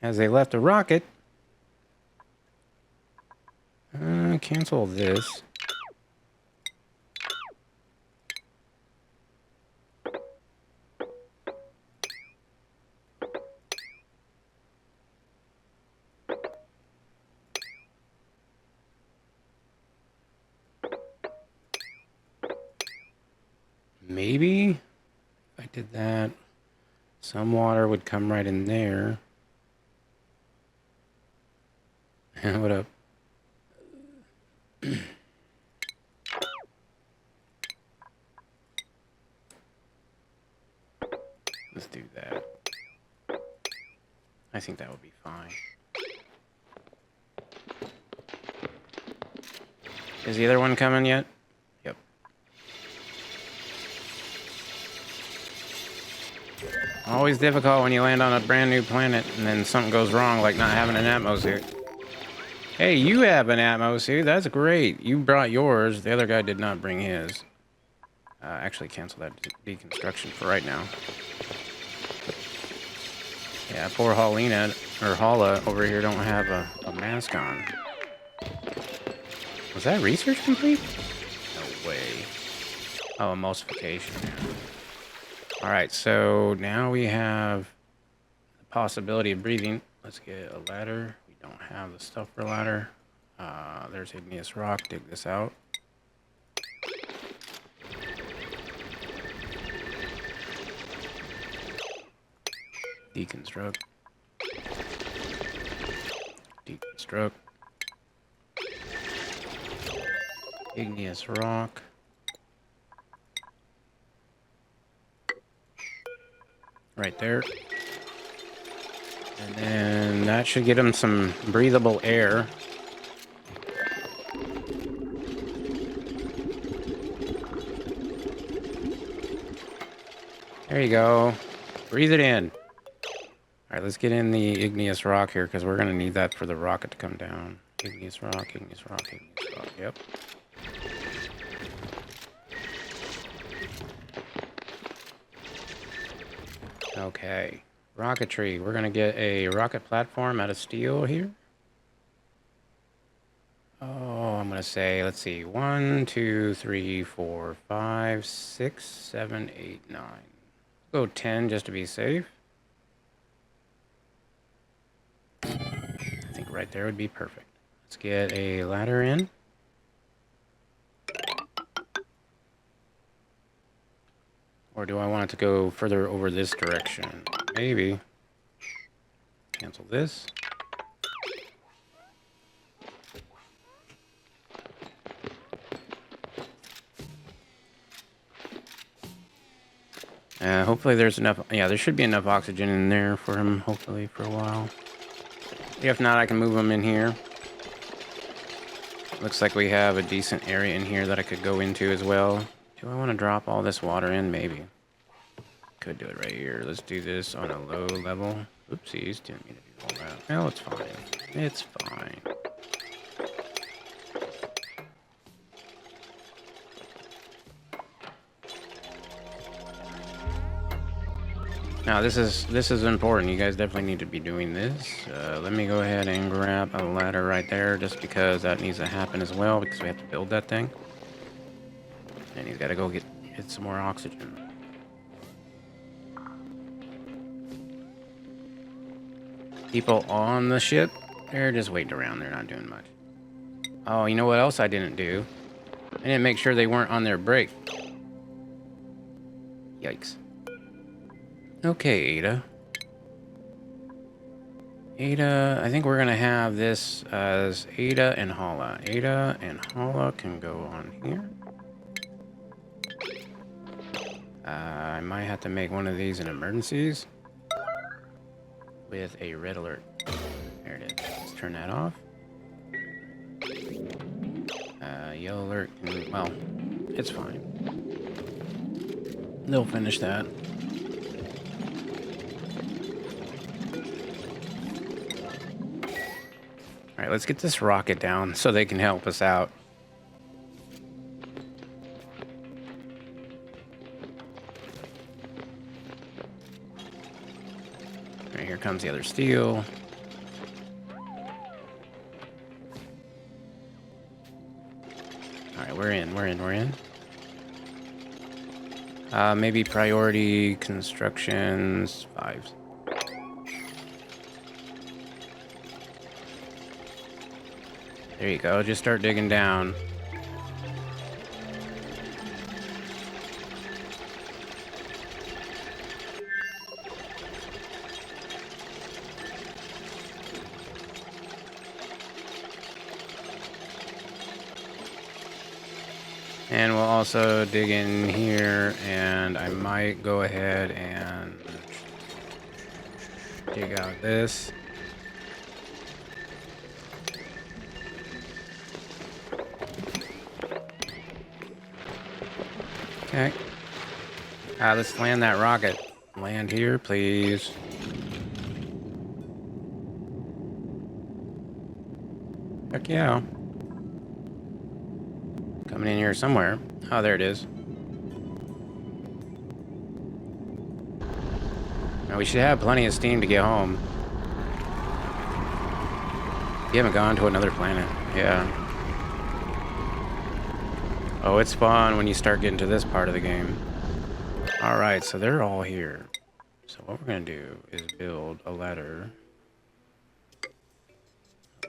as they left the rocket. Cancel this. Maybe if I did that, some water would come right in there. What up? Let's do that. I think that would be fine. Is the other one coming yet? Yep. Always difficult when you land on a brand new planet and then something goes wrong, like not having an atmosuit. Hey, you have an atmosuit. That's great. You brought yours. The other guy did not bring his. Actually, cancel that deconstruction for right now. Yeah, poor Paulina or Hala over here don't have a mask on. Was that research complete? No way. Oh, emulsification. Alright, so now we have the possibility of breathing. Let's get a ladder. We don't have the stuff for a ladder. There's igneous rock. Dig this out. Deconstruct. Deconstruct. Igneous rock. Right there. And then that should get him some breathable air. There you go. Breathe it in. Alright, let's get in the igneous rock here, because we're going to need that for the rocket to come down. Igneous rock, igneous rock, igneous rock. Yep. Okay. Rocketry. We're going to get a rocket platform out of steel here. Oh, I'm going to say, let's see. 1, 2, 3, 4, 5, 6, 7, 8, 9. Go 10 just to be safe. I think right there would be perfect. Let's get a ladder in. Or do I want it to go further over this direction? Maybe. Cancel this. Hopefully there's enough. Yeah, there should be enough oxygen in there for him, hopefully, for a while. If not, I can move him in here. Looks like we have a decent area in here that I could go into as well. Do I want to drop all this water in? Maybe. Could do it right here. Let's do this on a low level. Oopsies, didn't mean to do all that. Well, it's fine. It's fine. Now this is important. You guys definitely need to be doing this. Let me go ahead and grab a ladder right there, just because that needs to happen as well, because we have to build that thing. And he's got to go get some more oxygen. People on the ship, they're just waiting around. They're not doing much. Oh, you know what else I didn't do? I didn't make sure they weren't on their break. Yikes. Okay, Ada. Ada, I think we're gonna have this as Ada and Hala. Ada and Hala can go on here. I might have to make one of these in emergencies with a red alert. There it is. Let's turn that off. Yellow alert, well, it's fine. They'll finish that. Alright, let's get this rocket down so they can help us out. Alright, here comes the other steel. Alright, we're in. Maybe priority constructions 5. There you go, just start digging down. And we'll also dig in here, and I might go ahead and dig out this. Okay. Let's land that rocket. Land here, please. Heck yeah. Coming in here somewhere. Oh, there it is. Now, we should have plenty of steam to get home. You haven't gone to another planet. Yeah. Oh, it's fun when you start getting to this part of the game. Alright, so they're all here. So what we're going to do is build a ladder.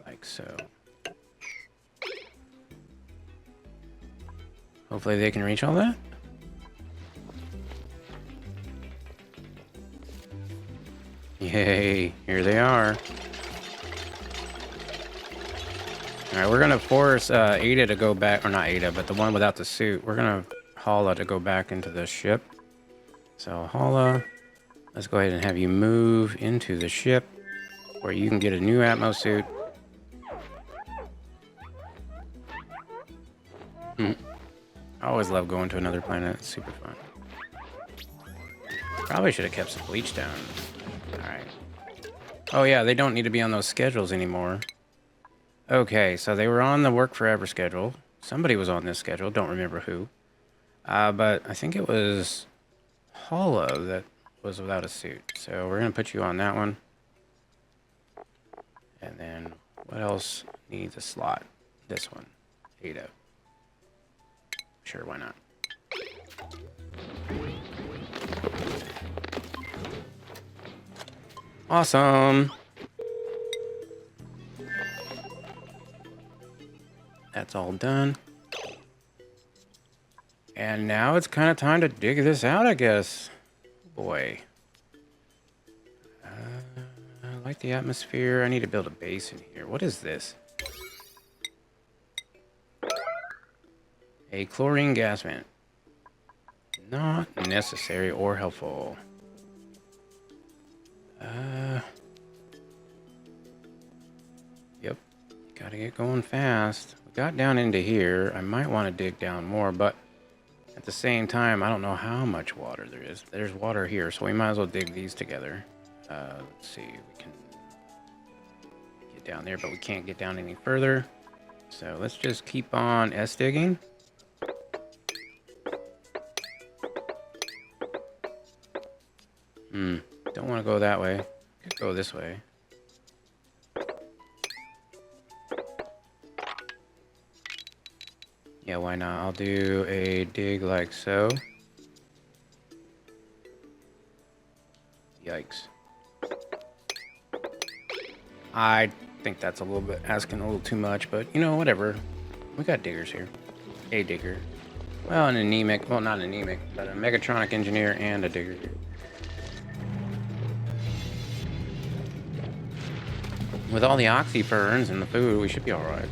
Like so. Hopefully they can reach all that. Yay, here they are. Alright, we're gonna force Ada to go back, or not Ada, but the one without the suit. We're gonna Hala to go back into the ship. So Hala, let's go ahead and have you move into the ship where you can get a new Atmos suit. I always love going to another planet. It's super fun. Probably should have kept some bleach down. Alright. Oh yeah, they don't need to be on those schedules anymore. Okay, so they were on the work forever schedule. Somebody was on this schedule, don't remember who. But I think it was Hala that was without a suit. So we're going to put you on that one. And then what else needs a slot? This one. Ada. Sure, why not? Awesome! That's all done. And now it's kind of time to dig this out, I guess. Boy. I like the atmosphere. I need to build a base in here. What is this? A chlorine gas vent. Not necessary or helpful. Yep. Gotta get going fast. We got down into here. I might want to dig down more, but at the same time, I don't know how much water there is. There's water here, so we might as well dig these together. Let's see. We can get down there, but we can't get down any further. So let's just keep on S-digging. Don't want to go that way. Could go this way. Yeah, why not? I'll do a dig like so. Yikes. I think that's a little bit asking a little too much, but you know, whatever. We got diggers here. A digger. Well, an anemic, well, not anemic, but a mechatronic engineer and a digger. With all the oxyferns and the food, we should be all right.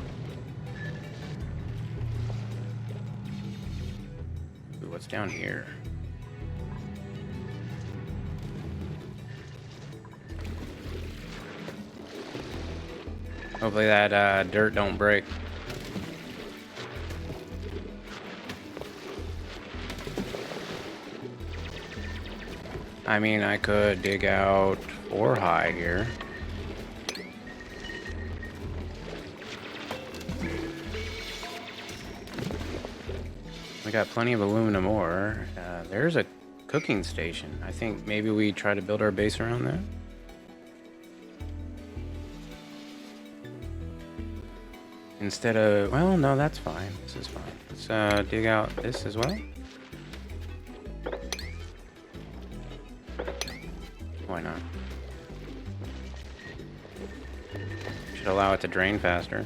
Ooh, what's down here? Hopefully that dirt don't break. I mean, I could dig out 4 high here. We got plenty of aluminum ore. There's a cooking station. I think maybe we try to build our base around that. Instead of, well, no, that's fine. This is fine. Let's dig out this as well. Why not? Should allow it to drain faster.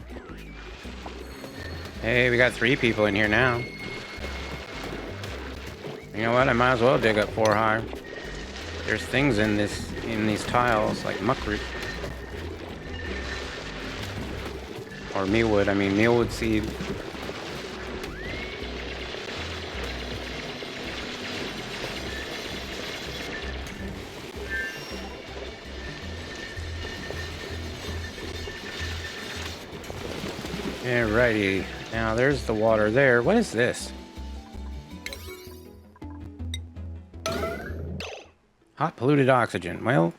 Hey, we got 3 people in here now. You know what? I might as well dig up 4 high. There's things in these tiles like muckroot. Or mealwood. I mean, mealwood seed. Alrighty. Now there's the water there. What is this? Hot polluted oxygen. Well,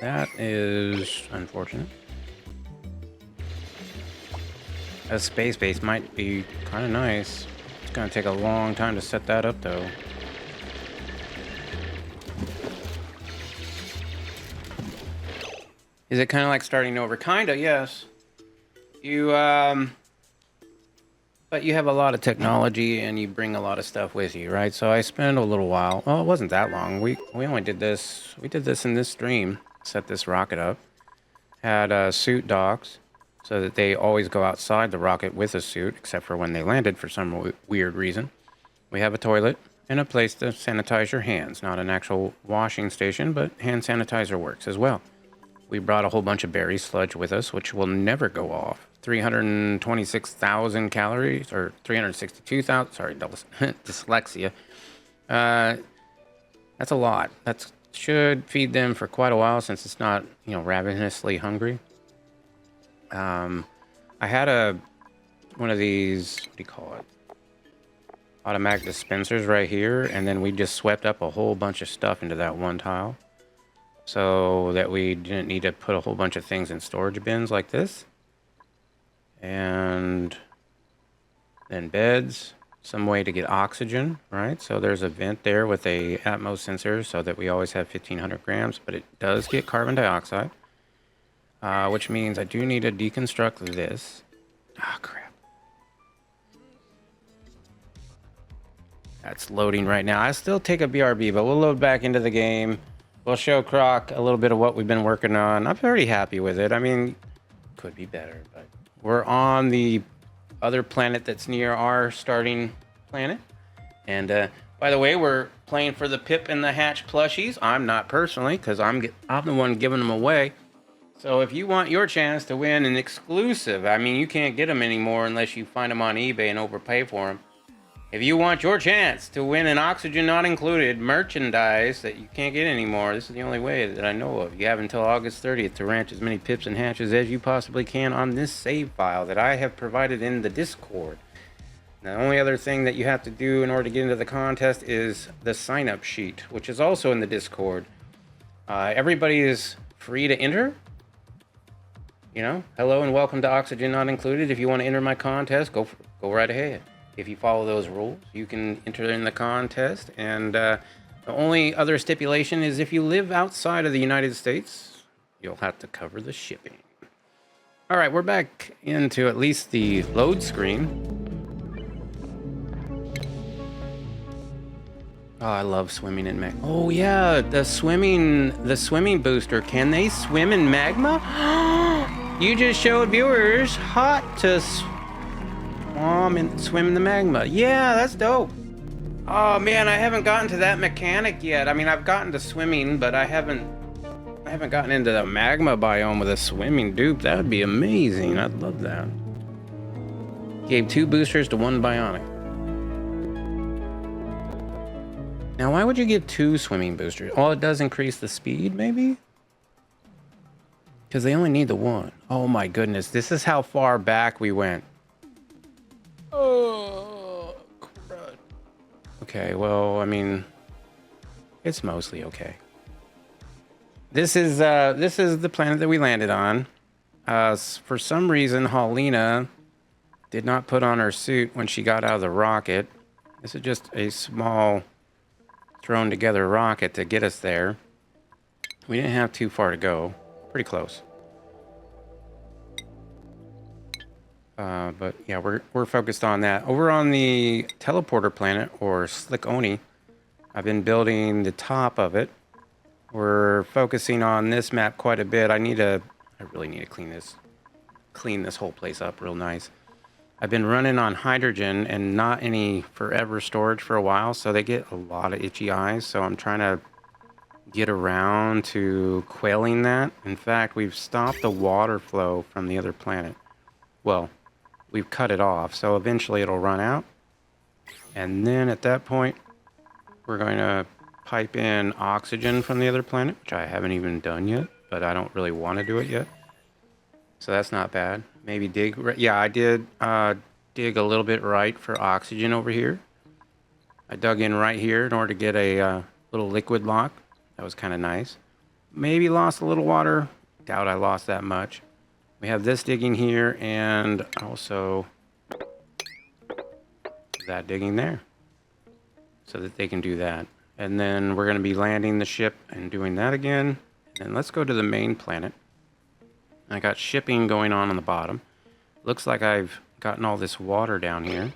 that is unfortunate. A space base might be kind of nice. It's gonna take a long time to set that up though. Is it kind of like starting over? Kinda, yes. But you have a lot of technology and you bring a lot of stuff with you, right? So I spent a little while. Well, it wasn't that long. We only did this. We did this in this stream. Set this rocket up. Had suit docks, so that they always go outside the rocket with a suit, except for when they landed for some weird reason. We have a toilet and a place to sanitize your hands. Not an actual washing station, but hand sanitizer works as well. We brought a whole bunch of berry sludge with us, which will never go off. 326,000 calories, or 362,000, sorry, dyslexia. That's a lot. That should feed them for quite a while since it's not, ravenously hungry. I had one of these, what do you call it? Automatic dispensers right here, and then we just swept up a whole bunch of stuff into that one tile so that we didn't need to put a whole bunch of things in storage bins like this. And then beds, some way to get oxygen, right? So there's a vent there with a Atmos sensor so that we always have 1,500 grams, but it does get carbon dioxide, which means I do need to deconstruct this. Ah, crap. That's loading right now. I still take a BRB, but we'll load back into the game. We'll show Croc a little bit of what we've been working on. I'm pretty happy with it. I mean, could be better, but we're on the other planet that's near our starting planet. And by the way, we're playing for the Pip and the Hatch plushies. I'm not personally, because I'm the one giving them away. So if you want your chance to win an exclusive, I mean, you can't get them anymore unless you find them on eBay and overpay for them. If you want your chance to win an oxygen not included merchandise that you can't get anymore, this is the only way that I know of. You have until August 30th to ranch as many pips and hatches as you possibly can on this save file that I have provided in the Discord. Now, the only other thing that you have to do in order to get into the contest is the sign-up sheet, which is also in the Discord. Everybody is free to enter. Hello and welcome to Oxygen Not Included. If you want to enter my contest, go right ahead. If you follow those rules, you can enter in the contest. And the only other stipulation is if you live outside of the United States, you'll have to cover the shipping. All right, we're back into at least the load screen. Oh, I love swimming in magma. Oh yeah, the swimming booster. Can they swim in magma? You just showed viewers hot to swim in the magma. Yeah, that's dope. Oh man, I haven't gotten to that mechanic yet. I mean, I've gotten to swimming, but I haven't gotten into the magma biome with a swimming dupe. That would be amazing. I'd love that. Gave 2 boosters to 1 bionic. Now, why would you give 2 swimming boosters? Oh, it does increase the speed, maybe? Because they only need the 1. Oh my goodness, this is how far back we went. Oh, crud. Okay, well, I mean, it's mostly okay. This is the planet that we landed on. For some reason, Halina did not put on her suit when she got out of the rocket. This is just a small thrown together rocket to get us there. We didn't have too far to go. Pretty close. But yeah, we're focused on that. Over on the teleporter planet, or Slick Oni, I've been building the top of it. We're focusing on this map quite a bit. I really need to clean this whole place up real nice. I've been running on hydrogen and not any forever storage for a while, so they get a lot of itchy eyes. So I'm trying to get around to quelling that. In fact, we've stopped the water flow from the other planet. Well, we've cut it off, so eventually it'll run out. And then at that point, we're going to pipe in oxygen from the other planet, which I haven't even done yet, but I don't really want to do it yet. So that's not bad. Maybe dig. Yeah, I did dig a little bit right for oxygen over here. I dug in right here in order to get a little liquid lock. That was kind of nice. Maybe lost a little water. Doubt I lost that much. We have this digging here and also that digging there so that they can do that. And then we're going to be landing the ship and doing that again. And let's go to the main planet. I got shipping going on the bottom. Looks like I've gotten all this water down here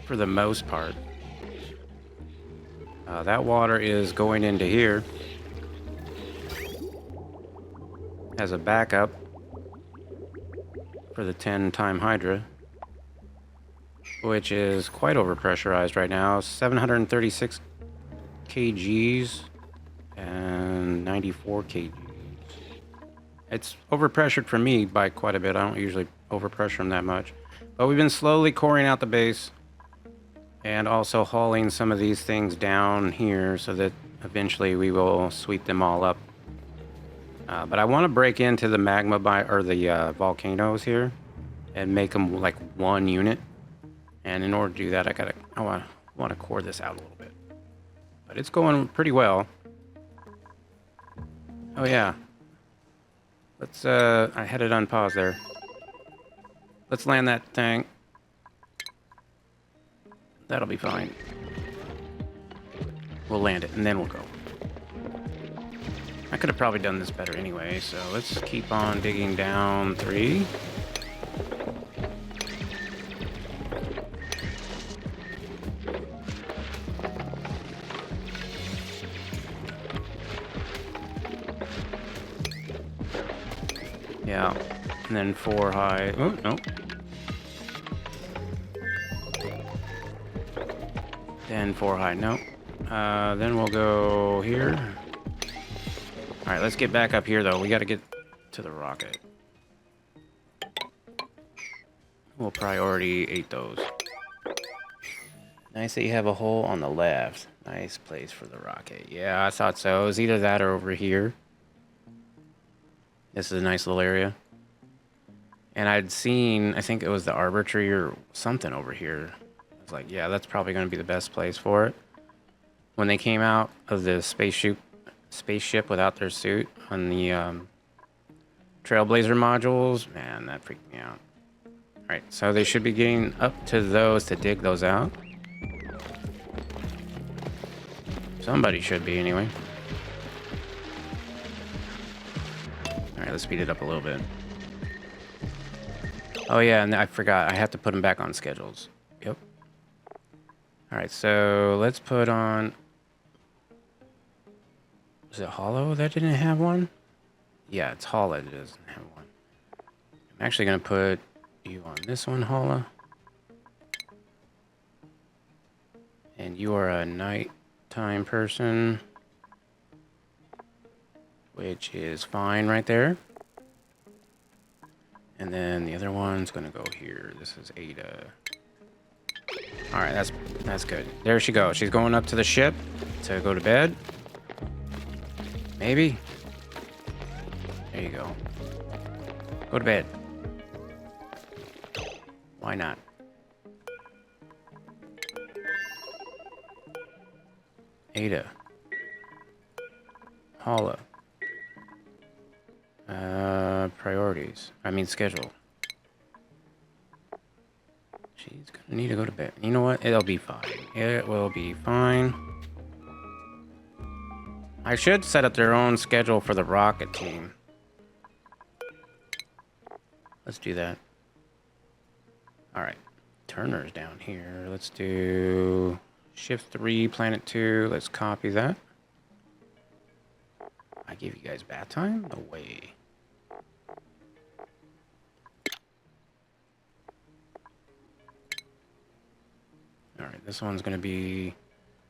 for the most part. That water is going into here as a backup for the 10-time Hydra, which is quite overpressurized right now. 736 kgs and 94 kgs. It's overpressured for me by quite a bit. I don't usually overpressure them that much. But we've been slowly coring out the base and also hauling some of these things down here so that eventually we will sweep them all up. But I want to break into the magma or the volcanoes here and make them like one unit. And in order to do that, I want to core this out a little bit. But it's going pretty well. Oh yeah. Let's, I had it on pause there. Let's land that thing. That'll be fine. We'll land it and then we'll go. I could have probably done this better anyway, so let's keep on digging down 3. Yeah, and then 4 high. Oh, no. Then 4 high, no. Then we'll go here. All right, let's get back up here, though. We got to get to the rocket. We'll priority 8 those. Nice that you have a hole on the left. Nice place for the rocket. Yeah, I thought so. It was either that or over here. This is a nice little area. And I'd seen, I think it was the Arbitrary or something over here. I was like, yeah, that's probably going to be the best place for it. When they came out of the spaceship without their suit on the Trailblazer modules, man, that freaked me out. All right, so they should be getting up to those to dig those out. Somebody should be, anyway. All right, let's speed it up a little bit. Oh yeah, and I forgot. I have to put them back on schedules. Yep. All right, so let's put on... Is it Hollow that didn't have one? Yeah, it's Hollow that doesn't have one. I'm actually going to put you on this one, Hollow. And you are a nighttime person, which is fine right there. And then the other one's gonna go here. This is Ada. All right, that's good. There she goes. She's going up to the ship to go to bed. Maybe. There you go. Go to bed. Why not? Ada. Holla. Priorities. I mean schedule. She's gonna need to go to bed. You know what? It'll be fine. It will be fine. I should set up their own schedule for the rocket team. Let's do that. Alright. Turner's down here. Let's do shift 3, planet 2. Let's copy that. I gave you guys bath time? No way. Alright, this one's gonna be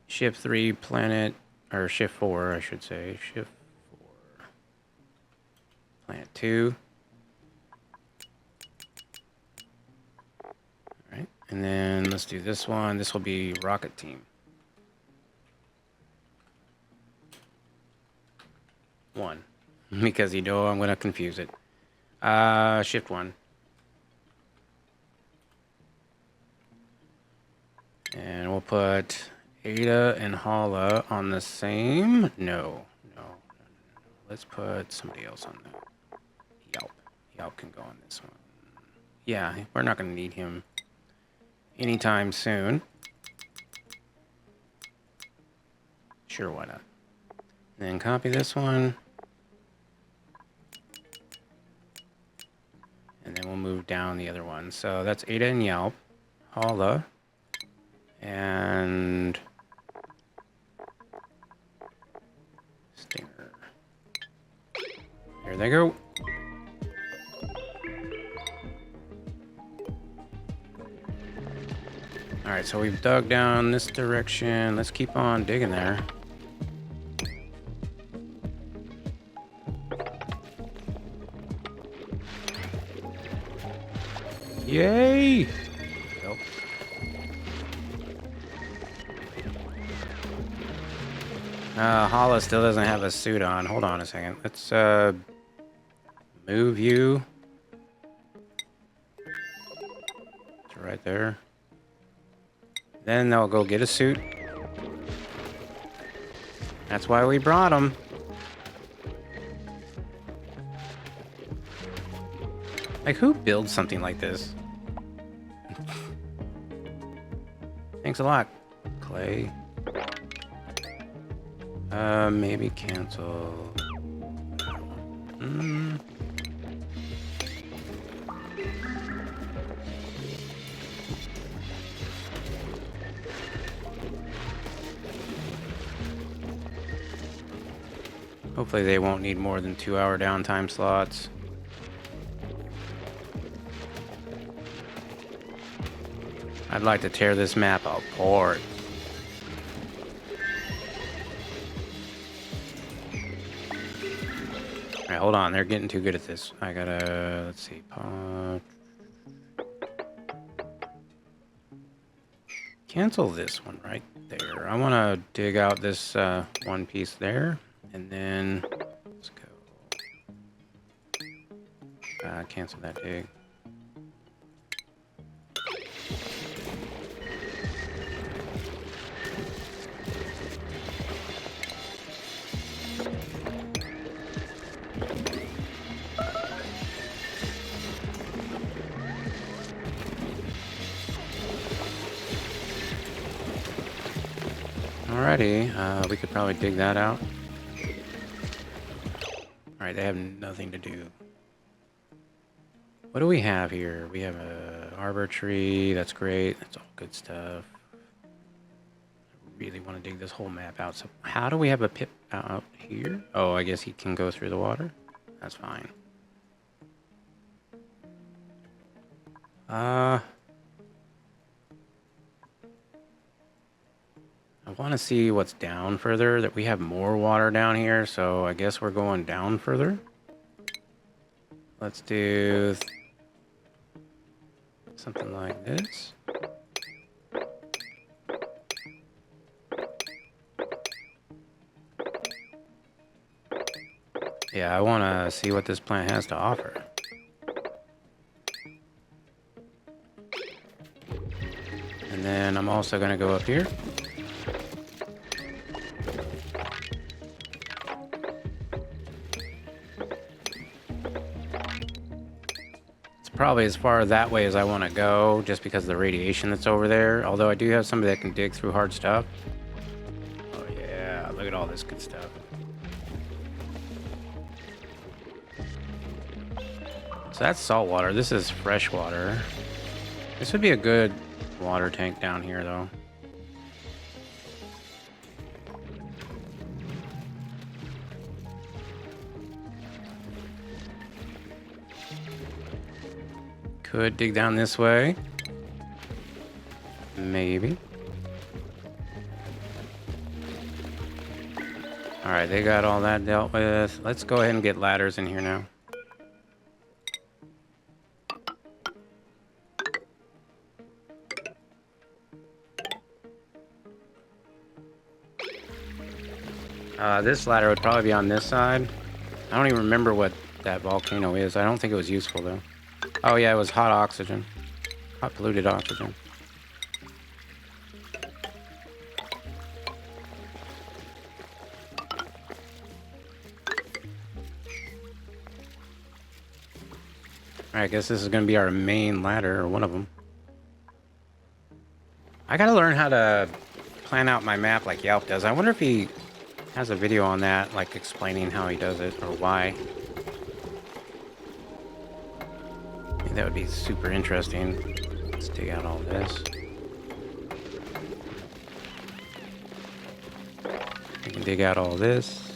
shift 3, planet, or shift 4, I should say. Shift 4. Planet 2. Alright, and then let's do this one. This will be rocket team. 1. Because you know I'm gonna confuse it. Shift 1. And we'll put Ada and Hala on the same. No. Let's put somebody else on that. Yelp. Yelp can go on this one. Yeah, we're not going to need him anytime soon. Sure, why not? And then copy this one. And then we'll move down the other one. So that's Ada and Yelp. Hala. And Stinger. Here they go. Alright, so we've dug down this direction. Let's keep on digging there. Yay! Hala still doesn't have a suit on. Hold on a second. Let's, move you. It's right there. Then they'll go get a suit. That's why we brought them. Like, who builds something like this? Thanks a lot, Clay. Maybe cancel. Hopefully they won't need more than 2-hour downtime slots. I'd like to tear this map apart. Alright, hold on. They're getting too good at this. I gotta... Let's see. Cancel this one right there. I want to dig out this one piece there. And then... Let's go. Cancel that dig. Alrighty, we could probably dig that out. Alright, they have nothing to do. What do we have here? We have a arbor tree. That's great. That's all good stuff. I really want to dig this whole map out. So how do we have a pip out here? Oh, I guess he can go through the water. That's fine. I want to see what's down further, that we have more water down here, so I guess we're going down further. Let's do something like this. Yeah, I want to see what this plant has to offer. And then I'm also going to go up here. It's probably as far that way as I want to go, just because of the radiation that's over there. Although I do have somebody that can dig through hard stuff. Oh yeah, look at all this good stuff. So that's salt water. This is fresh water. This would be a good water tank down here, though. Could dig down this way. Maybe. All right, they got all that dealt with. Let's go ahead and get ladders in here now. This ladder would probably be on this side. I don't even remember what that volcano is. I don't think it was useful, though. Oh, yeah, it was hot oxygen. Hot polluted oxygen. Alright, I guess this is going to be our main ladder, or one of them. I gotta learn how to plan out my map like Yelp does. I wonder if he has a video on that, like explaining how he does it, or why. I think that would be super interesting. Let's dig out all this. We can dig out all this.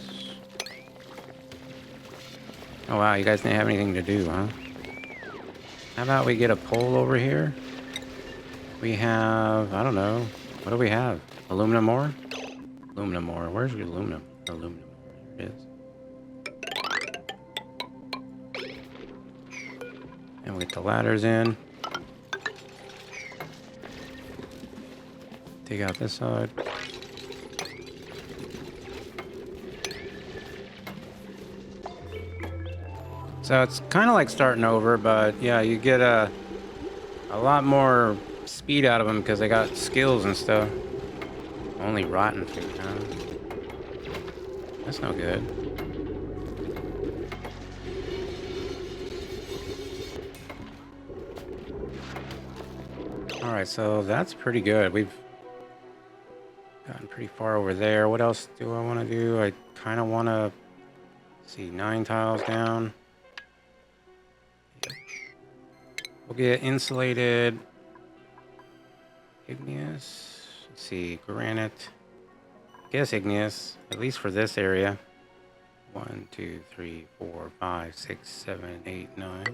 Oh wow, you guys didn't have anything to do, huh? How about we get a pole over here? We have, I don't know, what do we have? Aluminum ore? Aluminum ore. Where's your aluminum? Aluminum ore. There it is. And we get the ladders in. Dig out this side. So it's kind of like starting over, but yeah, you get a lot more speed out of them because they got skills and stuff. Only rotten food, huh? That's no good. Alright, so that's pretty good. We've gotten pretty far over there. What else do I want to do? I kind of want to see 9 tiles down. Yep. We'll get insulated igneous. Let's see, granite. I guess igneous, at least for this area. 1, 2, 3, 4, 5, 6, 7, 8, 9.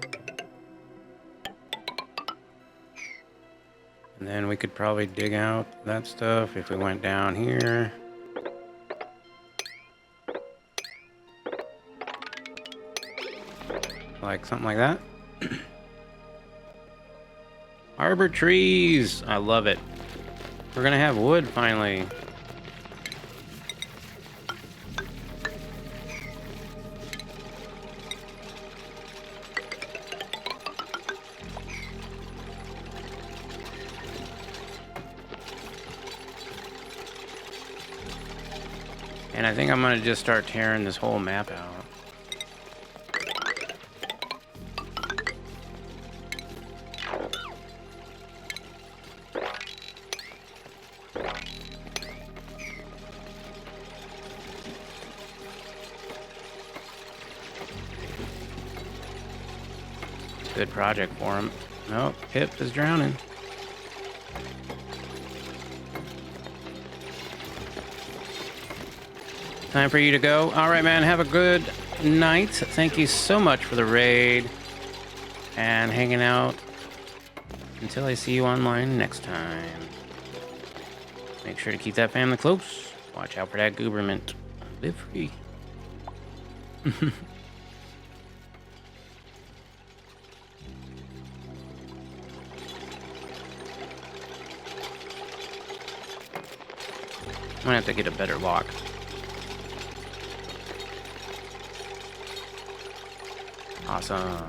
And then we could probably dig out that stuff if we went down here. Like something like that. Arbor trees! I love it. We're gonna have wood finally. And I think I'm gonna just start tearing this whole map out. Good project for him. Nope, Pip is drowning. Time for you to go. All right, man, have a good night. Thank you so much for the raid and hanging out until I see you online next time. Make sure to keep that family close. Watch out for that gooberment. Live free. I'm gonna have to get a better lock. Awesome.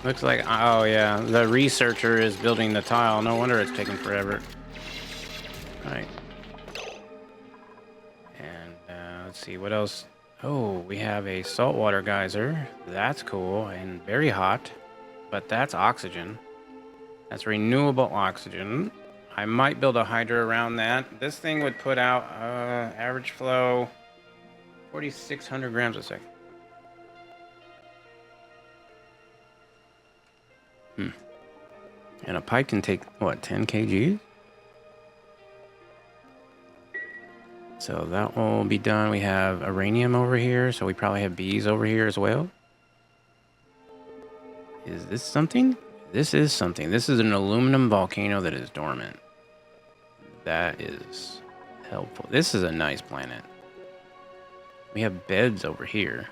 Looks like, oh yeah, the researcher is building the tile. No wonder it's taking forever. Right. And let's see, what else? Oh, we have a saltwater geyser. That's cool and very hot, but that's oxygen. That's renewable oxygen. I might build a hydro around that. This thing would put out average flow 4,600 grams a second. And a pipe can take, what, 10 kg? So that will be done. We have uranium over here, so we probably have bees over here as well. Is this something? This is something. This is an aluminum volcano that is dormant. That is helpful. This is a nice planet. We have beds over here.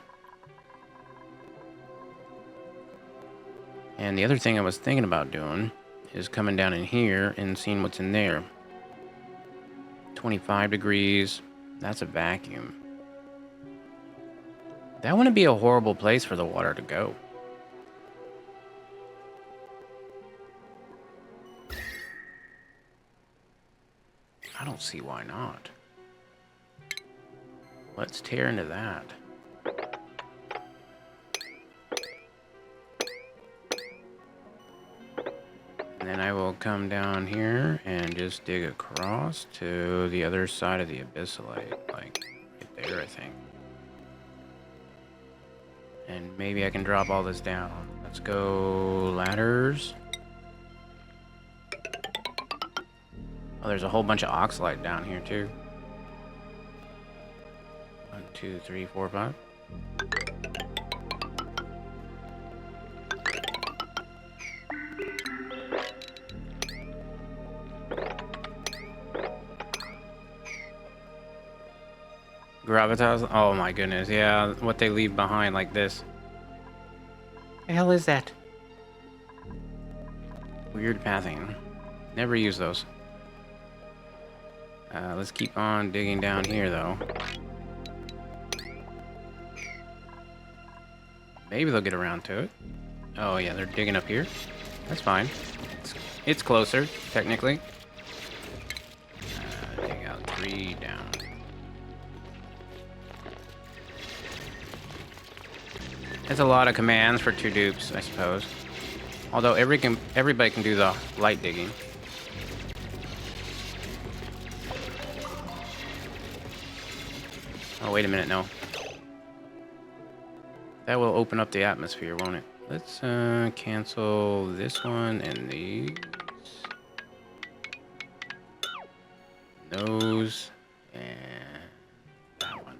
And the other thing I was thinking about doing is coming down in here and seeing what's in there. 25 degrees. That's a vacuum. That wouldn't be a horrible place for the water to go. I don't see why not. Let's tear into that. And then I will come down here and just dig across to the other side of the abyssalite, like right there, I think. And maybe I can drop all this down. Let's go ladders. Oh, there's a whole bunch of oxalite down here too. 1, 2, 3, 4, 5. Gravitas? Oh my goodness, yeah, what they leave behind like this. The hell is that? Weird pathing. Never use those. Let's keep on digging down here though. Maybe they'll get around to it. Oh yeah, they're digging up here. That's fine. It's closer, technically. Dig out 3 down. That's a lot of commands for 2 dupes, I suppose. Although everybody can do the light digging. Oh, wait a minute, no. That will open up the atmosphere, won't it? Let's cancel this one and these. Those. And that one.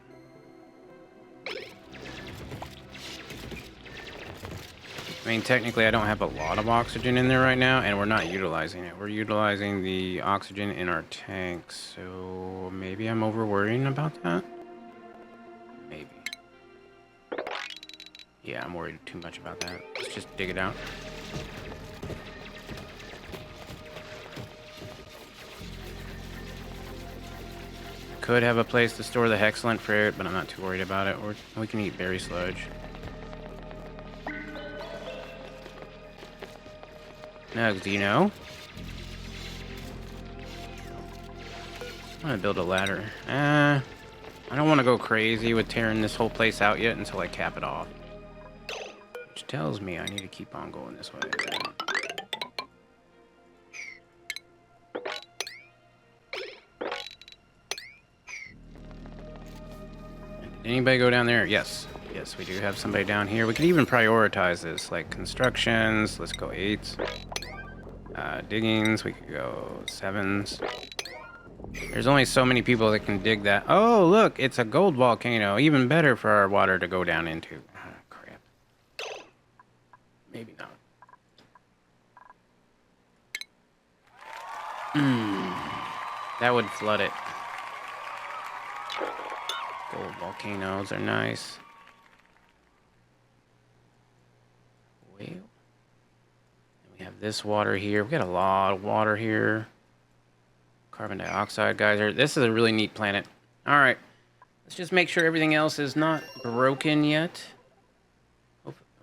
I mean, technically I don't have a lot of oxygen in there right now, and we're not utilizing it. We're utilizing the oxygen in our tanks, so maybe I'm over worrying about that? Maybe. Yeah, I'm worried too much about that. Let's just dig it out. Could have a place to store the hexalent fruit, but I'm not too worried about it. Or we can eat berry sludge. Nugs, do you know? I'm gonna build a ladder. I don't want to go crazy with tearing this whole place out yet until I cap it off. Which tells me I need to keep on going this way. Did anybody go down there? Yes. Yes, we do have somebody down here. We could even prioritize this, like constructions. Let's go 8s. Diggings, we could go 7s. There's only so many people that can dig that. Oh, look, it's a gold volcano. Even better for our water to go down into. Ah, crap. Maybe not. That would flood it. Gold volcanoes are nice. Well, we have this water here. We got a lot of water here. Carbon dioxide geyser. This is a really neat planet. All right. Let's just make sure everything else is not broken yet.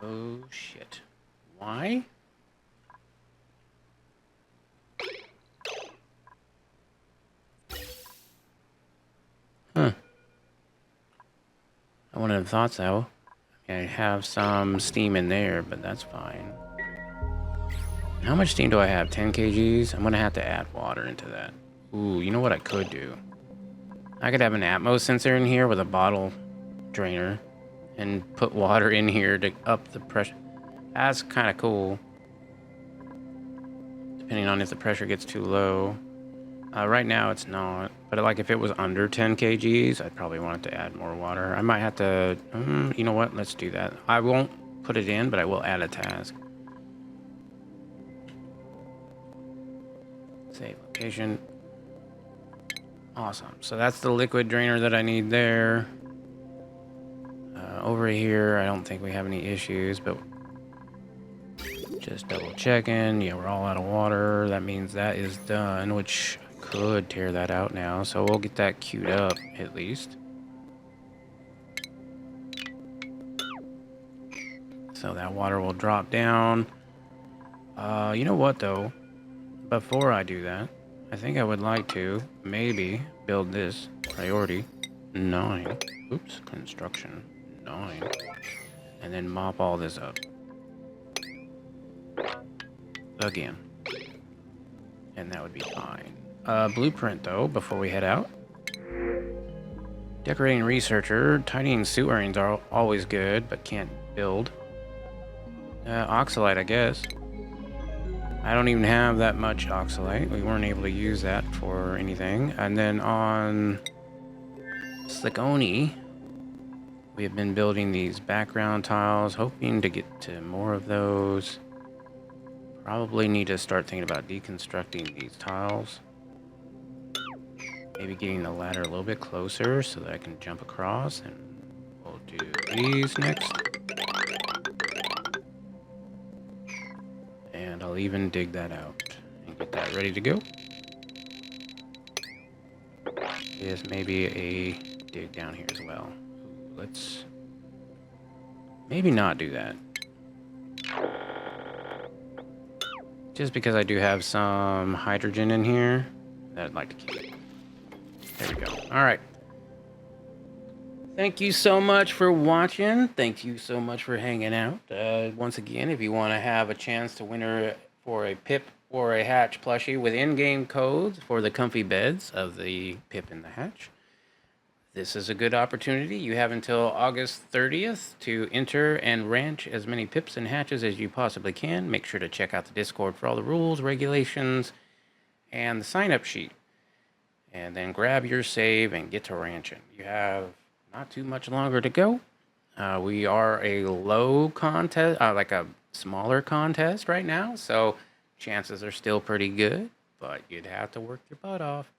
Oh, shit. Why? Huh. I wouldn't have thought so. I have some steam in there, but that's fine. How much steam do I have? 10 kgs? I'm going to have to add water into that. Ooh, you know what I could do? I could have an Atmos sensor in here with a bottle drainer and put water in here to up the pressure. That's kind of cool. Depending on if the pressure gets too low. Right now it's not, but like if it was under 10 kgs, I'd probably want it to add more water. I might have to, you know what? Let's do that. I won't put it in, but I will add a task. Save location. Awesome. So that's the liquid drainer that I need there. Over here, I don't think we have any issues, but just double checking. Yeah, we're all out of water. That means that is done, which I could tear that out now. So we'll get that queued up at least. So that water will drop down. You know what though? Before I do that, I think I would like to maybe build this priority 9. Oops, construction 9. And then mop all this up. Again. And that would be fine. Blueprint though, before we head out. Decorating researcher, tidying sewer areas are always good, but can't build. Oxalite, I guess. I don't even have that much oxalite. We weren't able to use that for anything. And then on Slickoni, we have been building these background tiles, hoping to get to more of those. Probably need to start thinking about deconstructing these tiles. Maybe getting the ladder a little bit closer so that I can jump across. And we'll do these next. And I'll even dig that out and get that ready to go. There's maybe a dig down here as well. Let's maybe not do that. Just because I do have some hydrogen in here that I'd like to keep. There we go. All right. Thank you so much for watching. Thank you so much for hanging out. Once again, if you want to have a chance to win for a Pip or a Hatch plushie with in-game codes for the comfy beds of the Pip and the Hatch, this is a good opportunity. You have until August 30th to enter and ranch as many Pips and Hatches as you possibly can. Make sure to check out the Discord for all the rules, regulations, and the sign-up sheet. And then grab your save and get to ranching. You have not too much longer to go. We are a low contest, like a smaller contest right now, so chances are still pretty good, but you'd have to work your butt off.